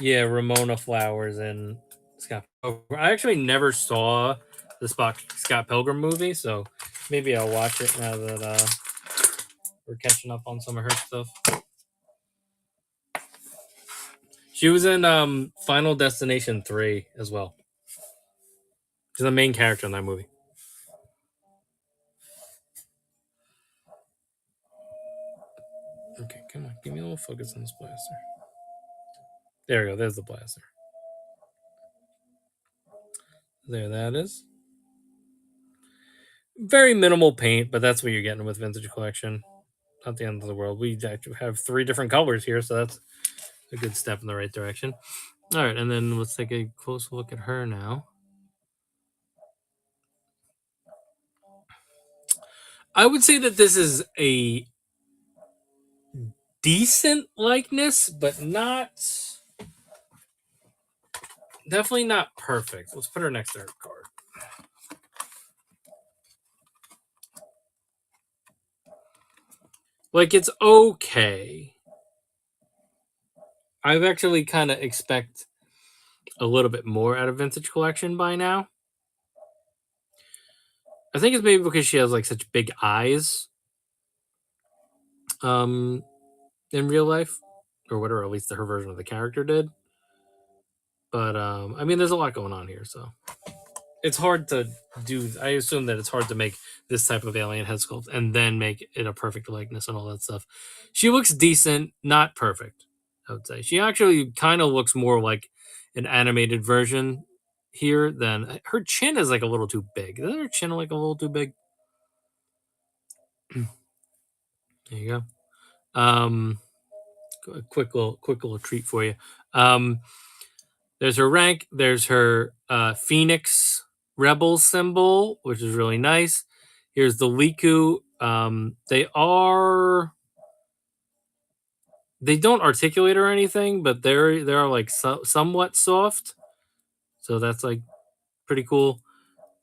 Speaker 1: Yeah, Ramona Flowers and Scott Pilgrim. I actually never saw the Scott Pilgrim movie, so maybe I'll watch it now that we're catching up on some of her stuff. She was in Final Destination 3 as well. She's the main character in that movie. Okay, come on. Give me a little focus on this blaster. There we go. There's the blaster. There that is. Very minimal paint, but that's what you're getting with Vintage Collection. Not the end of the world. We actually have 3 different colors here, so that's a good step in the right direction. All right, and then let's take a close look at her now. I would say that this is a decent likeness, but not... Definitely not perfect. Let's put her next to her card. Like, it's okay. I've actually kind of expect a little bit more out of Vintage Collection by now. I think it's maybe because she has like such big eyes. in real life, or whatever. At least her version of the character did. But I mean, there's a lot going on here, so it's hard to do. I assume that it's hard to make this type of alien head sculpt and then make it a perfect likeness and all that stuff. She looks decent, not perfect. I would say she actually kind of looks more like an animated version here than her chin is like a little too big. Isn't her chin like a little too big? There you go. A quick little treat for you. Um, there's her rank. There's her Phoenix Rebel symbol, which is really nice. Here's the Liku. They don't articulate or anything, but they're like somewhat soft. So that's like pretty cool.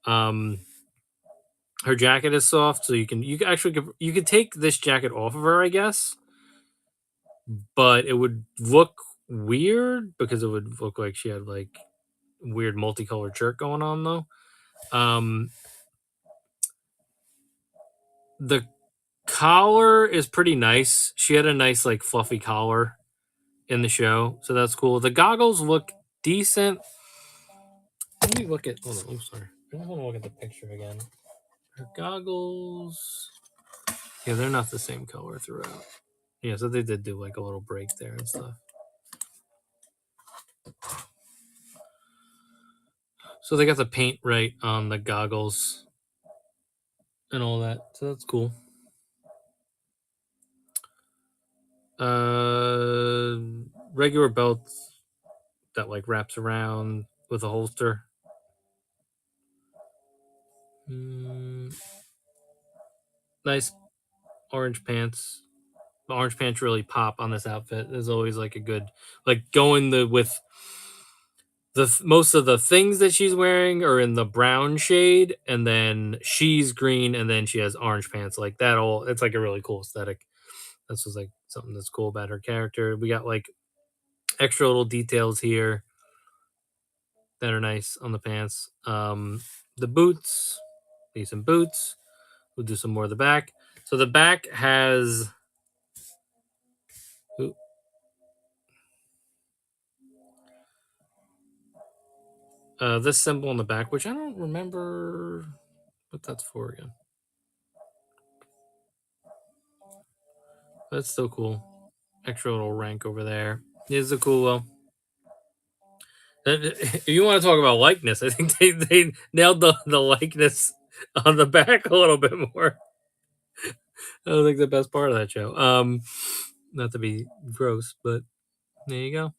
Speaker 1: Um, her jacket is soft, so you could take this jacket off of her, I guess, but it would look weird because it would look like she had like weird multicolored shirt going on though. Um, the collar is pretty nice. She had a nice like fluffy collar in the show, so that's cool. The goggles look decent. Let me look at. Hold on, I'm sorry. I just want to look at the picture again. Her goggles. Yeah, they're not the same color throughout. Yeah, so they did do like a little break there and stuff. So they got the paint right on the goggles and all that. So that's cool. Uh, regular belt that like wraps around with a holster. Nice orange pants. The orange pants really pop on this outfit. There's always like a good like going the with most of the things that she's wearing are in the brown shade, and then she's green, and then she has orange pants. Like that all it's like a really cool aesthetic. This was like something that's cool about her character. We got like extra little details here that are nice on the pants. The boots, decent boots. We'll do some more of the back. So the back has this symbol on the back, which I don't remember what that's for again. That's still cool. Extra little rank over there. Is a cool one. If you want to talk about likeness, I think they nailed the likeness on the back a little bit more. I don't think the best part of that show. Not to be gross, but there you go.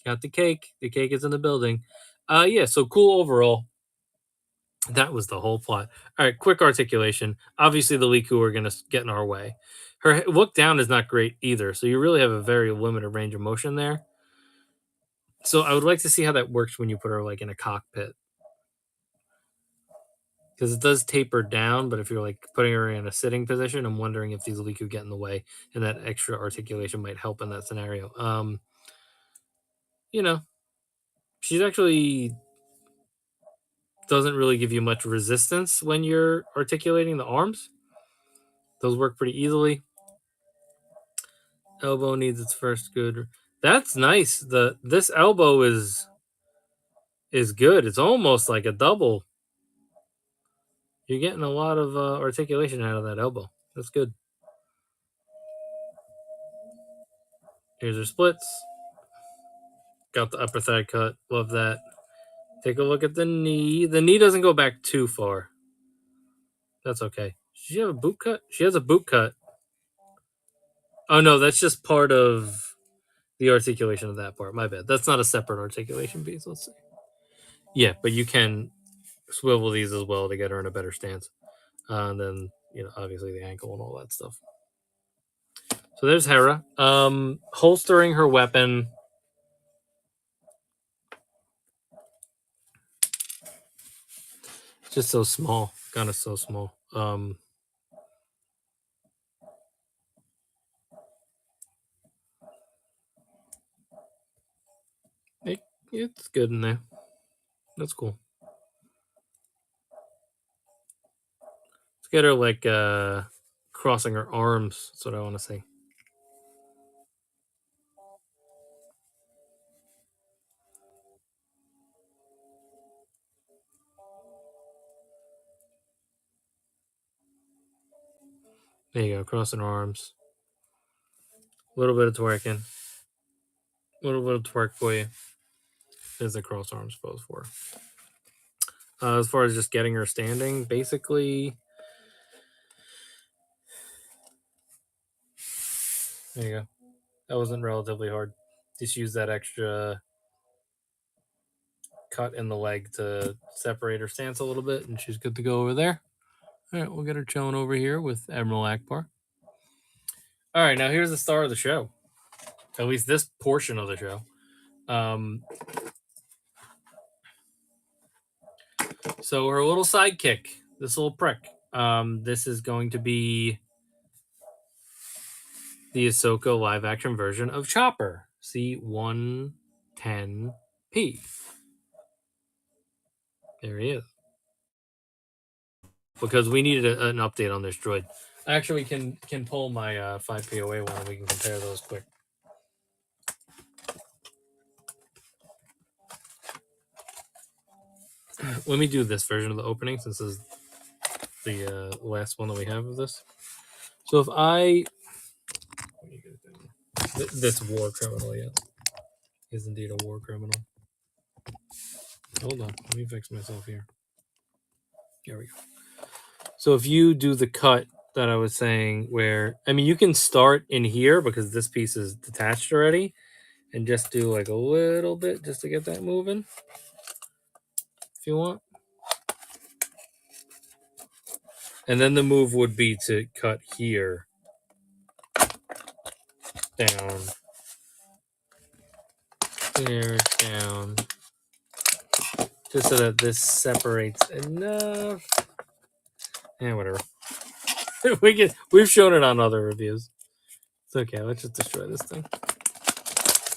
Speaker 1: Got the cake. The cake is in the building. Yeah, so cool overall. That was the whole plot. All right, quick articulation. Obviously, the Liku are going to get in our way. Her look down is not great either, so you really have a very limited range of motion there. So I would like to see how that works when you put her like in a cockpit, because it does taper down. But if you're like putting her in a sitting position, I'm wondering if these Liku get in the way, and that extra articulation might help in that scenario. You know, she's actually doesn't really give you much resistance when you're articulating the arms. Those work pretty easily. Elbow needs its first good. That's nice. This elbow is good. It's almost like a double. You're getting a lot of articulation out of that elbow. That's good. Here's her splits. Got the upper thigh cut. Love that. Take a look at the knee. The knee doesn't go back too far. That's okay. Does she have a boot cut? She has a boot cut. Oh no, that's just part of the articulation of that part. My bad. That's not a separate articulation piece. Let's see. Yeah, but you can swivel these as well to get her in a better stance. And then, obviously the ankle and all that stuff. So there's Hera. Holstering her weapon. Just so small. Kind of so small. It's good in there. That's cool. Let's get her like crossing her arms. That's what I want to see. There you go, crossing arms. A little bit of twerking. A little bit of twerk for you. There's the cross arms pose for her. As far as just getting her standing, basically, there you go. That wasn't relatively hard. Just use that extra cut in the leg to separate her stance a little bit, and she's good to go over there. All right, we'll get her chilling over here with Admiral Akbar. All right, now here's the star of the show. At least this portion of the show. So her little sidekick, this little prick. This is going to be the Ahsoka live action version of Chopper, C110P. There he is. Because we needed an update on this droid. Actually, can pull my 5POA one and we can compare those quick. Let me do this version of the opening since this is the last one that we have of this. So if I... This war criminal, yes. He is indeed a war criminal. Hold on. Let me fix myself here. There we go. So if you do the cut that I was saying where... I mean, you can start in here because this piece is detached already and just do like a little bit just to get that moving. If you want. And then the move would be to cut here down. There, down. Just so that this separates enough. Yeah, whatever. We've shown it on other reviews. It's okay. Let's just destroy this thing.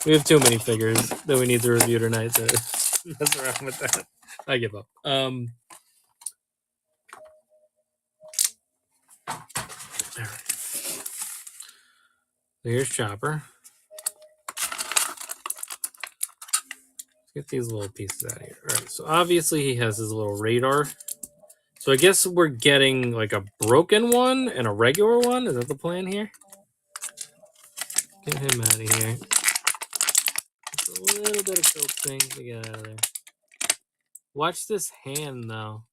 Speaker 1: We have too many figures that we need to review tonight to mess around with that. I give up. All right. So here's Chopper. Let's get these little pieces out of here. All right. So obviously he has his little radar. So I guess we're getting like a broken one and a regular one. Is that the plan here? Get him out of here. Just a little bit of coaxing to get out of there. Watch this hand, though.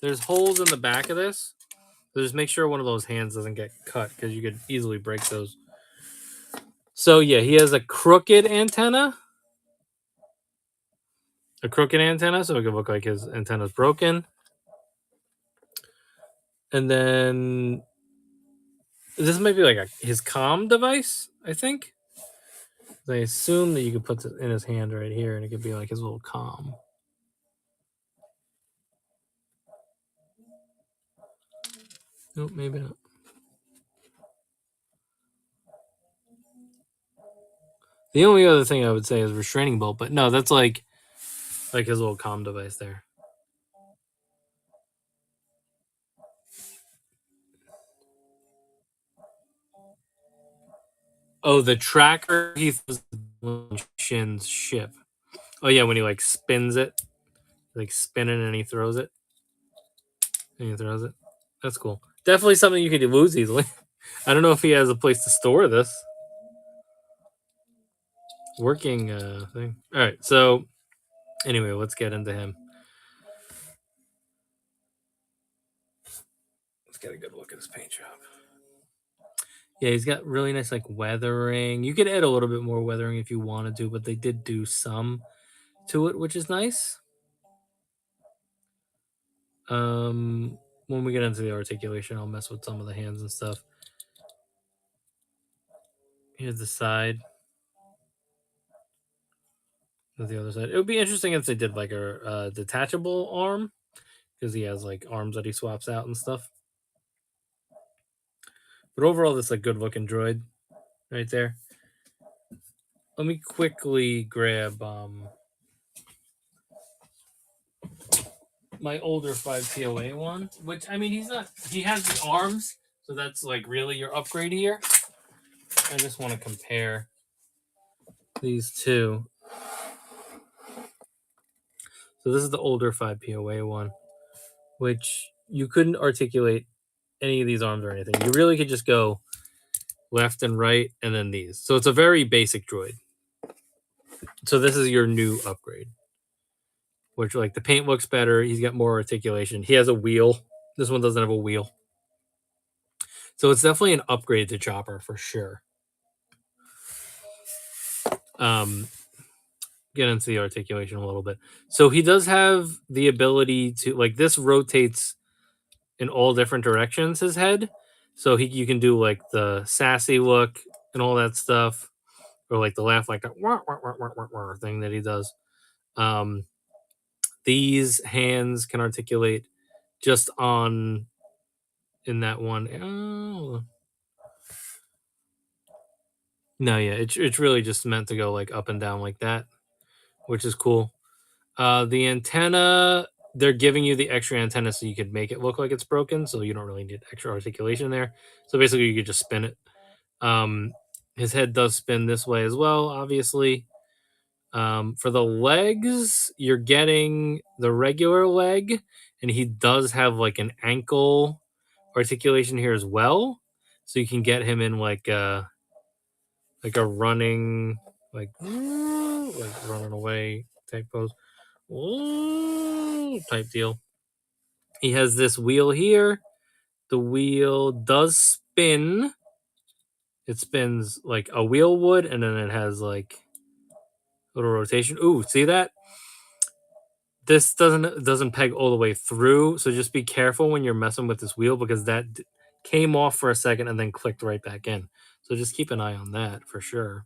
Speaker 1: There's holes in the back of this. So just make sure one of those hands doesn't get cut because you could easily break those. So, yeah, he has a crooked antenna. A crooked antenna, so it could look like his antenna's broken. And then this might be like his comm device, I think. I assume that you could put it in his hand right here and it could be like his little comm. Nope, maybe not. The only other thing I would say is restraining bolt, but no, that's like his little comm device there. Oh, the tracker he throws Shin's ship. Oh yeah, when he like spins it, like spinning and he throws it. And he throws it. That's cool. Definitely something you could lose easily. I don't know if he has a place to store this. Working thing. All right, so anyway, let's get into him. Let's get a good look at his paint job. Yeah, he's got really nice like weathering. You could add a little bit more weathering if you wanted to, but they did do some to it, which is nice. When we get into the articulation, I'll mess with some of the hands and stuff. Here's the side. Here's the other side. It would be interesting if they did like a detachable arm, because he has like arms that he swaps out and stuff. But overall, this is a good looking droid right there. Let me quickly grab my older 5POA one, which I mean he has the arms, so that's like really your upgrade here. I just want to compare these two. So this is the older 5POA one, which you couldn't articulate any of these arms or anything. You really could just go left and right, and then these. So it's a very basic droid. So this is your new upgrade, which like the paint looks better. He's got more articulation. He has a wheel. This one doesn't have a wheel. So it's definitely an upgrade to Chopper for sure. Get into the articulation a little bit. So he does have the ability to like this rotates in all different directions, his head. So you can do like the sassy look and all that stuff, or like the laugh like that wah, wah, wah, wah, wah, wah, thing that he does. These hands can articulate just on in that one. Oh. No, yeah, it's really just meant to go like up and down like that, which is cool. The antenna, they're giving you the extra antenna so you could make it look like it's broken, so you don't really need extra articulation there. So basically, you could just spin it. His head does spin this way as well, obviously. For the legs, you're getting the regular leg, and he does have like an ankle articulation here as well, so you can get him in like a running like running away type pose type deal. He has this wheel here. The wheel does spin. It spins like a wheel would, and then it has like a little rotation. Ooh, see that? This doesn't peg all the way through, so just be careful when you're messing with this wheel because that came off for a second and then clicked right back in. So just keep an eye on that for sure.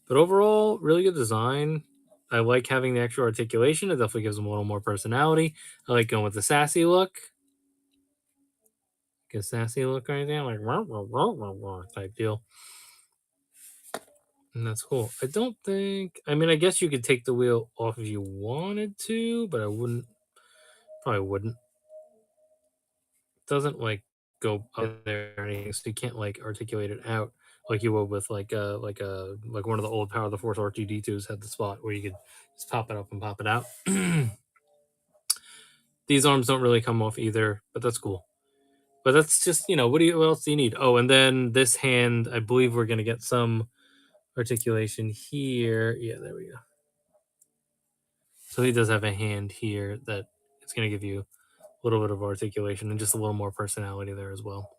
Speaker 1: But overall, really good design. I like having the extra articulation. It definitely gives them a little more personality. I like going with the sassy look. Like a sassy look right there, like wah, wah, wah, wah, wah, type deal. And that's cool. I don't think. I mean, I guess you could take the wheel off if you wanted to, but I wouldn't. Probably wouldn't. It doesn't like go up there or anything, so you can't like articulate it out like you would with like one of the old Power of the Force R2D2s had the spot where you could just pop it up and pop it out. These arms don't really come off either, but that's cool. But that's just what else do you need? Oh, and then this hand, I believe we're gonna get some articulation here. Yeah, there we go. So he does have a hand here that it's gonna give you a little bit of articulation and just a little more personality there as well.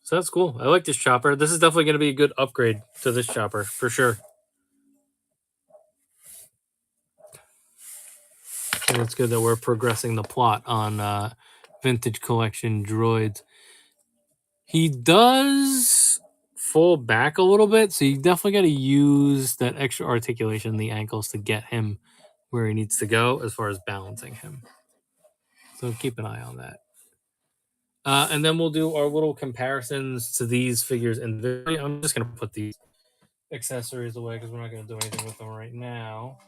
Speaker 1: So that's cool. I like this chopper. This is definitely gonna be a good upgrade to this chopper for sure. And it's good that we're progressing the plot on vintage collection droids. He does fall back a little bit, so you definitely got to use that extra articulation in the ankles to get him where he needs to go as far as balancing him. So keep an eye on that. And then we'll do our little comparisons to these figures. And I'm just going to put these accessories away because we're not going to do anything with them right now.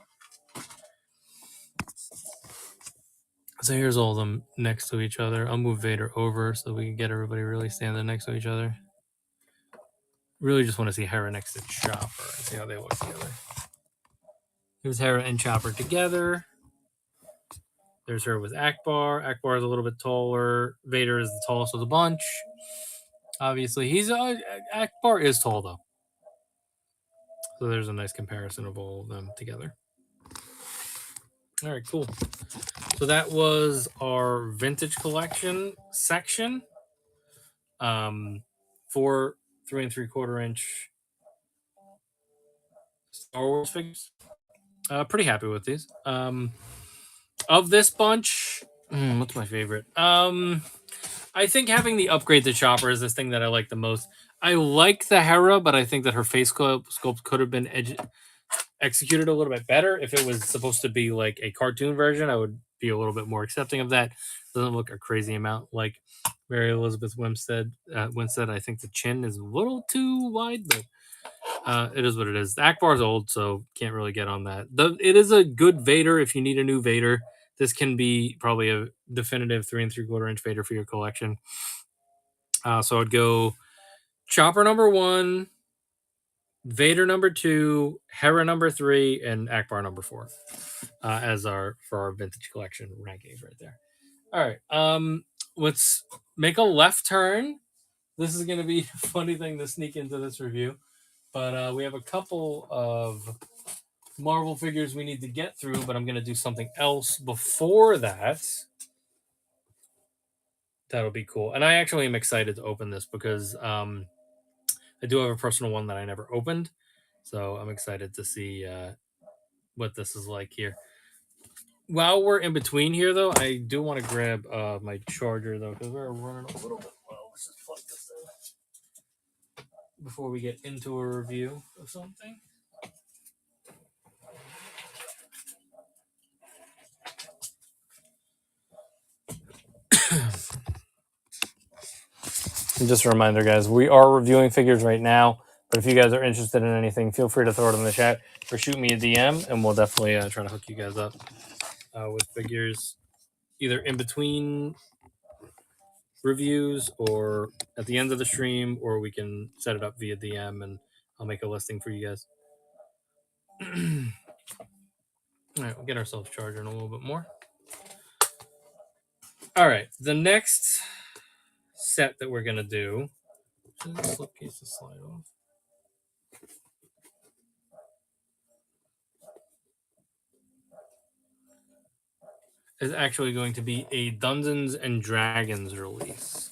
Speaker 1: So here's all of them next to each other. I'll move Vader over so we can get everybody really standing next to each other. Really just want to see Hera next to Chopper and see how they look together. Here's Hera and Chopper together. There's her with Akbar. Akbar is a little bit taller. Vader is the tallest of the bunch. Obviously, Akbar is tall though. So there's a nice comparison of all of them together. All right, cool. So that was our vintage collection section. 4 3 3/4 inch Star Wars figures. Pretty happy with these. Of this bunch, what's my favorite? I think having the upgrade to Chopper is this thing that I like the most. I like the Hera, but I think that her face sculpt could have been executed a little bit better. If it was supposed to be like a cartoon version, I would be a little bit more accepting of that. Doesn't look a crazy amount like Mary Elizabeth Winstead. I think the chin is a little too wide, but it is what it is. Akbar's old, so can't really get on that. It is a good Vader if you need a new Vader. This can be probably a definitive 3 3/4 inch Vader for your collection. So I'd go Chopper number 1, Vader number 2, Hera number 3, and Akbar number 4 as our vintage collection rankings right there. All right, let's make a left turn. This is going to be a funny thing to sneak into this review, but we have a couple of Marvel figures we need to get through, but I'm going to do something else before that. That'll be cool. And I actually am excited to open this because I do have a personal one that I never opened. So I'm excited to see what this is like here. While we're in between here, though, I do want to grab my charger, though, because we're running a little bit low. Let's just plug this in before we get into a review of something. Just a reminder, guys, we are reviewing figures right now. But if you guys are interested in anything, feel free to throw it in the chat or shoot me a DM, and we'll definitely try to hook you guys up with figures either in between reviews or at the end of the stream, or we can set it up via DM and I'll make a listing for you guys. All right, we'll get ourselves charging a little bit more. All right, the next set that we're gonna do. This slipcase to slide off. Is actually going to be a Dungeons and Dragons release.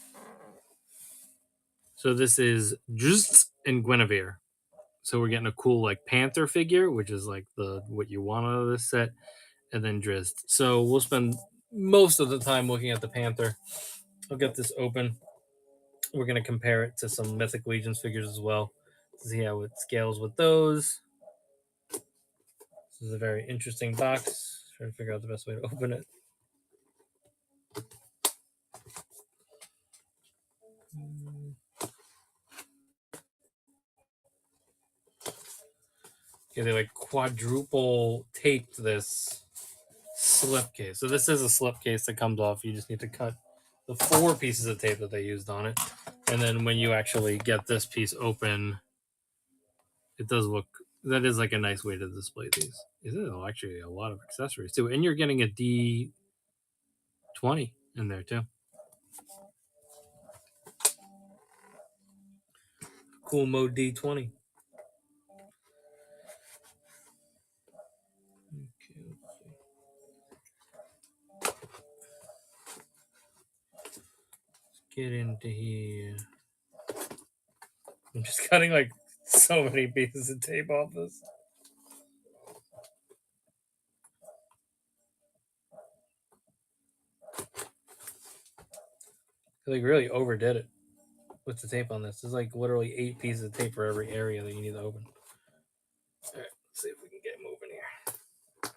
Speaker 1: So this is Just and Guinevere. So we're getting a cool like Panther figure, which is like the what you want out of this set, and then Drizzt. So we'll spend most of the time looking at the Panther. I'll get this open. We're gonna compare it to some Mythic Legions figures as well to see how it scales with those. This is a very interesting box. Trying to figure out the best way to open it. Yeah, they like quadruple taped this slipcase. So this is a slipcase that comes off. You just need to cut the 4 pieces of tape that they used on it. And then when you actually get this piece open, it does look, that is like a nice way to display these. Is it actually a lot of accessories too? And you're getting a D20 in there too. Cool mode D20. Okay, let's get into here. I'm just cutting like so many pieces of tape off this. I like really overdid it with the tape on this. There's like literally 8 pieces of tape for every area that you need to open. All right, let's see if we can get moving here.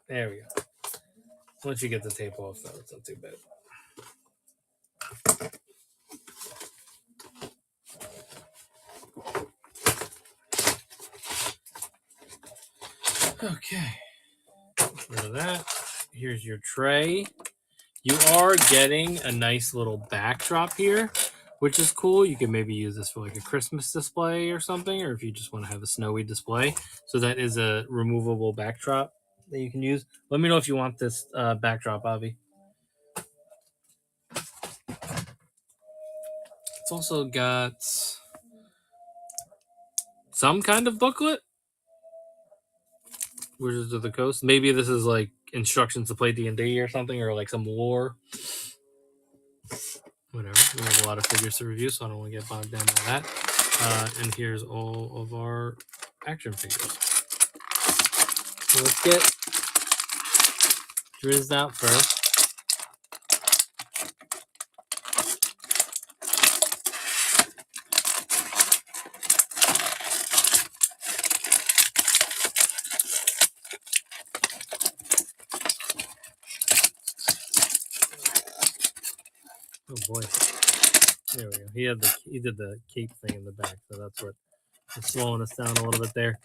Speaker 1: There we go. Once you get the tape off, though, it's not too bad. Okay, get rid of that. Here's your tray. You are getting a nice little backdrop here, which is cool. You can maybe use this for like a Christmas display or something, or if you just want to have a snowy display. So that is a removable backdrop that you can use. Let me know if you want this backdrop, Avi. It's also got some kind of booklet. Wizards of the Coast. Maybe this is like instructions to play D&D or something, or like some lore. Whatever. We have a lot of figures to review, so I don't want to get bogged down by that. And here's all of our action figures. So let's get Drizzt out first. Oh boy. There we go. He did the cape thing in the back, so that's what is slowing us down a little bit there.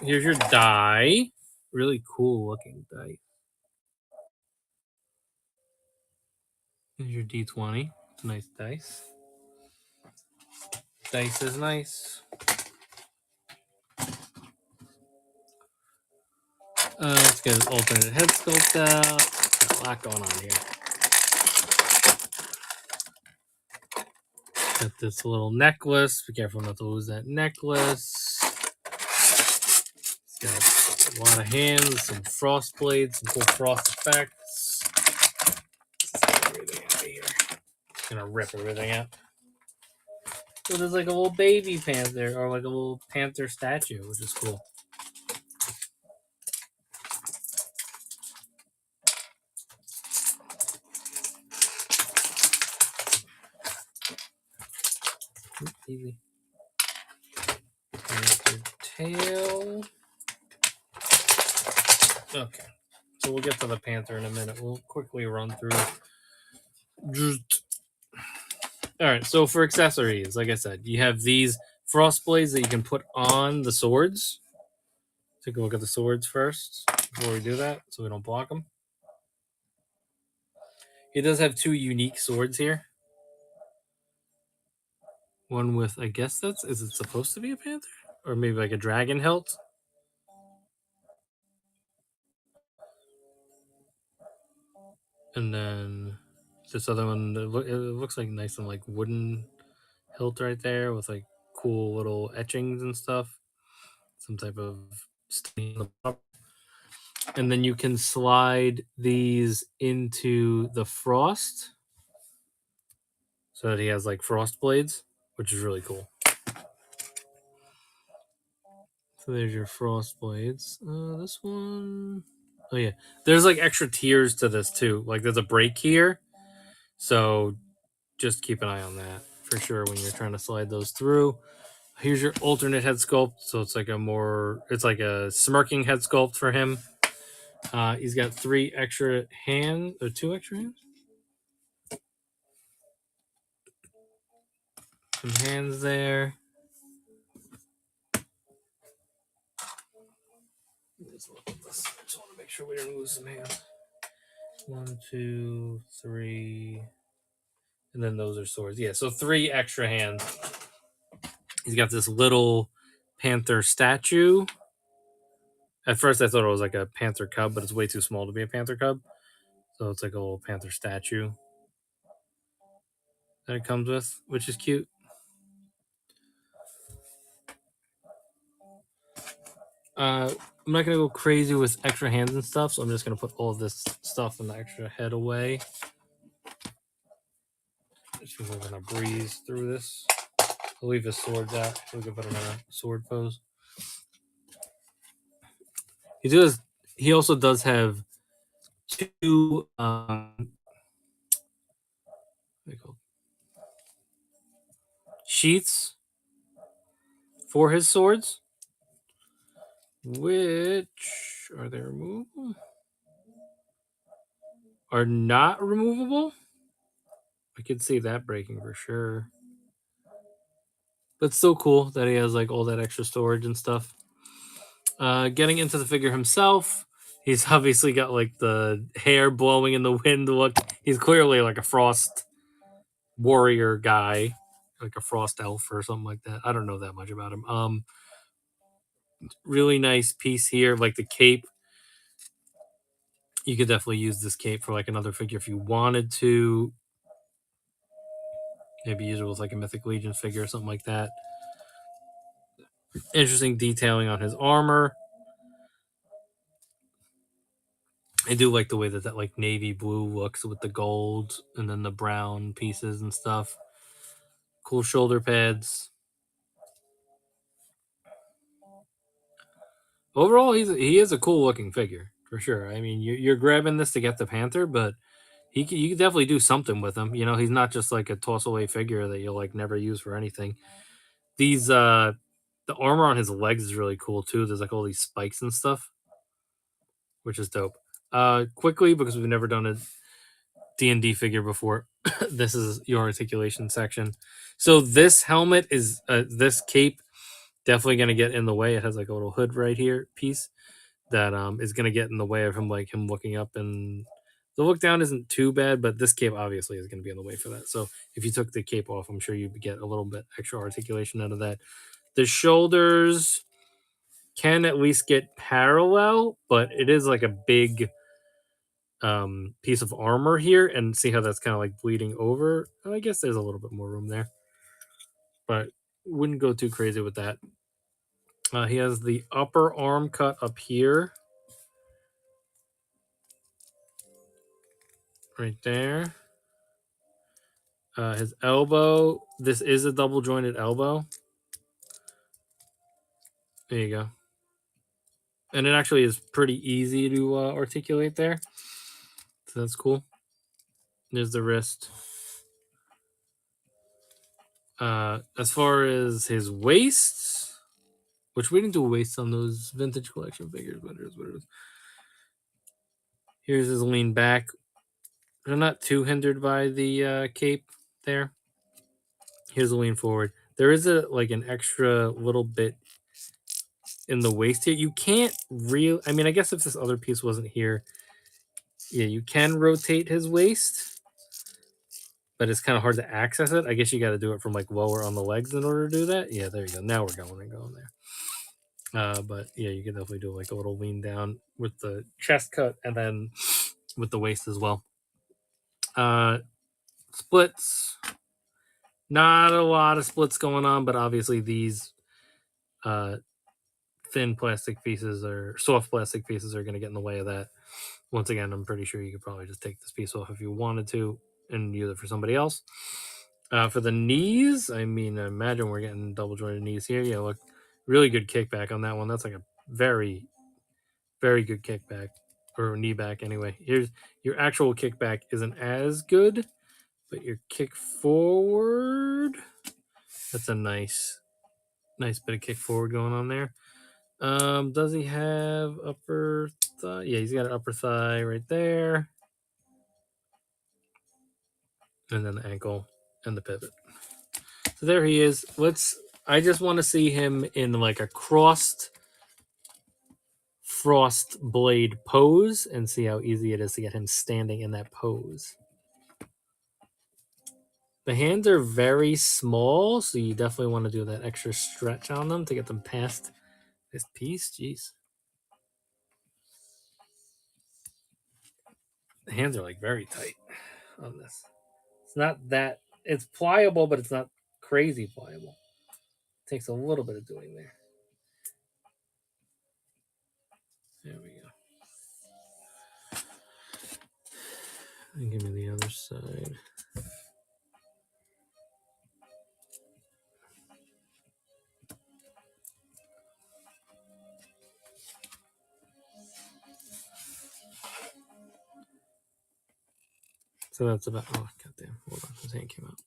Speaker 1: Here's your die. Really cool looking die. Here's your D20. It's a nice dice. Dice is nice. Let's get his alternate head sculpt out. Got a lot going on here. Got this little necklace. Be careful not to lose that necklace. It's got a lot of hands, some frost blades, some cool frost effects. Let's get everything out of here. Gonna rip everything out. So there's like a little baby panther, or like a little panther statue, which is cool. Easy. Panther tail. Okay. So we'll get to the panther in a minute. We'll quickly run through. All right. So for accessories, like I said, you have these frost blades that you can put on the swords. Take a look at the swords first before we do that, so we don't block them. He does have two unique swords here. One with, I guess is it supposed to be a panther? Or maybe like a dragon hilt? And then this other one, it looks like nice and like wooden hilt right there with like cool little etchings and stuff. Some type of stain on the top. And then you can slide these into the frost so that he has like frost blades, which is really cool. So there's your frost blades. This one, oh yeah, there's like extra tiers to this too. Like there's a break here, so just keep an eye on that for sure when you're trying to slide those through. Here's your alternate head sculpt. So it's like a smirking head sculpt for him. He's got 3 extra hands, or 2 extra hands. Some hands there. Let's look at this. I just want to make sure we don't lose some hands. 1, 2, 3. And then those are swords. Yeah, so 3 extra hands. He's got this little panther statue. At first, I thought it was like a panther cub, but it's way too small to be a panther cub. So it's like a little panther statue that it comes with, which is cute. I'm not going to go crazy with extra hands and stuff, so I'm just going to put all of this stuff in the extra head away. We're going to breeze through this. I'll leave his swords out so we can put him in a sword pose. He also does have 2 sheaths for his swords, which are they removable? Are not removable. I could see that breaking for sure. But still cool that he has like all that extra storage and stuff. Getting into the figure himself, he's obviously got like the hair blowing in the wind look. He's clearly like a frost warrior guy, like a frost elf or something like that. I don't know that much about him. Really nice piece here, like the cape. You could definitely use this cape for like another figure if you wanted to. Maybe use it with like a Mythic Legion figure or something like that. Interesting detailing on his armor. I do like the way that like navy blue looks with the gold and then the brown pieces and stuff. Cool shoulder pads. Overall, he is a cool looking figure for sure. I mean, you're grabbing this to get the Panther, but you can definitely do something with him. You know, he's not just like a toss away figure that you'll like never use for anything. These the armor on his legs is really cool too. There's like all these spikes and stuff, which is dope. Quickly, because we've never done a D&D figure before, this is your articulation section. So this helmet is this cape definitely going to get in the way. It has like a little hood right here piece that is going to get in the way of him looking up, and the look down isn't too bad, but this cape obviously is going to be in the way for that. So if you took the cape off, I'm sure you'd get a little bit extra articulation out of that. The shoulders, can at least get parallel, but it is like a big piece of armor here, and see how that's kind of like bleeding over. I guess there's a little bit more room there, but wouldn't go too crazy with that. He has the upper arm cut up here, right there. His elbow, this is a double jointed elbow. There you go. And it actually is pretty easy to articulate there. So that's cool. There's the wrist. As far as his waist, which we didn't do a waist on those vintage collection figures, but here's what it is. Here's his lean back. They're not too hindered by the cape there. Here's the lean forward. There is an extra little bit in the waist here. You can't really, I mean, I guess if this other piece wasn't here, yeah, you can rotate his waist, but it's kind of hard to access it. I guess you got to do it from like lower on the legs in order to do that. Yeah, there you go. Now we're going there. But yeah, you can definitely do like a little lean down with the chest cut and then with the waist as well. Splits, not a lot of splits going on, but obviously these thin plastic pieces or soft plastic pieces are going to get in the way of that. Once again, I'm pretty sure you could probably just take this piece off if you wanted to and use it for somebody else. For the knees, I mean, imagine we're getting double jointed knees here. Yeah, look, really good kickback on that one. That's like a very, very good kickback, or knee back anyway. Here's your actual kickback isn't as good, but your kick forward, that's a nice bit of kick forward going on there. Does he have upper thigh? Yeah, he's got an upper thigh right there. And then the ankle and the pivot. So there he is. I just want to see him in like a crossed frost blade pose and see how easy it is to get him standing in that pose. The hands are very small, so you definitely want to do that extra stretch on them to get them past this piece. Jeez. The hands are like very tight on this. It's not that, it's pliable, but it's not crazy pliable. It takes a little bit of doing there. There we go. And give me the other side. So that's about, oh, goddamn, hold on, his hand came out.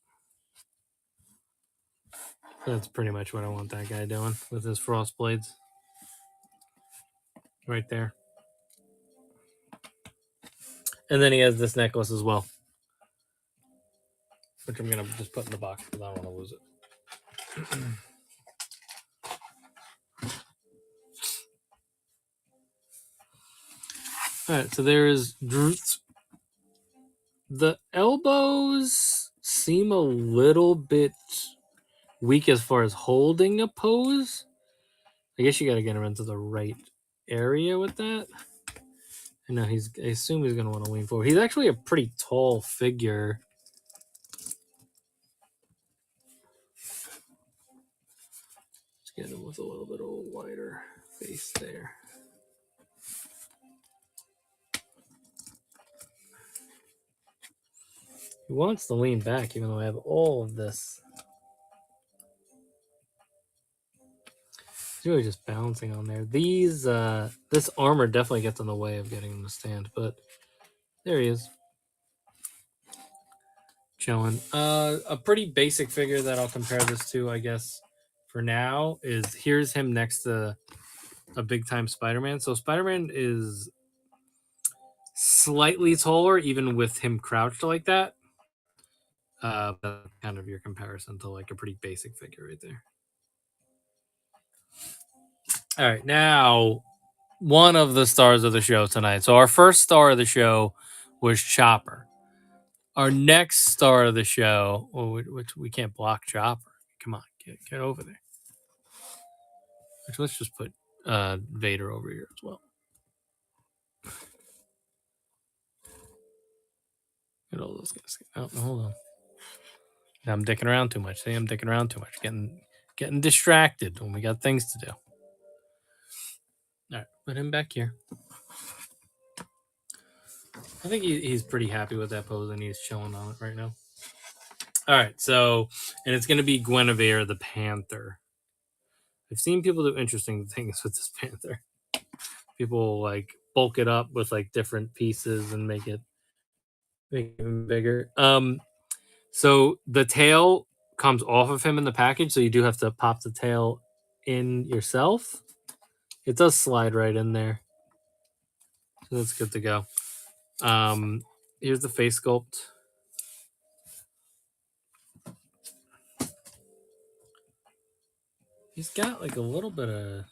Speaker 1: That's pretty much what I want that guy doing with his frost blades. Right there. And then he has this necklace as well, which I'm going to just put in the box because I don't want to lose it. All right, so there is the elbows seem a little bit weak as far as holding a pose. I guess you got to get him into the right area with that. I know I assume he's going to want to lean forward. He's actually a pretty tall figure. Let's get him with a little bit of a wider face there. He wants to lean back, even though I have all of this. It's really just bouncing on there. These, this armor definitely gets in the way of getting him to stand, but there he is. Chilling. A pretty basic figure that I'll compare this to, I guess, for now, is here's him next to a big time Spider-Man. So Spider-Man is slightly taller, even with him crouched like that. That's kind of your comparison to like a pretty basic figure right there. All right, now one of the stars of the show tonight. So our first star of the show was Chopper. Our next star of the show, which we can't block Chopper. Come on, get over there. Let's just put Vader over here as well. Get all those guys. Oh, hold on. I'm dicking around too much. See, I'm dicking around too much. Getting distracted when we got things to do. All right, put him back here. I think he's pretty happy with that pose and he's chilling on it right now. All right, so, and it's going to be Guinevere the Panther. I've seen people do interesting things with this Panther. People like bulk it up with like different pieces and make it even bigger. So the tail comes off of him in the package, so you do have to pop the tail in yourself. It does slide right in there. So that's good to go. Here's the face sculpt. He's got like a little bit of.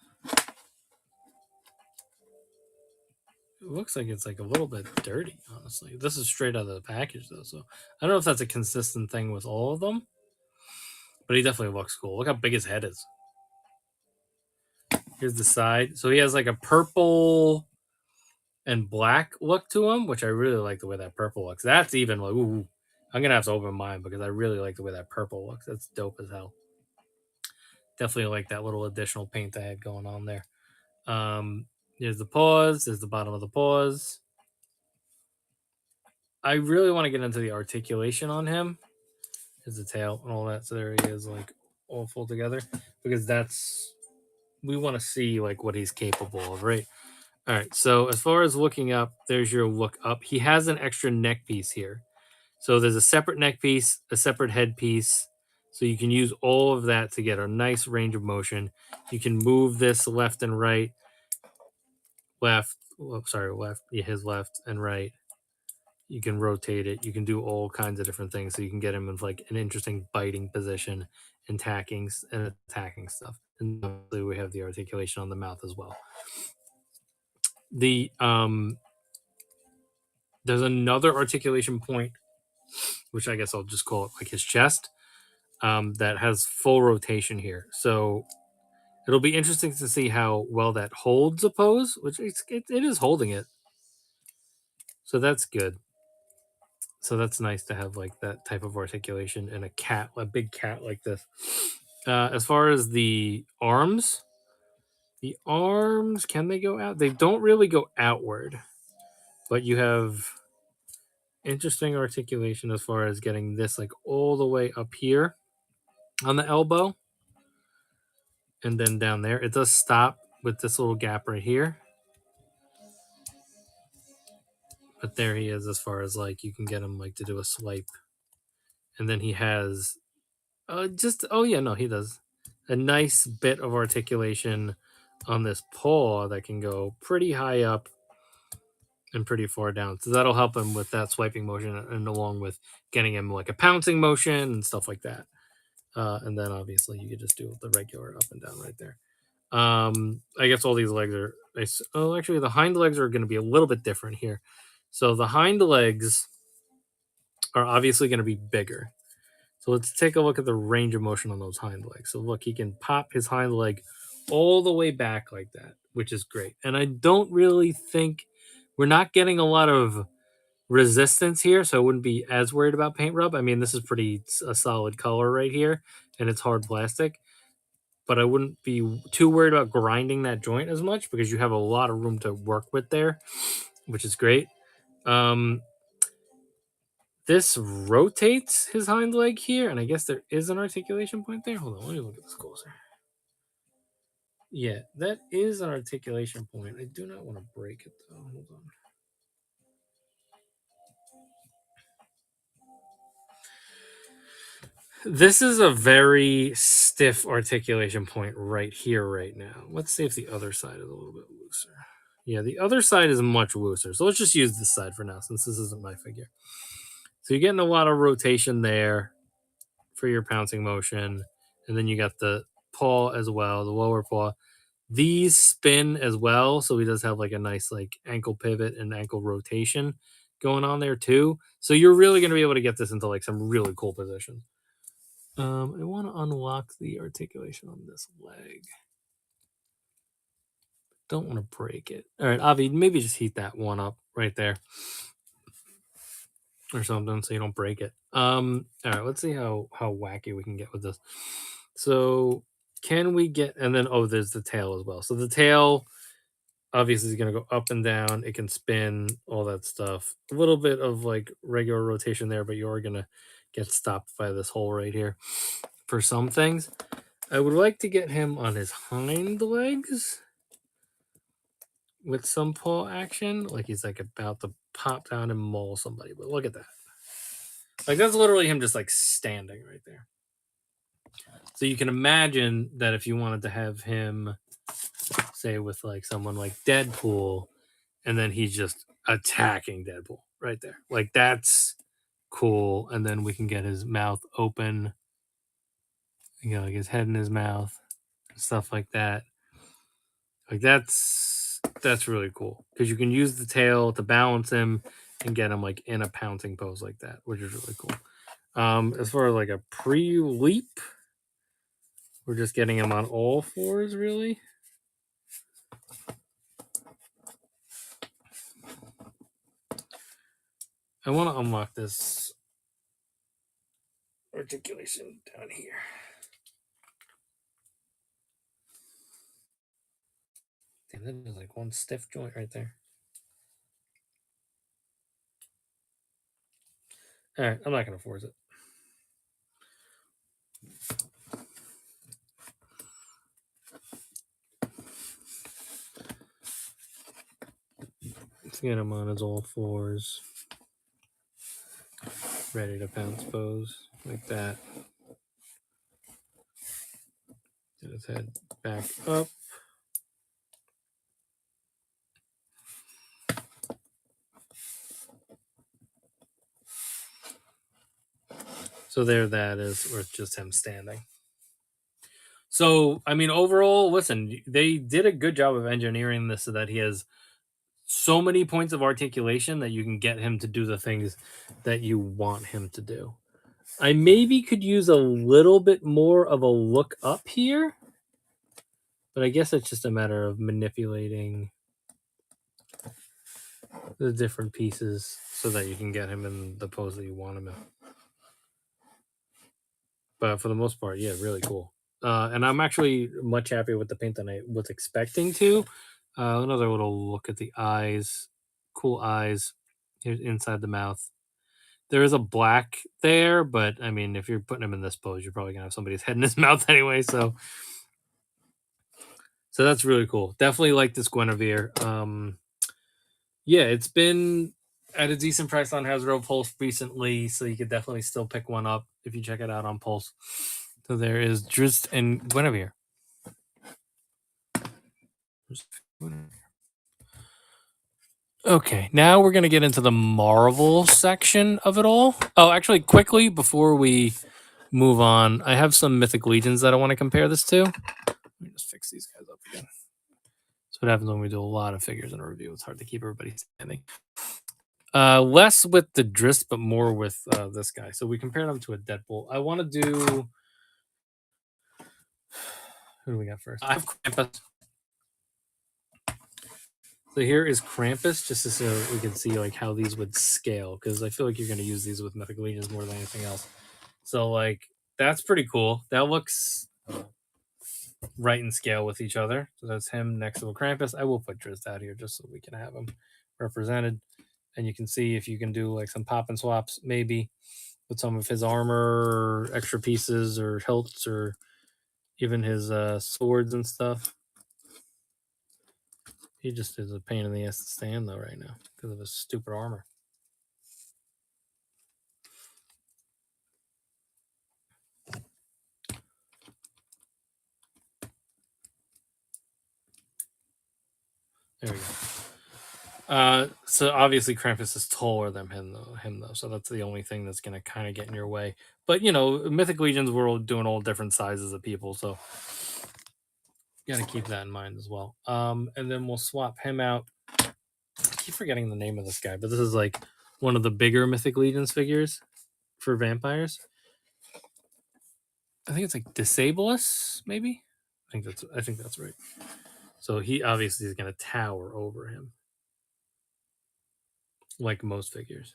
Speaker 1: It looks like it's like a little bit dirty, honestly. This is straight out of the package, though, so I don't know if that's a consistent thing with all of them, but he definitely looks cool. Look how big his head is. Here's the side. So he has like a purple and black look to him, which I really like the way that purple looks. That's even like, ooh, I'm going to have to open mine because I really like the way that purple looks. That's dope as hell. Definitely like that little additional paint I had going on there. Here's the paws. There's the bottom of the paws. I really want to get into the articulation on him. Here's the tail and all that. So there he is, like all full together, because that's, we want to see like what he's capable of, right? All right. So as far as looking up, there's your look up. He has an extra neck piece here. So there's a separate neck piece, a separate head piece. So you can use all of that to get a nice range of motion. You can move this left and right, left, his left and right. You can rotate it. You can do all kinds of different things. So you can get him in like an interesting biting position and attacking stuff. And obviously we have the articulation on the mouth as well. The there's another articulation point, which I guess I'll just call it like his chest, that has full rotation here. So it'll be interesting to see how well that holds a pose, which it is holding it. So that's good. So that's nice to have like that type of articulation in a big cat like this. As far as the arms, can they go out? They don't really go outward, but you have interesting articulation as far as getting this like all the way up here on the elbow and then down there. It does stop with this little gap right here. But there he is as far as like you can get him like to do a swipe. And then he has he does a nice bit of articulation on this paw that can go pretty high up and pretty far down. So that'll help him with that swiping motion and along with getting him like a pouncing motion and stuff like that. And then obviously you could just do the regular up and down right there. I guess all these legs are actually the hind legs are going to be a little bit different here. So the hind legs are obviously going to be bigger. So let's take a look at the range of motion on those hind legs. So look, he can pop his hind leg all the way back like that, which is great. And I don't really think we're not getting a lot of resistance here, so I wouldn't be as worried about paint rub. I mean, this is a solid color right here, and it's hard plastic. But I wouldn't be too worried about grinding that joint as much because you have a lot of room to work with there, which is great. This rotates his hind leg here, and I guess there is an articulation point there. Hold on, let me look at this closer. Yeah, that is an articulation point. I do not want to break it though. Hold on. This is a very stiff articulation point right here, right now. Let's see if the other side is a little bit looser. Yeah, the other side is much looser. So let's just use this side for now since this isn't my figure. So you're getting a lot of rotation there for your pouncing motion. And then you got the paw as well, the lower paw. These spin as well. So he does have like a nice like ankle pivot and ankle rotation going on there too. So you're really going to be able to get this into like some really cool positions. I want to unlock the articulation on this leg. Don't want to break it. All right, Avi, maybe just heat that one up right there or something so you don't break it. All right, let's see how wacky we can get with this. So can we get, and then there's the tail as well. So the tail obviously is going to go up and down. It can spin, all that stuff. A little bit of like regular rotation there, but you're going to get stopped by this hole right here for some things. I would like to get him on his hind legs with some paw action, like he's like about to pop down and maul somebody. But look at that. Like that's literally him just like standing right there. So you can imagine that if you wanted to have him, say, with like someone like Deadpool, and then he's just attacking Deadpool right there. Like that's cool. And then we can get his mouth open, you know, like his head in his mouth, stuff like that. Like that's really cool because you can use the tail to balance him and get him like in a pouncing pose like that, which is really cool. As far as like a pre-leap, we're just getting him on all fours, really. I want to unlock this articulation down here. Damn, that is like one stiff joint right there. All right, I'm not going to force it. Let's get him on his all fours. Ready to pounce pose like that. Get his head back up. So there that is, or it's just him standing. So, I mean, overall, listen, they did a good job of engineering this so that he has so many points of articulation that you can get him to do the things that you want him to do. I maybe could use a little bit more of a look up here, but I guess it's just a matter of manipulating the different pieces so that you can get him in the pose that you want him in. But for the most part, yeah, really cool. And I'm actually much happier with the paint than I was expecting to. Another little look at the eyes. Cool eyes. Here's inside the mouth. There is a black there, but I mean, if you're putting him in this pose, you're probably gonna have somebody's head in his mouth anyway. So that's really cool. Definitely like this Guinevere. Yeah, it's been at a decent price on Hasbro Pulse recently, so you could definitely still pick one up if you check it out on Pulse. So there is Drizzt and Guinevere. Okay, now we're going to get into the Marvel section of it all. Oh, actually, quickly, before we move on, I have some Mythic Legions that I want to compare this to. Let me just fix these guys up again. That's what happens when we do a lot of figures in a review. It's hard to keep everybody standing. Less with the Drizzt, but more with this guy. So we compared him to a Deadpool. I want to do... Who do we got first? I have Krampus. So here is Krampus, just so we can see like how these would scale, because I feel like you're going to use these with Mythic Legions more than anything else. So like that's pretty cool. That looks right in scale with each other. So that's him next to a Krampus. I will put Drizzt out here just so we can have him represented, and you can see if you can do like some pop and swaps maybe with some of his armor, or extra pieces, or hilts, or even his swords and stuff. He just is a pain in the ass to stand though right now because of his stupid armor. There we go. So obviously Krampus is taller than him though. So that's the only thing that's gonna kind of get in your way. But you know, Mythic Legions, we're all doing all different sizes of people, so you gotta keep that in mind as well. And then we'll swap him out. I keep forgetting the name of this guy, but this is like one of the bigger Mythic Legions figures for vampires. I think it's like Disableus, maybe. I think that's right. So he obviously is going to tower over him, like most figures.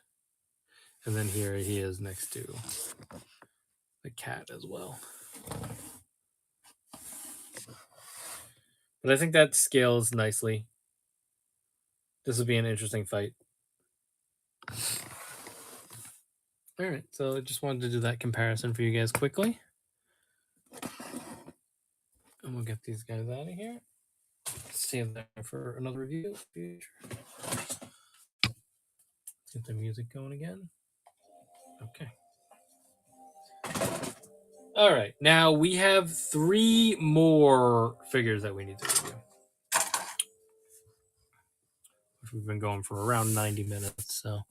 Speaker 1: And then here he is next to the cat as well. But I think that scales nicely. This will be an interesting fight. All right, so I just wanted to do that comparison for you guys quickly. And we'll get these guys out of here. Save them for another review. Future. Get the music going again. Okay. All right, now we have 3 more figures that we need to review. We've been going for around 90 minutes, so.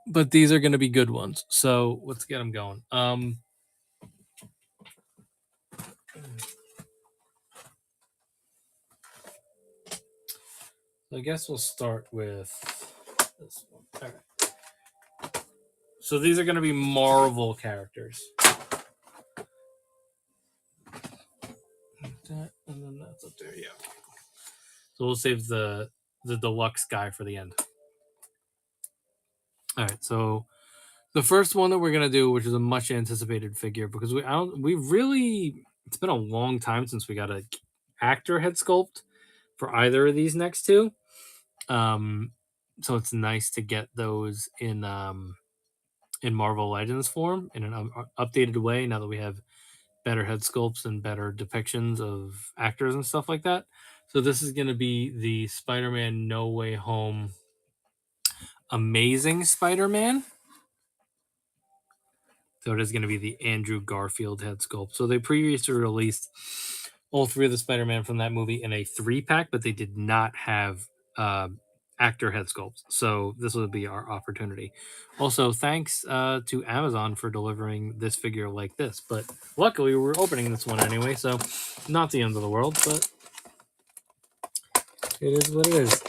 Speaker 1: But these are going to be good ones, so let's get them going. I guess we'll start with this one. All right. So these are going to be Marvel characters. And then that's up there, yeah. So we'll save the deluxe guy for the end. All right, so the first one that we're gonna do, which is a much anticipated figure, because it's been a long time since we got a actor head sculpt for either of these next two. So it's nice to get those in Marvel Legends form in an updated way. Now that we have better head sculpts and better depictions of actors and stuff like that. So this is going to be the Spider-Man No Way Home Amazing Spider-Man. So it is going to be the Andrew Garfield head sculpt. So they previously released all 3 of the Spider-Man from that movie in a 3-pack, but they did not have actor head sculpts. So this will be our opportunity. Also, thanks to Amazon for delivering this figure like this. But luckily, we're opening this one anyway, so not the end of the world, but it is what it is.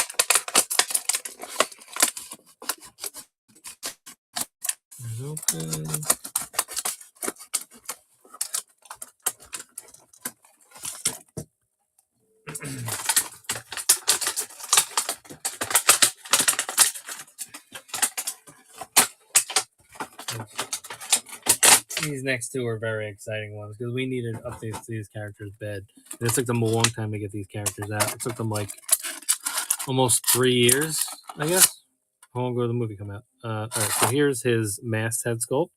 Speaker 1: Open. These next 2 are very exciting ones because we needed updates to these characters bad. And it took them a long time to get these characters out. It took them like almost 3 years, I guess. How long ago did the movie come out? All right, so here's his masthead sculpt.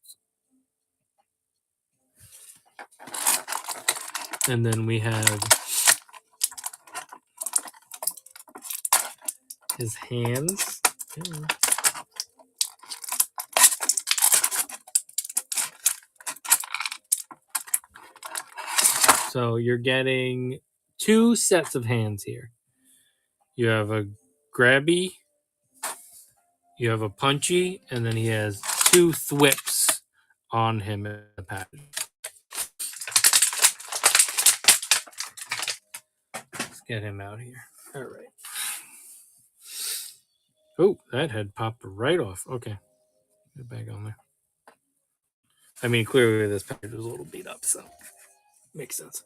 Speaker 1: And then we have his hands. So you're getting 2 sets of hands here. You have a grabby, you have a punchy, and then he has 2 thwips on him in the package. Let's get him out here. All right. Oh, that head popped right off. Okay. Get back on there. I mean, clearly this package was a little beat up, so makes sense.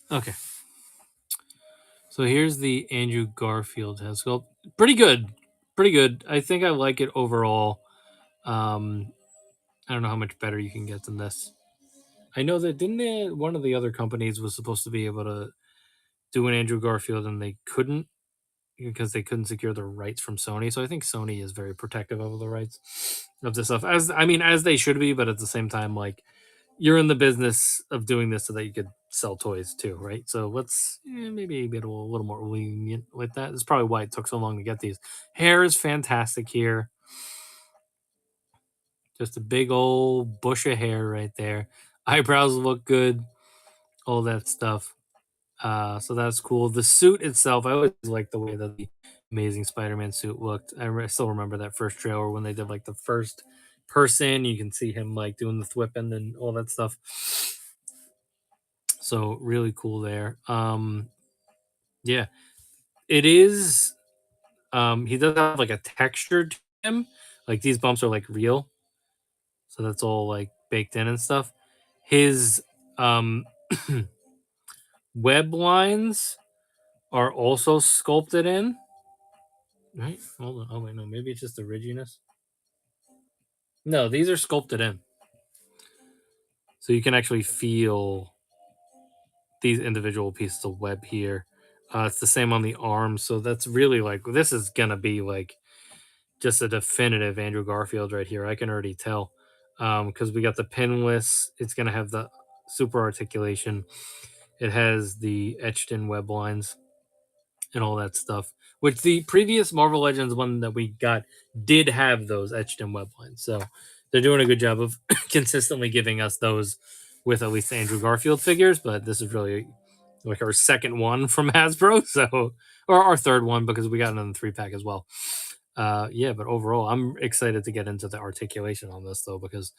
Speaker 1: Okay. So here's the Andrew Garfield head sculpt. Pretty good. Pretty good. I think I like it overall. I don't know how much better you can get than this. I know that one of the other companies was supposed to be able to do an Andrew Garfield and they couldn't because they couldn't secure the rights from Sony. So I think Sony is very protective of the rights of this stuff. As they should be, but at the same time, like you're in the business of doing this so that you could sell toys too, right? So let's maybe be a little more lenient with that. That's probably why it took so long to get these. Hair is fantastic here. Just a big old bush of hair right there. Eyebrows look good. All that stuff. So that's cool. The suit itself, I always like the way that the Amazing Spider-Man suit looked. I still remember that first trailer when they did like the first person. You can see him like doing the thwipping and all that stuff. So really cool there. Yeah, it is. He does have like a texture to him. Like these bumps are like real. So that's all like baked in and stuff. His web lines are also sculpted in. Right? Hold on. Oh wait, no, maybe it's just the ridginess. No, these are sculpted in. So you can actually feel these individual pieces of web here. It's the same on the arms, so that's really like this is gonna be like just a definitive Andrew Garfield right here. I can already tell because we got the pinless. It's gonna have the super articulation. It has the etched in web lines and all that stuff, which the previous Marvel Legends one that we got did have those etched in web lines. So they're doing a good job of consistently giving us those with at least Andrew Garfield figures. But this is really like our second one from Hasbro, so or our third one because we got another 3-pack as well. Yeah, but overall, I'm excited to get into the articulation on this though because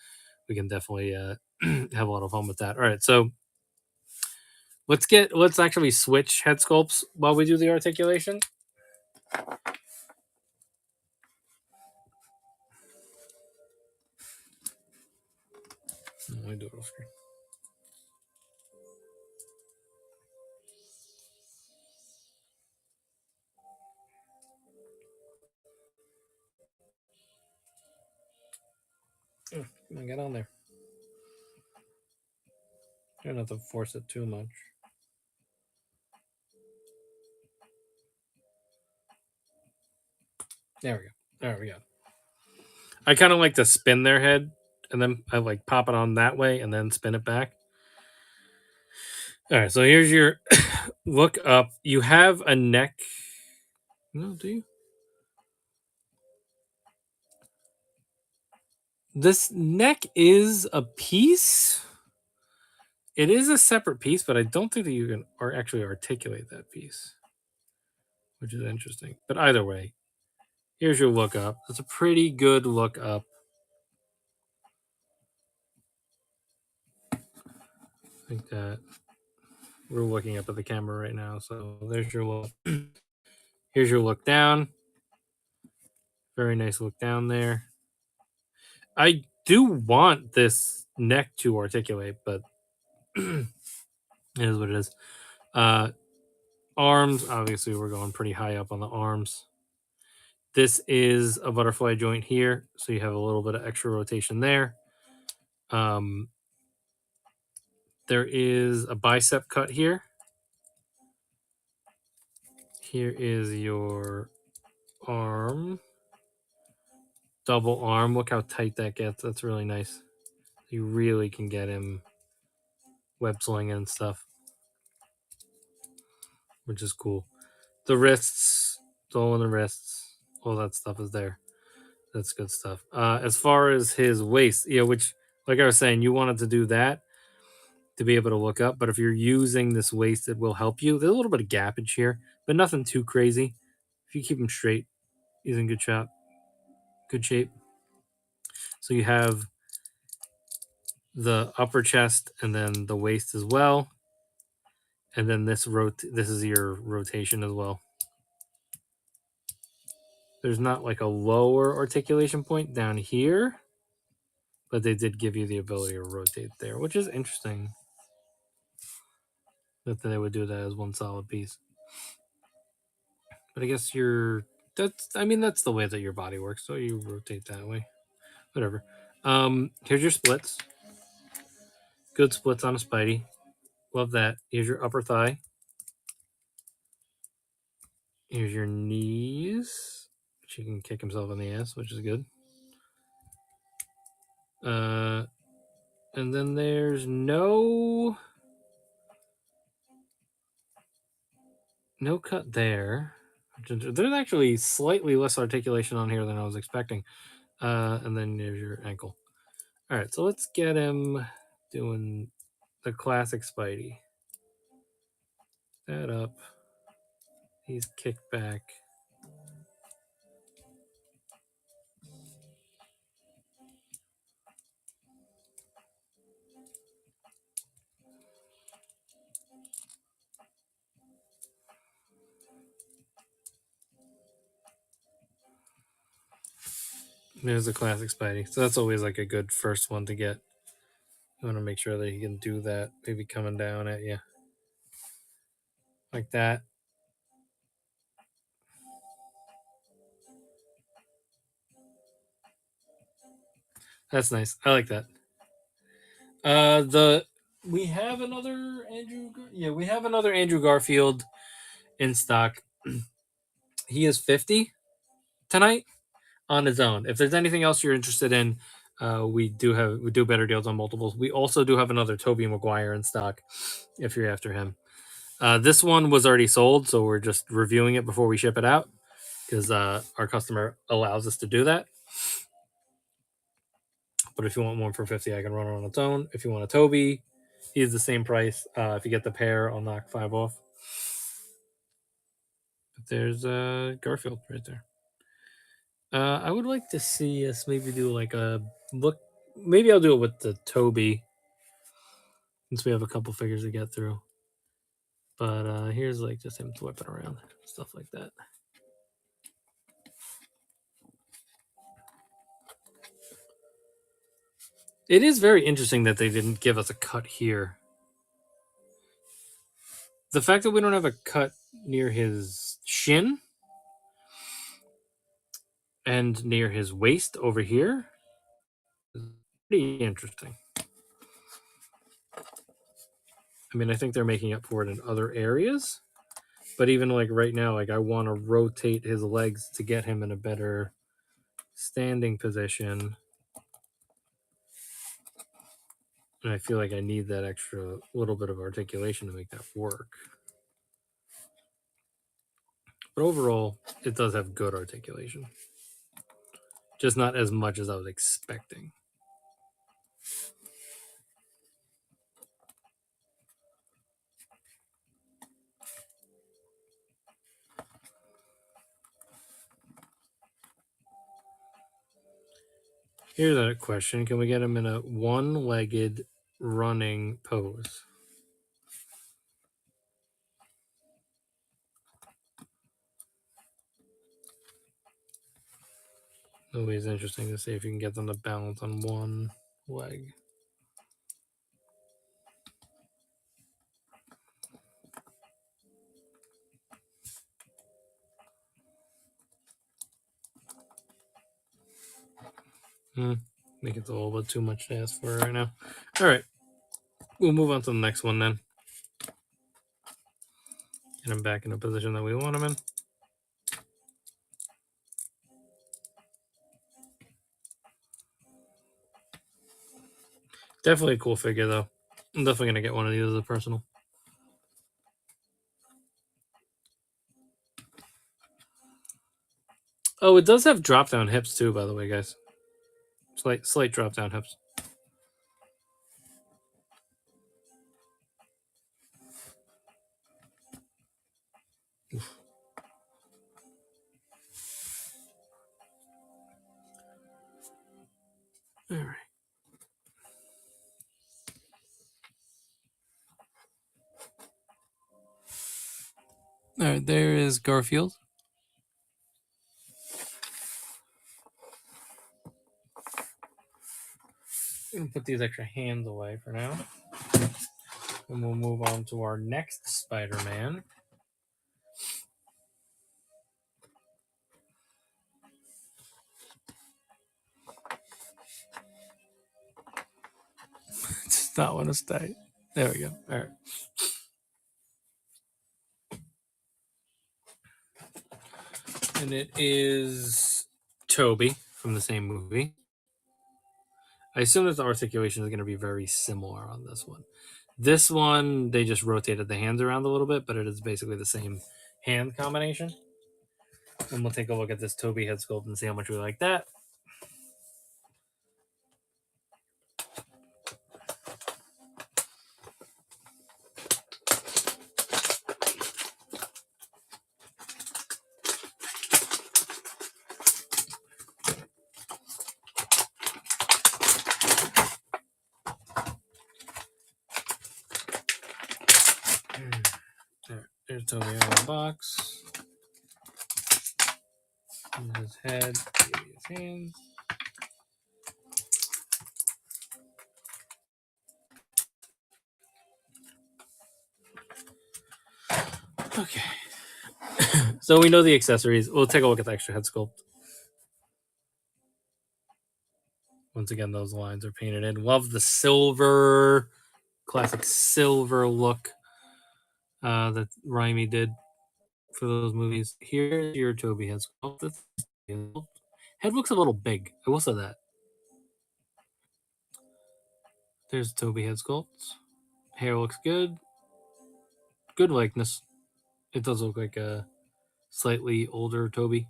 Speaker 1: we can definitely have a lot of fun with that. All right, so let's actually switch head sculpts while we do the articulation. Let me do it off screen. Come on, get on there. Try not to force it too much. There we go. There we go. I kind of like to spin their head and then I like pop it on that way and then spin it back. All right, so here's your look up. You have a neck. No, do you? This neck is a piece. It is a separate piece, but I don't think that you can actually articulate that piece, which is interesting. But either way, here's your look up. It's a pretty good look up. I think that we're looking up at the camera right now. So there's your look. Here's your look down. Very nice look down there. I do want this neck to articulate, but it is what it is. Arms, obviously, we're going pretty high up on the arms. This is a butterfly joint here, so you have a little bit of extra rotation there. There is a bicep cut here. Here is your arm. Double arm. Look how tight that gets. That's really nice. You really can get him web slinging and stuff, which is cool. The wrists, it's all in the wrists. All that stuff is there. That's good stuff. As far as his waist, which, like I was saying, you wanted to do that to be able to look up. But if you're using this waist, it will help you. There's a little bit of gappage here, but nothing too crazy. If you keep him straight, he's in good shape. So you have the upper chest and then the waist as well. And then this is your rotation as well. There's not like a lower articulation point down here, but they did give you the ability to rotate there, which is interesting that they would do that as one solid piece. But I guess that's the way that your body works, so you rotate that way. Whatever. Here's your splits. Good splits on a Spidey. Love that. Here's your upper thigh. Here's your knees. He can kick himself in the ass, which is good. And then there's no cut there. There's actually slightly less articulation on here than I was expecting. And then there's your ankle. All right, so let's get him doing the classic Spidey. That up. He's kicked back. There's the classic Spidey. So that's always like a good first one to get. You want to make sure that he can do that, maybe coming down at you. like that. That's nice. I like that. We have another we have another Andrew Garfield in stock. He is 50 tonight on his own. If there's anything else you're interested in, we do better deals on multiples. We also do have another Tobey Maguire in stock if you're after him. This one was already sold, so we're just reviewing it before we ship it out because our customer allows us to do that. But if you want one for 50, I can run it on its own. If you want a Toby, he's the same price. If you get the pair, I'll knock 5 off. But there's Garfield right there. I would like to see us maybe do like a look. Maybe I'll do it with the Toby since we have a couple figures to get through. But here's like just him whipping around, stuff like that. It is very interesting that they didn't give us a cut here. The fact that we don't have a cut near his shin and near his waist over here is pretty interesting. I mean, I think they're making up for it in other areas. But even like right now, like I want to rotate his legs to get him in a better standing position. And I feel like I need that extra little bit of articulation to make that work. But overall, it does have good articulation. Just not as much as I was expecting. Here's a question. Can we get him in a one-legged running pose? Always interesting to see if you can get them to balance on one leg. I think it's a little bit too much to ask for right now. All right. We'll move on to the next one then. Get him back in a position that we want him in. Definitely a cool figure, though. I'm definitely going to get one of these as a personal. Oh, it does have drop-down hips, too, by the way, guys. Slight drop-down hips. Oof. All right. All right, there is Garfield. I'm going to put these extra hands away for now. And we'll move on to our next Spider-Man. Does not want to stay. There we go. All right. And it is Toby from the same movie. I assume that the articulation is going to be very similar on this one. This one, they just rotated the hands around a little bit, but it is basically the same hand combination. And we'll take a look at this Toby head sculpt and see how much we like that. There's Toby out of the box. And his head, his hands. Okay. So we know the accessories. We'll take a look at the extra head sculpt. Once again, those lines are painted in. Love the silver, classic silver look that Raimi did for those movies. Here's your Toby head sculpt. Head looks a little big. I will say that. There's Toby head sculpt. Hair looks good. Good likeness. It does look like a slightly older Toby,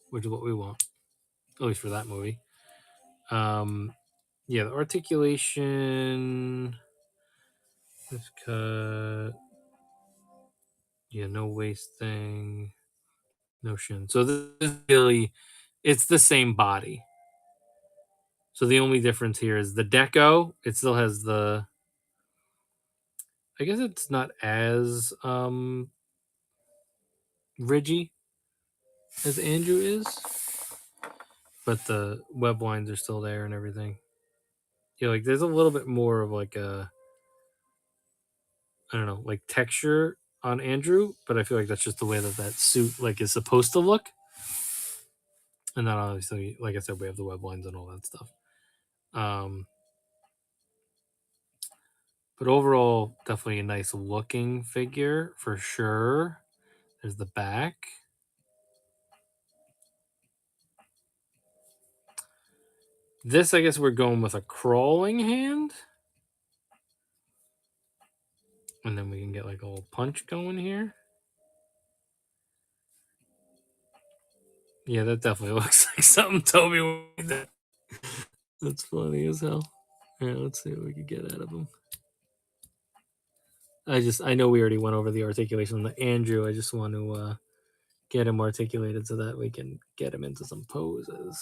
Speaker 1: which is what we want, at least for that movie. Yeah, the articulation is cut. Yeah, no waist thing, no shin. So this is really, it's the same body. So the only difference here is the deco. It still has the. I guess it's not as ridgy as Andrew is, but the web lines are still there and everything. Yeah, like there's a little bit more of like a, I don't know, like texture on Andrew, but I feel like that's just the way that that suit like is supposed to look. And then obviously, like I said, we have the web lines and all that stuff. But overall, definitely a nice looking figure for sure. There's the back. This, I guess we're going with a crawling hand. And then we can get like a little punch going here. Yeah, that definitely looks like something Toby would do. That's funny as hell. All right, let's see what we can get out of him. I know we already went over the articulation on the Andrew. I just want to get him articulated so that we can get him into some poses.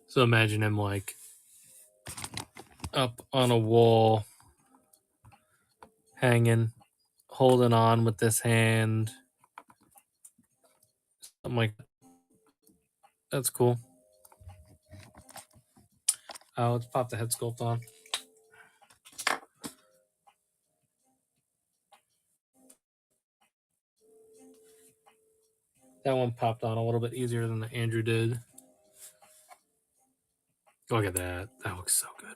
Speaker 1: So imagine him like up on a wall, hanging, holding on with this hand. Something like that. That's cool. Let's pop the head sculpt on. That one popped on a little bit easier than the Andrew did. Look at that. That looks so good.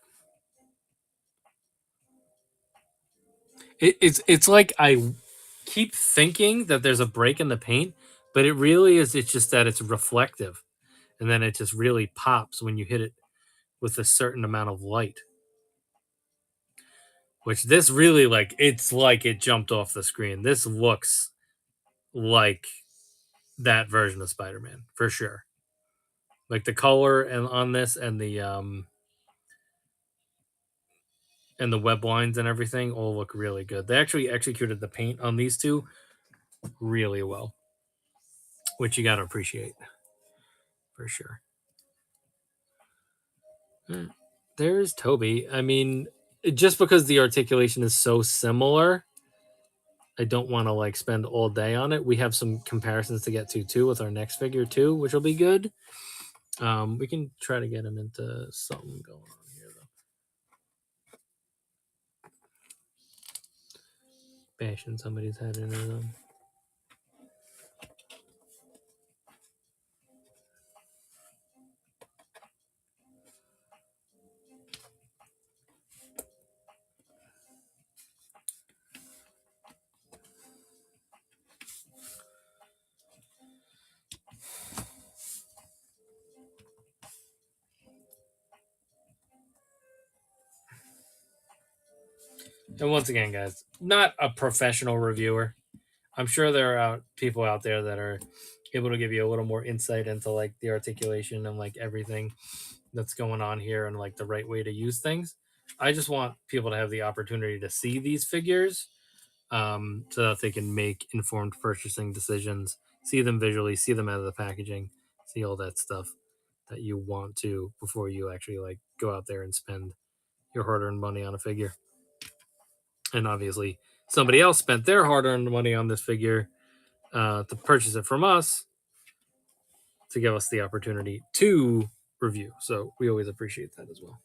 Speaker 1: It's like I keep thinking that there's a break in the paint, but it really is. It's just that it's reflective, and then it just really pops when you hit it with a certain amount of light. Which this really like. It's like it jumped off the screen. This looks like that version of Spider-Man for sure. Like the color and on this and the web lines and everything all look really good. They actually executed the paint on these two really well, which you got to appreciate for sure. There's Toby. I mean, just because the articulation is so similar, I don't want to like spend all day on it. We have some comparisons to get to too with our next figure too, which will be good. We can try to get him into something going on here though. Bashing somebody's head into them. And once again, guys, not a professional reviewer. I'm sure there are people out there that are able to give you a little more insight into like the articulation and like everything that's going on here and like the right way to use things. I just want people to have the opportunity to see these figures so that they can make informed purchasing decisions, see them visually, see them out of the packaging, see all that stuff.
Speaker 2: that you want to before you actually like go out there and spend your hard-earned money on a figure. And obviously, somebody else spent their hard-earned money on this figure to purchase it from us to give us the opportunity to review. So we always appreciate that as well.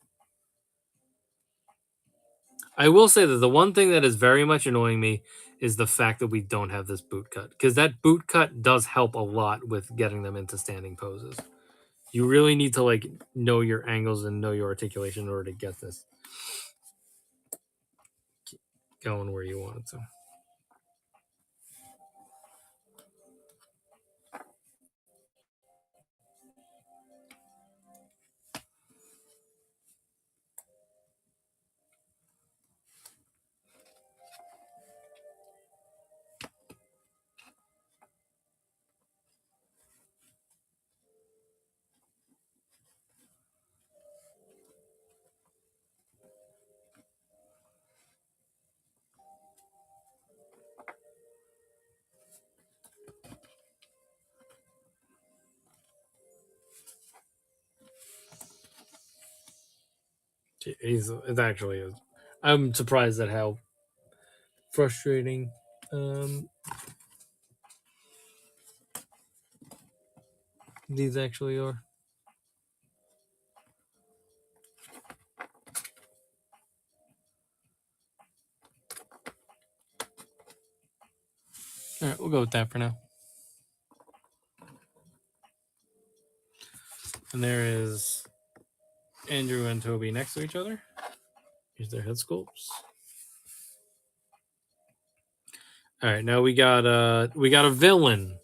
Speaker 2: I will say that the one thing that is very much annoying me is the fact that we don't have this boot cut, because that boot cut does help a lot with getting them into standing poses. You really need to like know your angles and know your articulation in order to get this going where you want it to. It actually is. I'm surprised at how frustrating these actually are. All right, we'll go with that for now. And there is Andrew and Toby next to each other. Here's their head sculpts. All right, now we got a villain.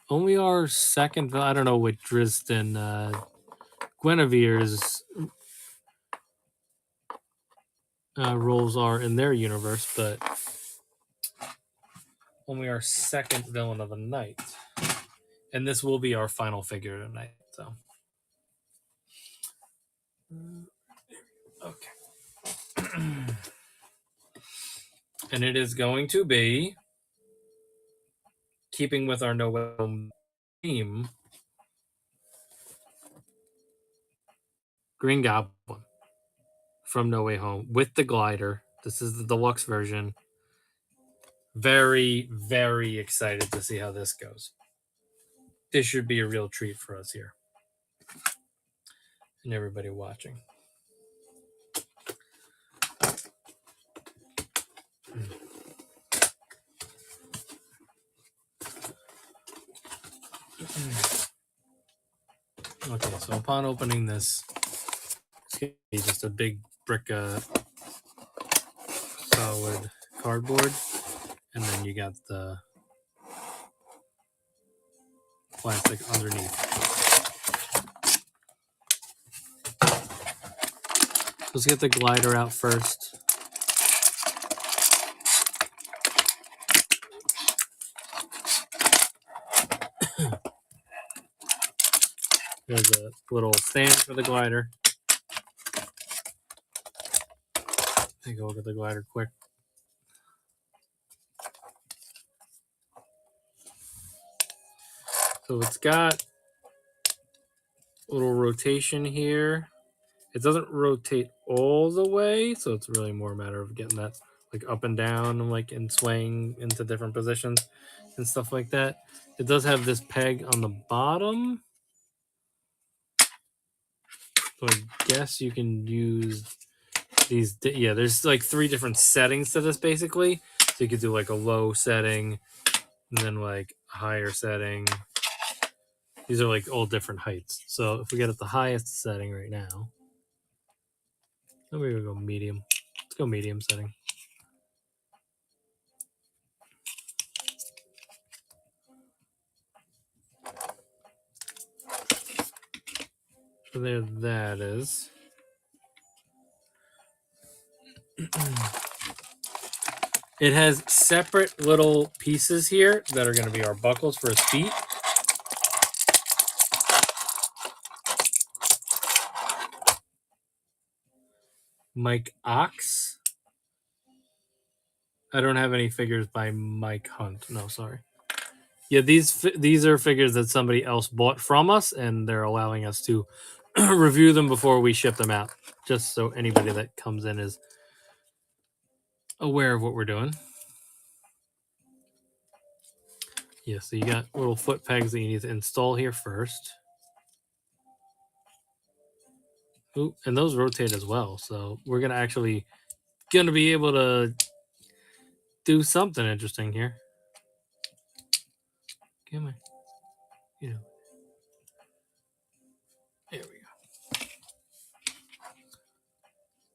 Speaker 2: Only our second villain. I don't know what Drisden Guinevere's roles are in their universe, but only our second villain of the night. And this will be our final figure tonight. So, okay. And it is going to be, keeping with our No Way Home theme, Green Goblin from No Way Home with the glider. This is the deluxe version. Very, very excited to see how this goes. This should be a real treat for us here and everybody watching. Okay, so upon opening this, it's going to be just a big brick solid cardboard, and then you got the plastic underneath. Let's get the glider out first. There's a little stand for the glider. Take a look at the glider quick. So it's got a little rotation here. It doesn't rotate all the way, so it's really more a matter of getting that like up and down and like and swaying into different positions and stuff like that. It does have this peg on the bottom. So I guess you can use these. Yeah, there's like 3 different settings to this basically. So you could do like a low setting and then like a higher setting. These are like all different heights. So if we get at the highest setting right now, maybe we'll go medium. Let's go medium setting. So there that is. It has separate little pieces here that are going to be our buckles for his feet. Mike Ox. I don't have any figures by Mike Hunt. No, sorry. Yeah, these are figures that somebody else bought from us, and they're allowing us to review them before we ship them out, just so anybody that comes in is aware of what we're doing. Yeah, so you got little foot pegs that you need to install here first. Ooh, and those rotate as well, so we're gonna be able to do something interesting here. Come on, you know. There we go.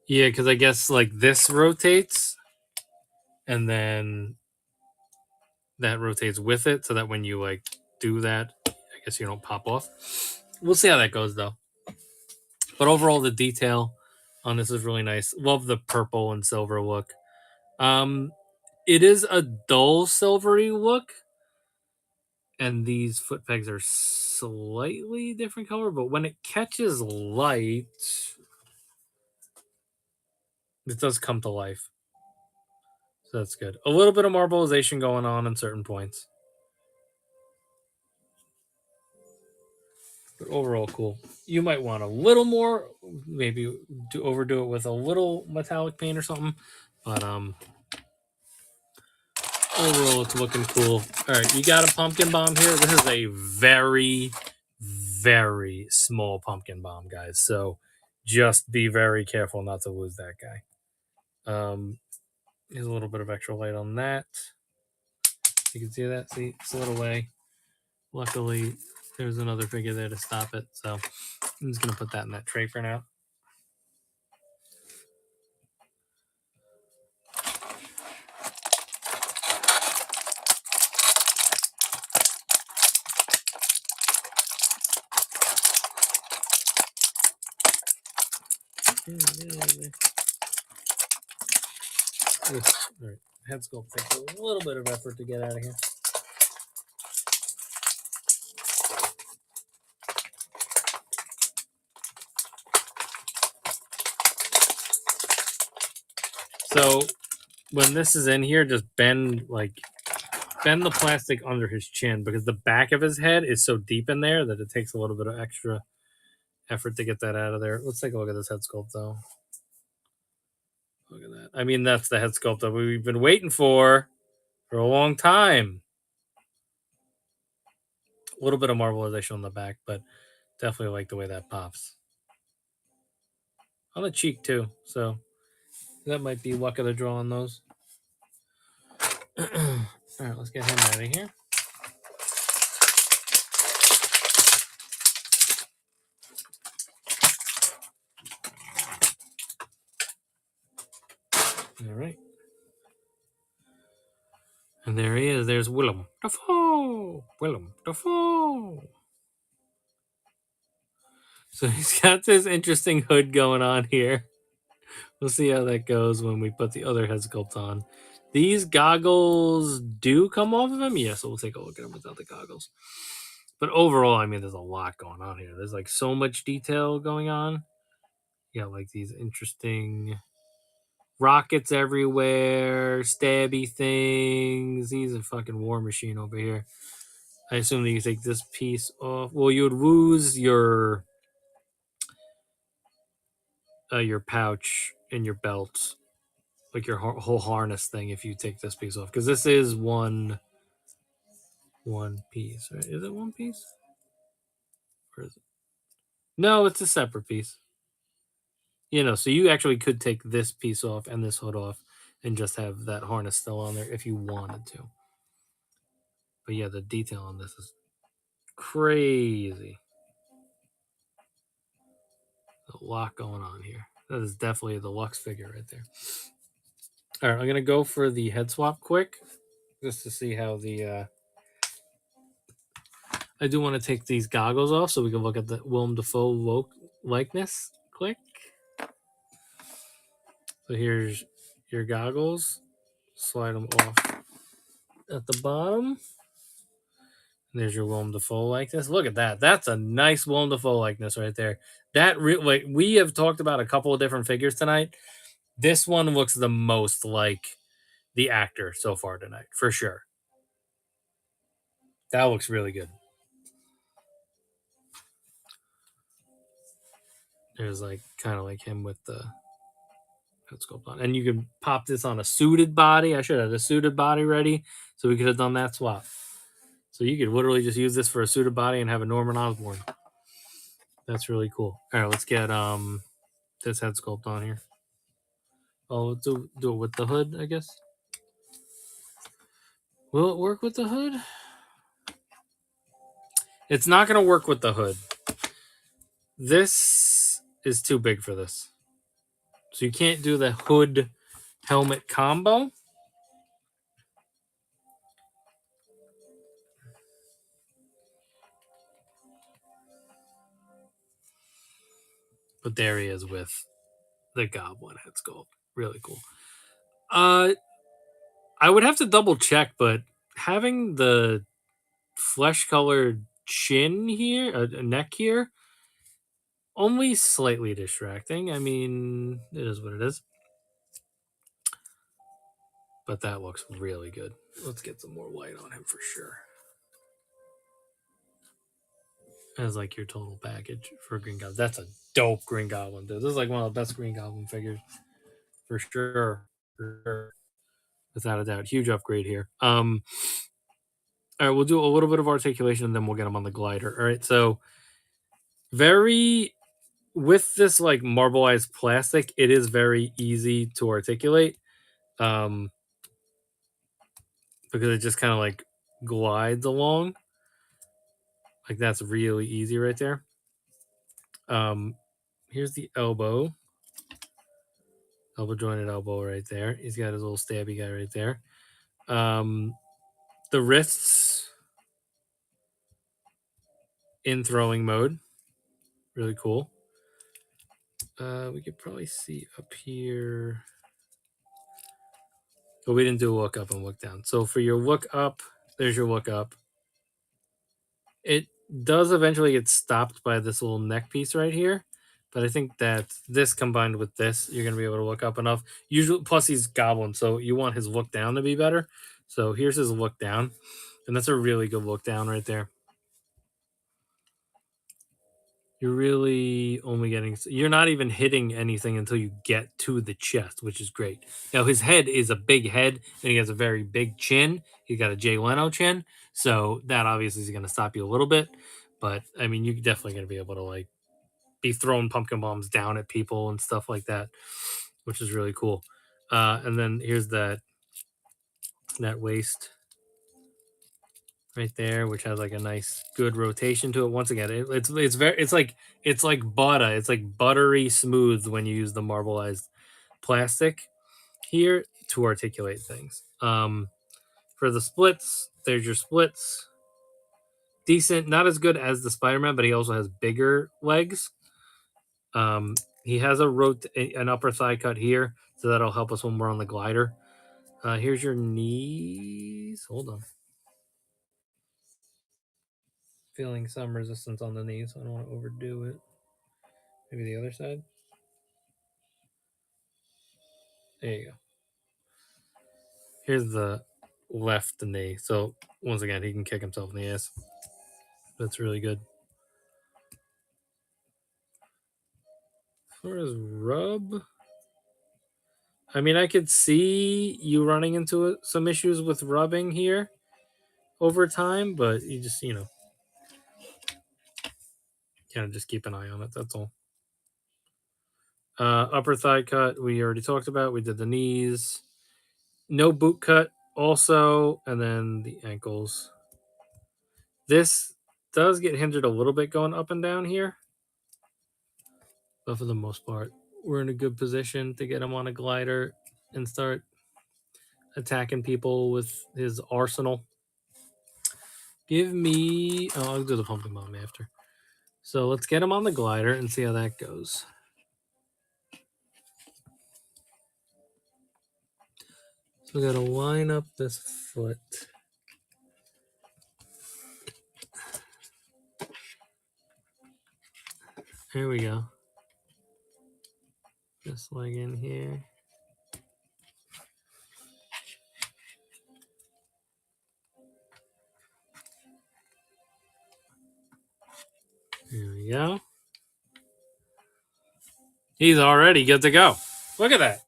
Speaker 2: Yeah, because I guess like this rotates, and then that rotates with it, so that when you like do that, I guess you don't pop off. We'll see how that goes though. But overall, the detail on this is really nice. Love the purple and silver look. It is a dull silvery look, and these foot pegs are slightly different color. But when it catches light, it does come to life. So that's good. A little bit of marbleization going on in certain points. But overall, cool. You might want a little more, maybe to overdo it with a little metallic paint or something. But overall, it's looking cool. All right, you got a pumpkin bomb here. This is a very, very small pumpkin bomb, guys. So just be very careful not to lose that guy. There's a little bit of extra light on that. You can see that. See, it's a little way. Luckily, there's another figure there to stop it. So I'm just gonna put that in that tray for now. All right, head sculpt takes a little bit of effort to get out of here. So when this is in here, just bend the plastic under his chin, because the back of his head is so deep in there that it takes a little bit of extra effort to get that out of there. Let's take a look at this head sculpt though. Look at that. I mean, that's the head sculpt that we've been waiting for a long time. A little bit of marbleization on the back, but definitely like the way that pops. On the cheek too, so that might be luck of the draw on those. All right, let's get him out of here. All right. And there he is. There's Willem Dafoe. Willem Dafoe. So he's got this interesting hood going on here. We'll see how that goes when we put the other head sculpt on. These goggles do come off of him. Yeah, so we'll take a look at him without the goggles. But overall, I mean, there's a lot going on here. There's like so much detail going on. Yeah, like these interesting rockets everywhere, stabby things. He's a fucking war machine over here. I assume that you take this piece off. Well, you would lose your pouch and your belt, like your whole harness thing, if you take this piece off, because this is one piece, right? Is it one piece? Or is it? No, it's a separate piece. So you actually could take this piece off and this hood off and just have that harness still on there if you wanted to. But yeah, the detail on this is crazy. A lot going on here. That is definitely a deluxe figure right there. All right, I'm gonna go for the head swap quick, just to see how the. I do want to take these goggles off so we can look at the Willem Dafoe likeness. Click. So here's your goggles. Slide them off at the bottom. And there's your Willem Dafoe likeness. Look at that. That's a nice Willem Dafoe likeness right there. Like we have talked about a couple of different figures tonight. This one looks the most like the actor so far tonight, for sure. That looks really good. There's like kind of like him with the head sculpt on. And you can pop this on a suited body. I should have a suited body ready so we could have done that swap. So you could literally just use this for a suited body and have a Norman Osborn. That's really cool. All right, let's get this head sculpt on here. Oh, do it with the hood, I guess. Will it work with the hood? It's not going to work with the hood. This is too big for this. So you can't do the hood helmet combo. But there he is with the Goblin head sculpt. Really cool. I would have to double check, but having the flesh colored chin here, neck here, only slightly distracting. I mean, it is what it is. But that looks really good. Let's get some more white on him for sure. As like your total package for Green Goblin. That's a dope Green Goblin, dude. This is like one of the best Green Goblin figures. For sure. For sure. Without a doubt. Huge upgrade here. All right, we'll do a little bit of articulation and then we'll get him on the glider. All right, so very with this like marbleized plastic, it is very easy to articulate. Because it just kind of like glides along. Like that's really easy right there. Here's the elbow. Elbow jointed elbow right there. He's got his little stabby guy right there. The wrists in throwing mode. Really cool. We could probably see up here. But we didn't do a look up and look down. So for your look up, there's your look up. It does eventually get stopped by this little neck piece right here. But I think that this combined with this, you're going to be able to look up enough. Usually, plus he's Goblin, so you want his look down to be better. So here's his look down. And that's a really good look down right there. You're really only getting, you're not even hitting anything until you get to the chest, which is great. Now, his head is a big head, and he has a very big chin. He's got a Jay Leno chin. So that obviously is going to stop you a little bit. But, I mean, you're definitely going to be able to, like, be throwing pumpkin bombs down at people and stuff like that, which is really cool. And then here's that waist right there, which has like a nice good rotation to it. Once again, it's like butter. It's like buttery smooth when you use the marbleized plastic here to articulate things. For the splits, there's your splits. Decent, not as good as the Spider-Man, but he also has bigger legs. He has an upper thigh cut here, so that'll help us when we're on the glider. Here's your knees. Hold on. Feeling some resistance on the knees, so I don't want to overdo it. Maybe the other side. There you go. Here's the left knee. So once again, he can kick himself in the ass. That's really good. As far as rub, I mean, I could see you running into some issues with rubbing here over time, but you just, kind of just keep an eye on it. That's all. Upper thigh cut, we already talked about. We did the knees. No boot cut also, and then the ankles. This does get hindered a little bit going up and down here. But for the most part, we're in a good position to get him on a glider and start attacking people with his arsenal. Give me... Oh, I'll do the pumpkin bomb after. So let's get him on the glider and see how that goes. So we got to line up this foot. There we go. This leg in here. you go. He's already good to go. Look at that.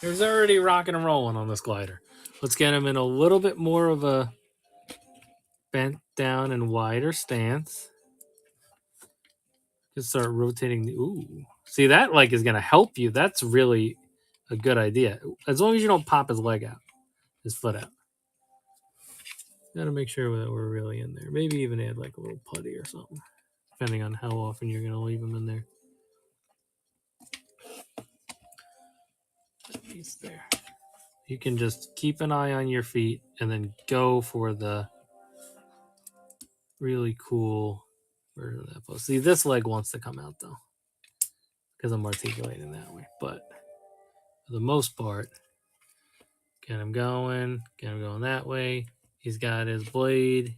Speaker 2: There's already rocking and rolling on this glider. Let's get him in a little bit more of a bent down and wider stance. Just start rotating. Ooh. See, that like is going to help you. That's really a good idea. As long as you don't pop his leg out, his foot out. Got to make sure that we're really in there. Maybe even add like a little putty or something, depending on how often you're going to leave him in there. He's there. You can just keep an eye on your feet and then go for the really cool version of that pose. See, this leg wants to come out though, because I'm articulating that way. But for the most part, get him going that way. He's got his blade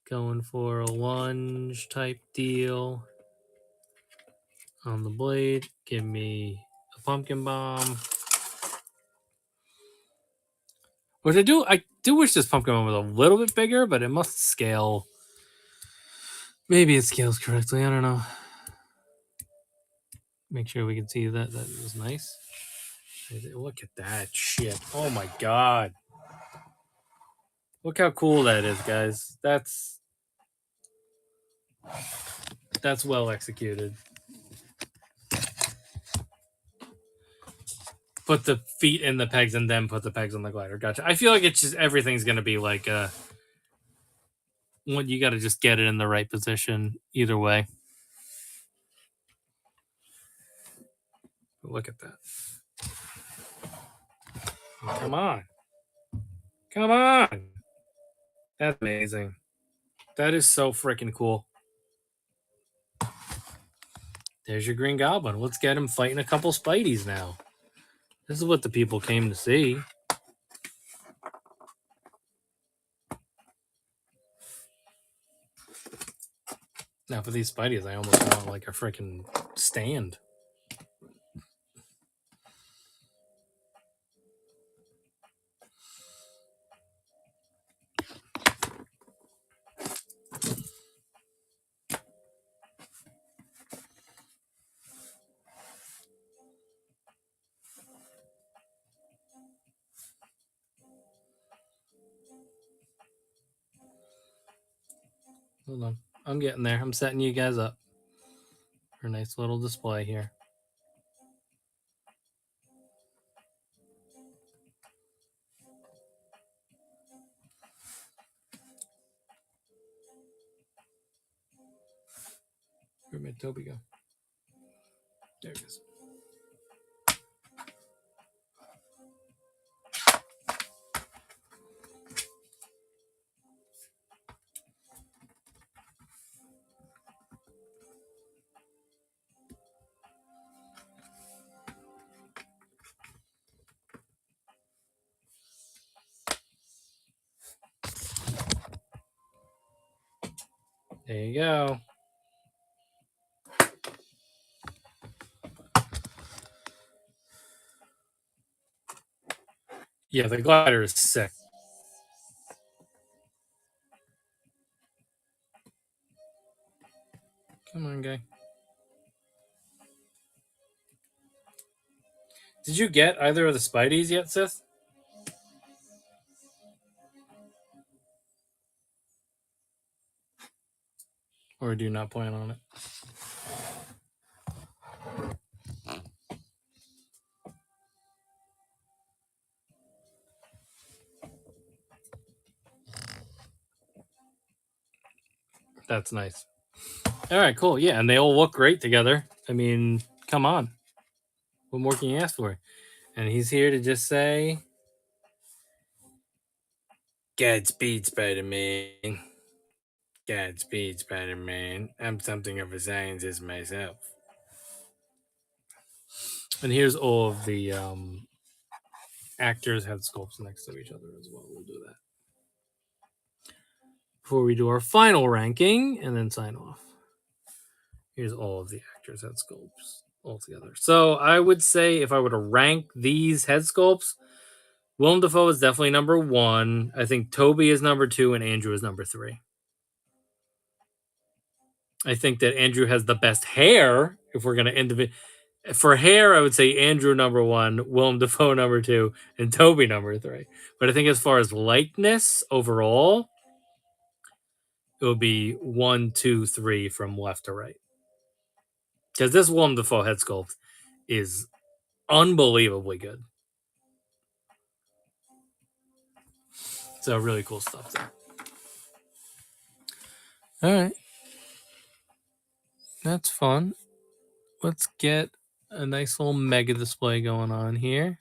Speaker 2: going for a lunge type deal on the blade. Give me a pumpkin bomb. Which I do wish this pumpkin bomb was a little bit bigger, but it must scale. Maybe it scales correctly. I don't know. Make sure we can see that. That was nice. Look at that shit. Oh my god. Look how cool that is, guys. That's well executed. Put the feet in the pegs and then put the pegs on the glider. Gotcha. I feel like it's just everything's gonna be like you got to just get it in the right position either way. Look at that. Come on. Come on. That's amazing. That is so freaking cool. There's your Green Goblin. Let's get him fighting a couple Spideys now. This is what the people came to see. Now for these Spideys, I almost want like a freaking stand. Hold on. I'm getting there. I'm setting you guys up for a nice little display here. Where'd my Toby go? There it is. There you go. Yeah, the glider is sick. Come on, guy. Did you get either of the Spideys yet, Sith? Or do you not plan on it? That's nice. All right, cool. Yeah, and they all look great together. I mean, come on. What more can you ask for? And he's here to just say, Godspeed, Spider-Man. Godspeed, Spider-Man. I'm something of a scientist myself. And here's all of the actors' head sculpts next to each other as well. We'll do that before we do our final ranking and then sign off. Here's all of the actors' head sculpts all together. So I would say if I were to rank these head sculpts, Willem Dafoe is definitely number 1. I think Toby is number 2 and Andrew is number 3. I think that Andrew has the best hair. If we're going to for hair, I would say Andrew number 1, Willem Dafoe number 2, and Toby number 3. But I think as far as likeness overall, it would be 1, 2, 3 from left to right. Because this Willem Dafoe head sculpt is unbelievably good. So really cool stuff there. All right. That's fun. Let's get a nice little mega display going on here.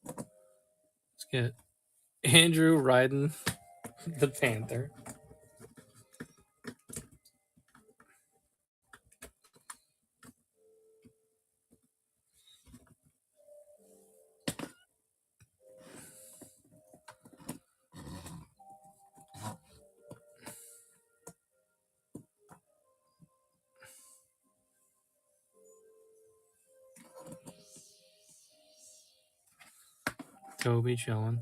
Speaker 2: Let's get Andrew riding the Panther. Toby chilling.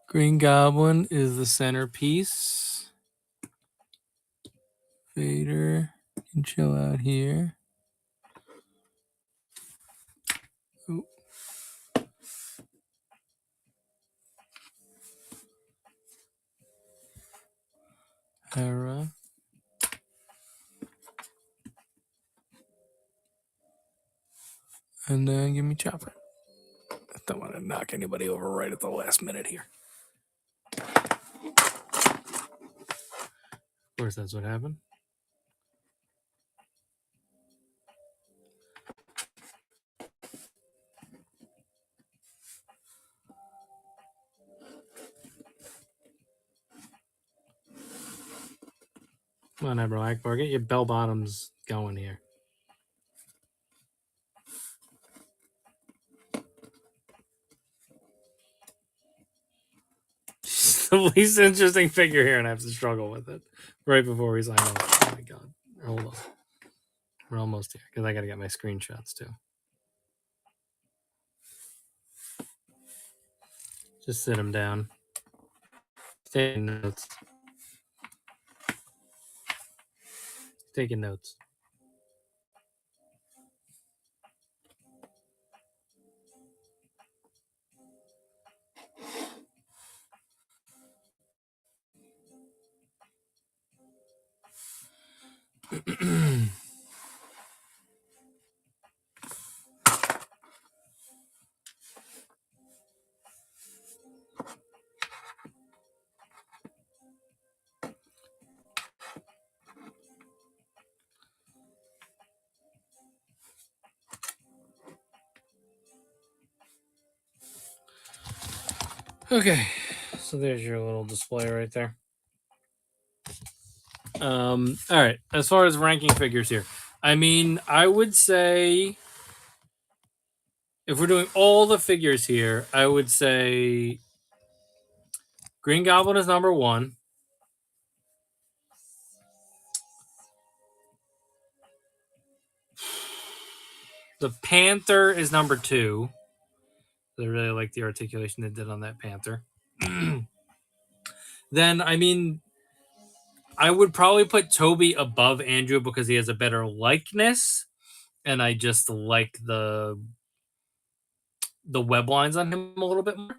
Speaker 2: Green Goblin is the centerpiece. Vader can chill out here. Ooh. Hera. And then give me Chopper. I don't want to knock anybody over right at the last minute here. Of course, that's what happened. Come on, Ebro Akbar, get your bell bottoms going here. The least interesting figure here, and I have to struggle with it right before we sign off. Oh my god. Hold on. We're almost here because I got to get my screenshots too. Just sit him down. Taking notes. Taking notes. Okay, so there's your little display right there. All right. As far as ranking figures here, I mean, I would say if we're doing all the figures here, I would say Green Goblin is number 1. The Panther is number 2. I really like the articulation they did on that Panther. Then, I mean, I would probably put Toby above Andrew because he has a better likeness, and I just like the web lines on him a little bit more.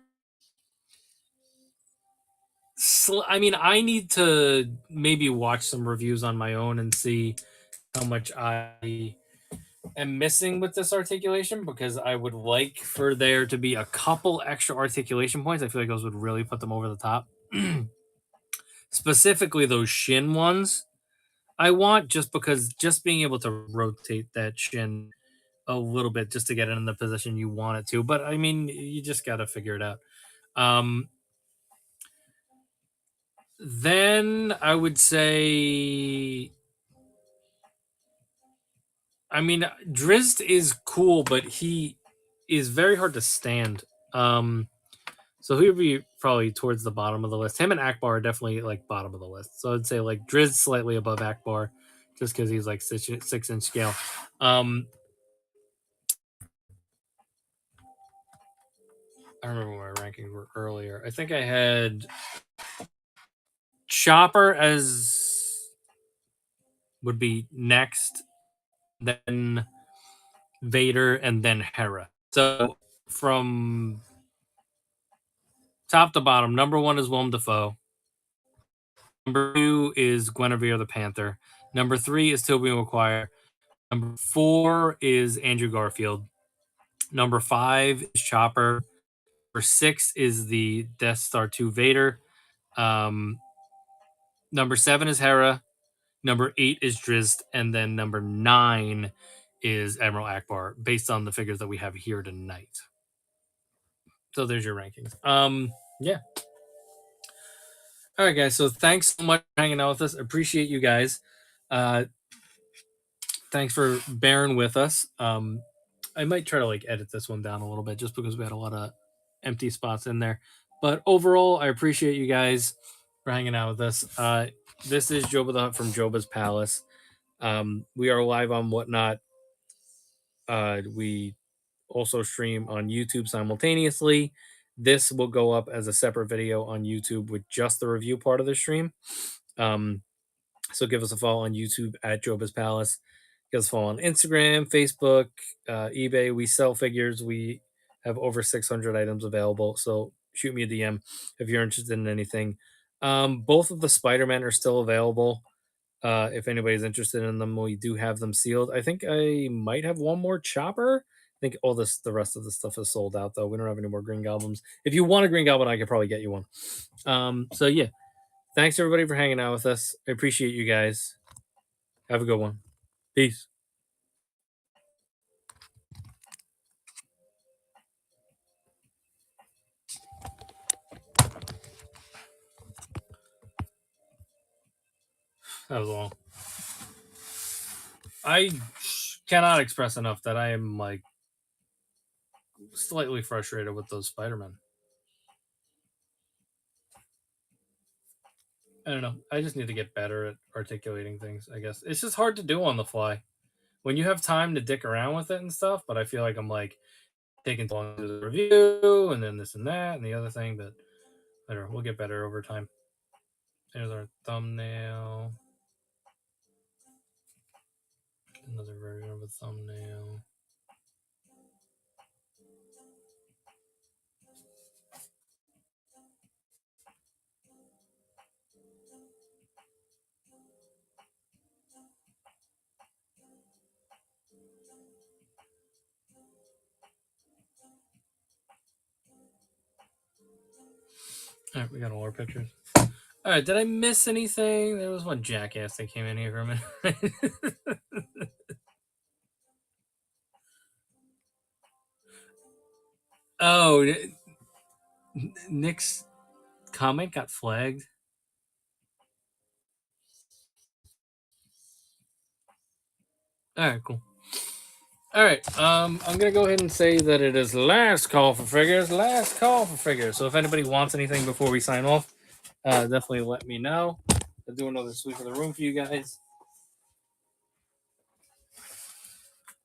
Speaker 2: I mean, I need to maybe watch some reviews on my own and see how much I am missing with this articulation, because I would like for there to be a couple extra articulation points. I feel like those would really put them over the top. Specifically those shin ones I want, just because just being able to rotate that shin a little bit just to get it in the position you want it to. But I mean, you just got to figure it out. Then I would say, I mean, Drizzt is cool, but he is very hard to stand. So he would be probably towards the bottom of the list. Him and Akbar are definitely like bottom of the list. So I'd say like Driz slightly above Akbar, just because he's like 6-inch scale. I remember what my rankings were earlier. I think I had Chopper as would be next, then Vader, and then Hera. So from top to bottom, number 1 is Willem Dafoe. Number 2 is Guinevere the Panther. Number 3 is Tobey Maguire. Number 4 is Andrew Garfield. Number 5 is Chopper. Number 6 is the Death Star 2 Vader. Number 7 is Hera. Number 8 is Drizzt. And then number 9 is Admiral Akbar, based on the figures that we have here tonight. So there's your rankings. Yeah. All right, guys. So thanks so much for hanging out with us. Appreciate you guys. Thanks for bearing with us. I might try to like edit this one down a little bit just because we had a lot of empty spots in there. But overall, I appreciate you guys for hanging out with us. This is Joba the Hutt from Joba's Palace. We are live on Whatnot. We also stream on YouTube simultaneously. This will go up as a separate video on YouTube with just the review part of the stream. So give us a follow on YouTube at Joba's Palace. Give us a follow on Instagram, Facebook, eBay. We sell figures. We have over 600 items available. So shoot me a DM if you're interested in anything. Both of the Spider-Man are still available. If anybody's interested in them, we do have them sealed. I think I might have one more Chopper. I think all this, the rest of the stuff is sold out though. We don't have any more Green Goblins. If you want a Green Goblin, I could probably get you one. So yeah, thanks everybody for hanging out with us. I appreciate you guys. Have a good one. Peace. That was long. I cannot express enough that I am like slightly frustrated with those Spider-Men. I don't know. I just need to get better at articulating things, I guess. It's just hard to do on the fly. When you have time to dick around with it and stuff, but I feel like I'm like taking too long to do the review and then this and that and the other thing, but I don't know. We'll get better over time. There's our thumbnail. Another version of a thumbnail. All right, we got all our pictures. All right, did I miss anything? There was one jackass that came in here for a minute. Oh, Nick's comment got flagged. All right, cool. All right, I'm gonna go ahead and say that it is last call for figures. Last call for figures. So if anybody wants anything before we sign off, definitely let me know. I'll do another sweep of the room for you guys.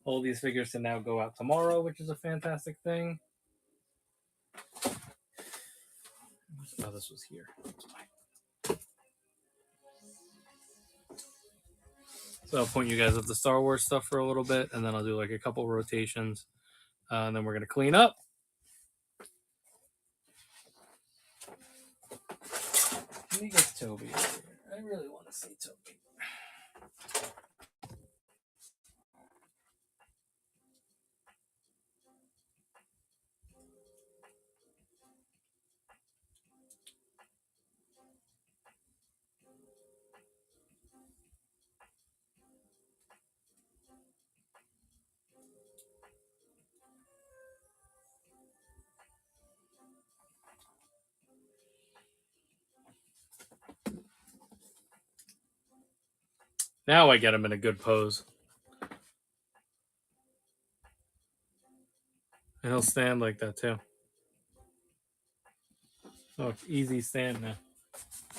Speaker 2: All these figures can now go out tomorrow, which is a fantastic thing. Oh, this was here. So I'll point you guys at the Star Wars stuff for a little bit, and then I'll do like a couple rotations, and then we're gonna clean up. Let me get Toby over here. I really want to see Toby. Now I get him in a good pose. And he'll stand like that too. Oh, it's easy stand now.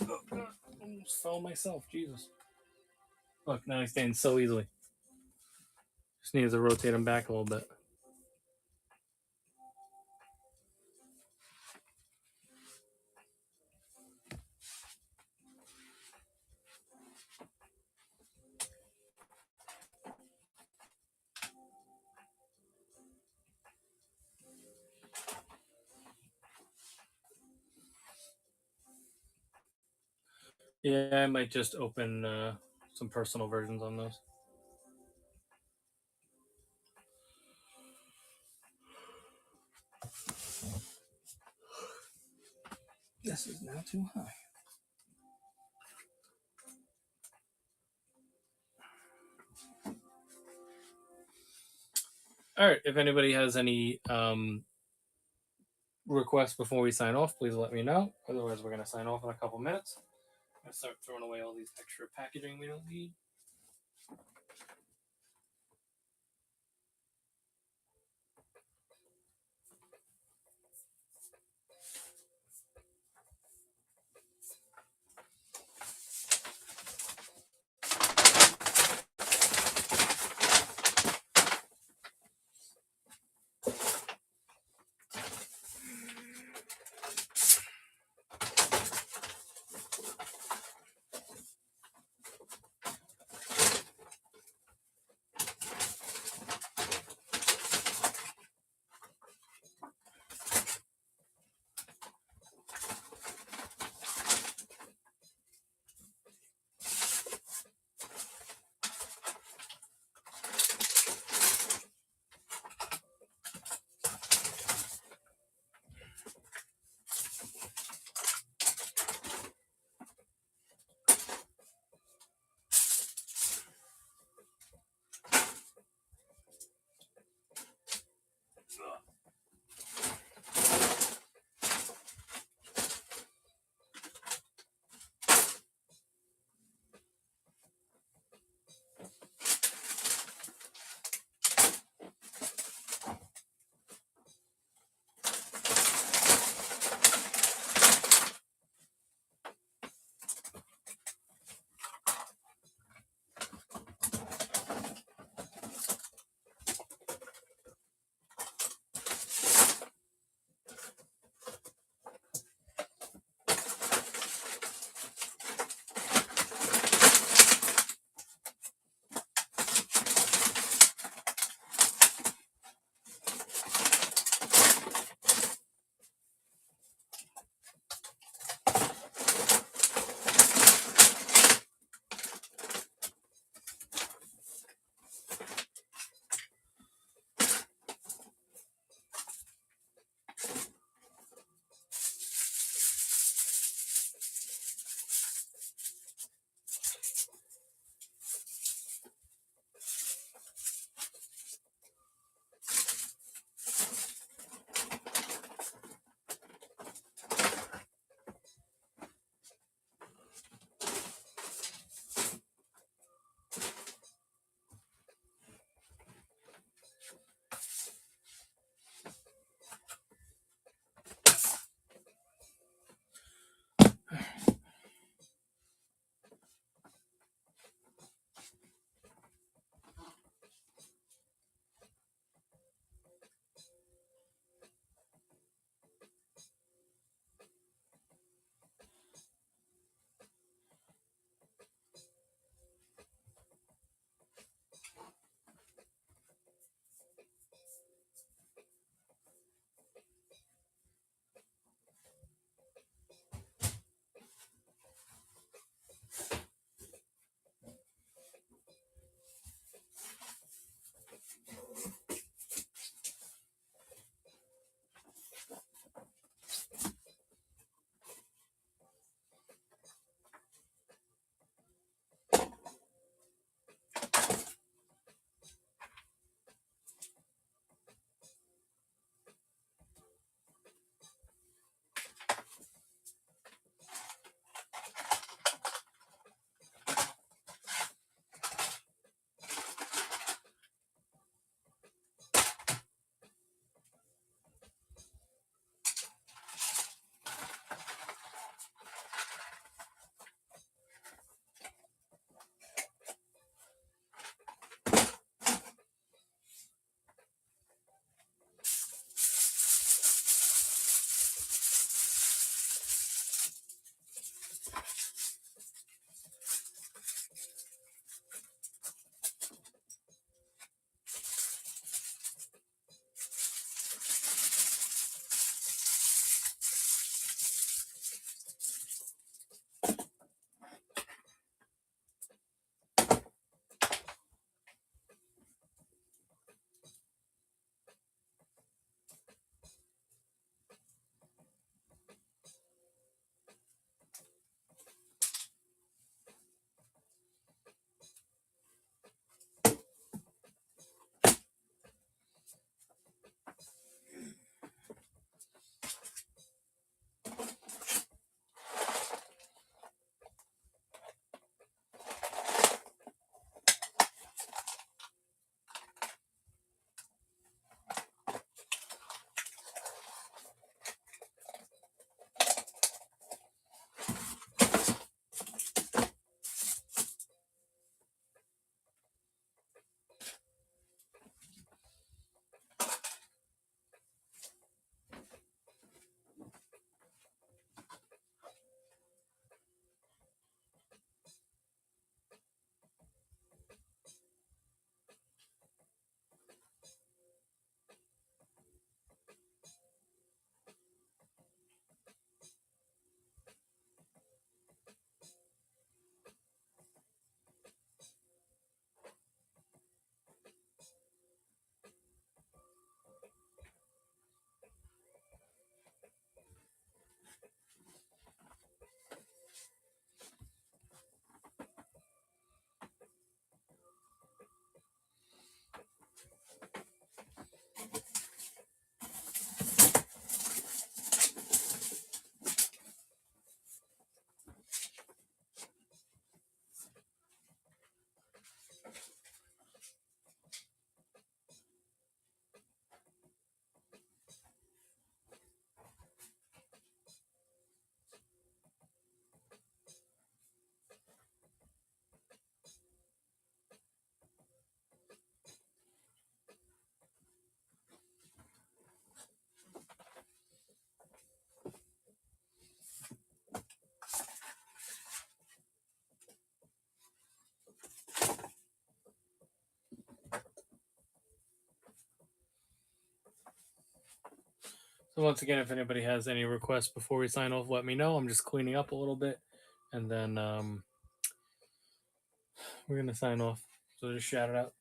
Speaker 2: Oh, God. I almost fell myself. Jesus. Look, now he stands so easily. Just need to rotate him back a little bit. Yeah, I might just open some personal versions on those. This is now too high. All right. If anybody has any requests before we sign off, please let me know. Otherwise, we're going to sign off in a couple minutes. I'm going to start throwing away all these extra packaging we don't need.
Speaker 1: So once again, if anybody has any requests before we sign off, let me know. I'm just cleaning up a little bit, and then we're gonna sign off. So just shout it out.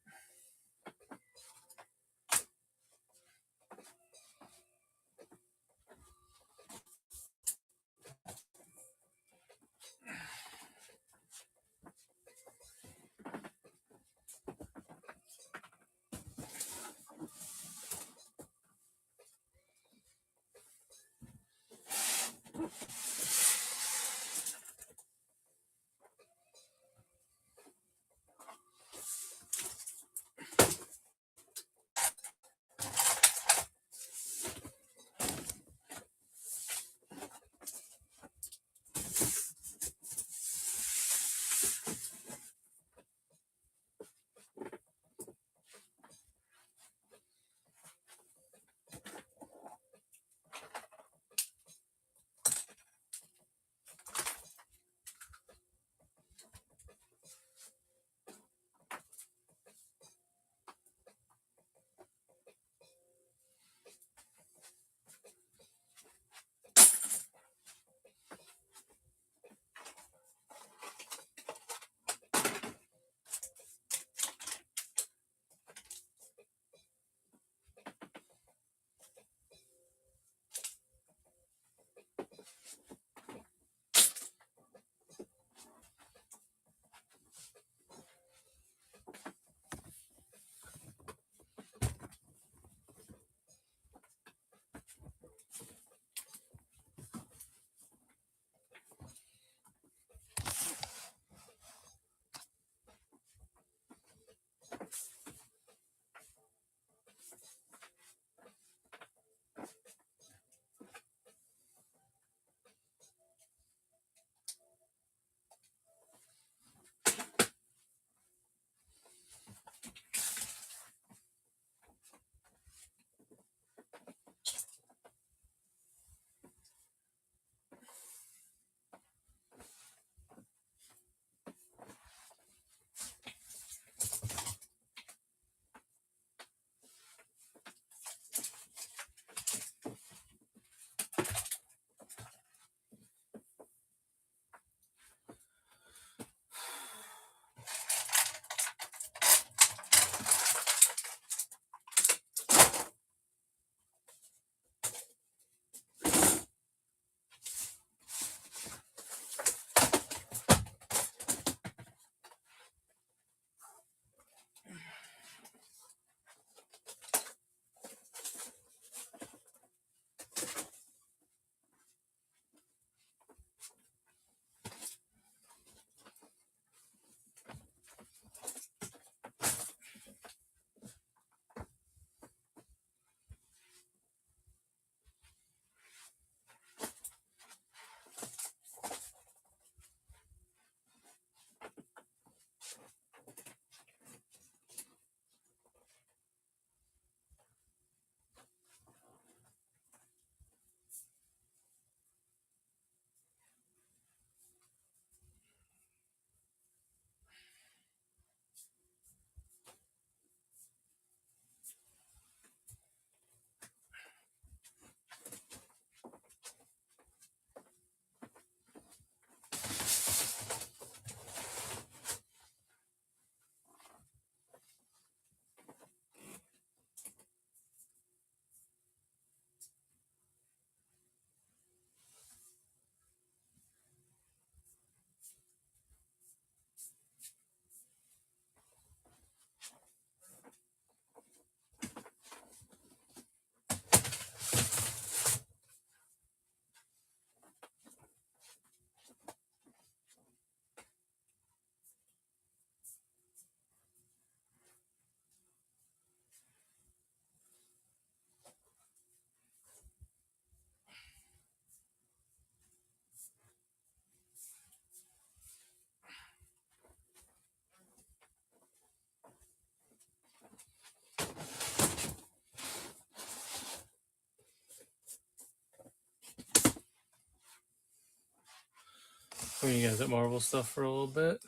Speaker 1: Clean you guys at Marvel stuff for a little bit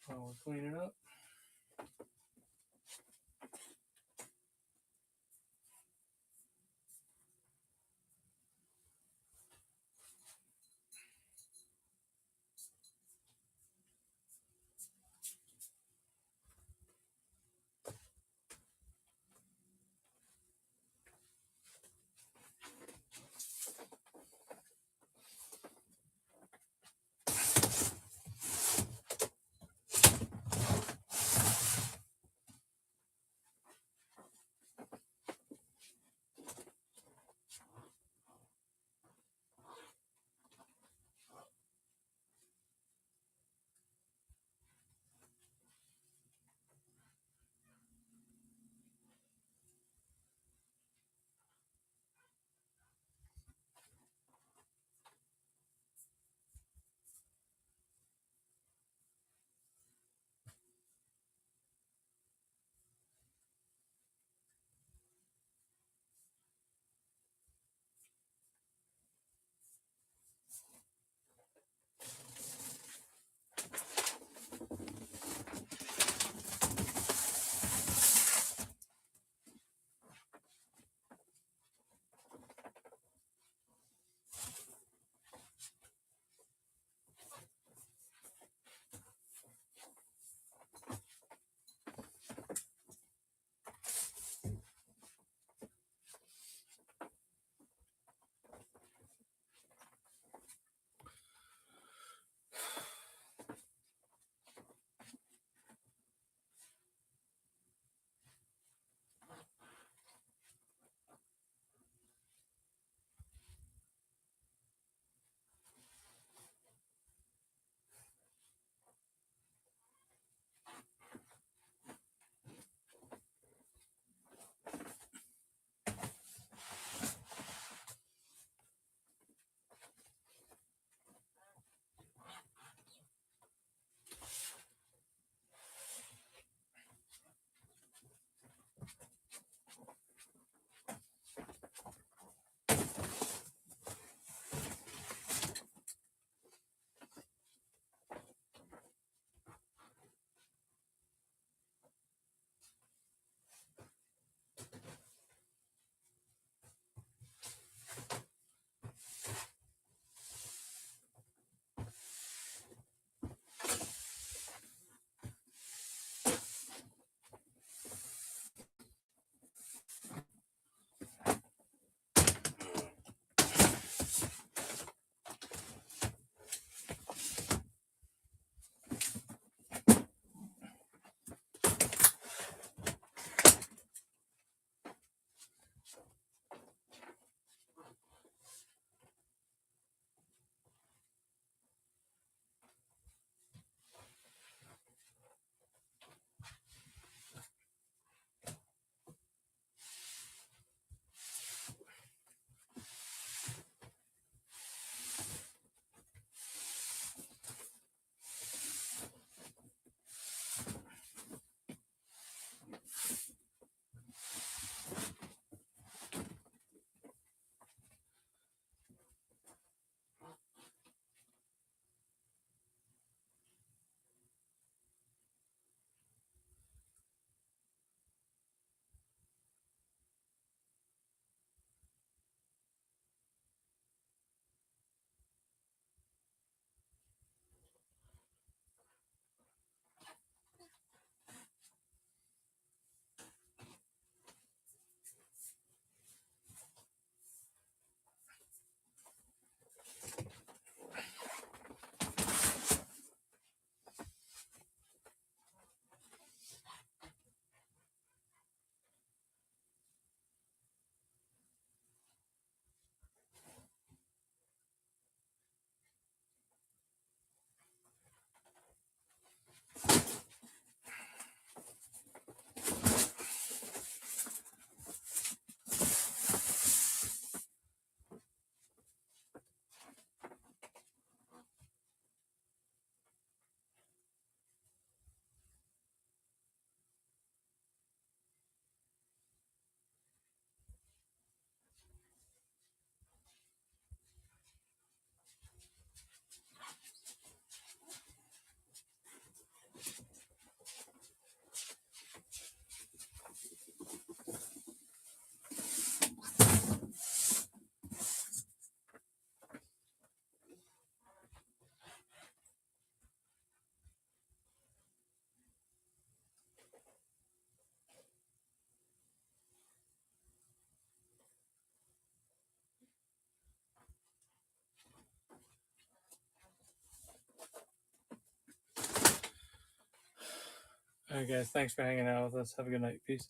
Speaker 1: while we're cleaning up. All right, guys. Thanks for hanging out with us. Have a good night. Peace.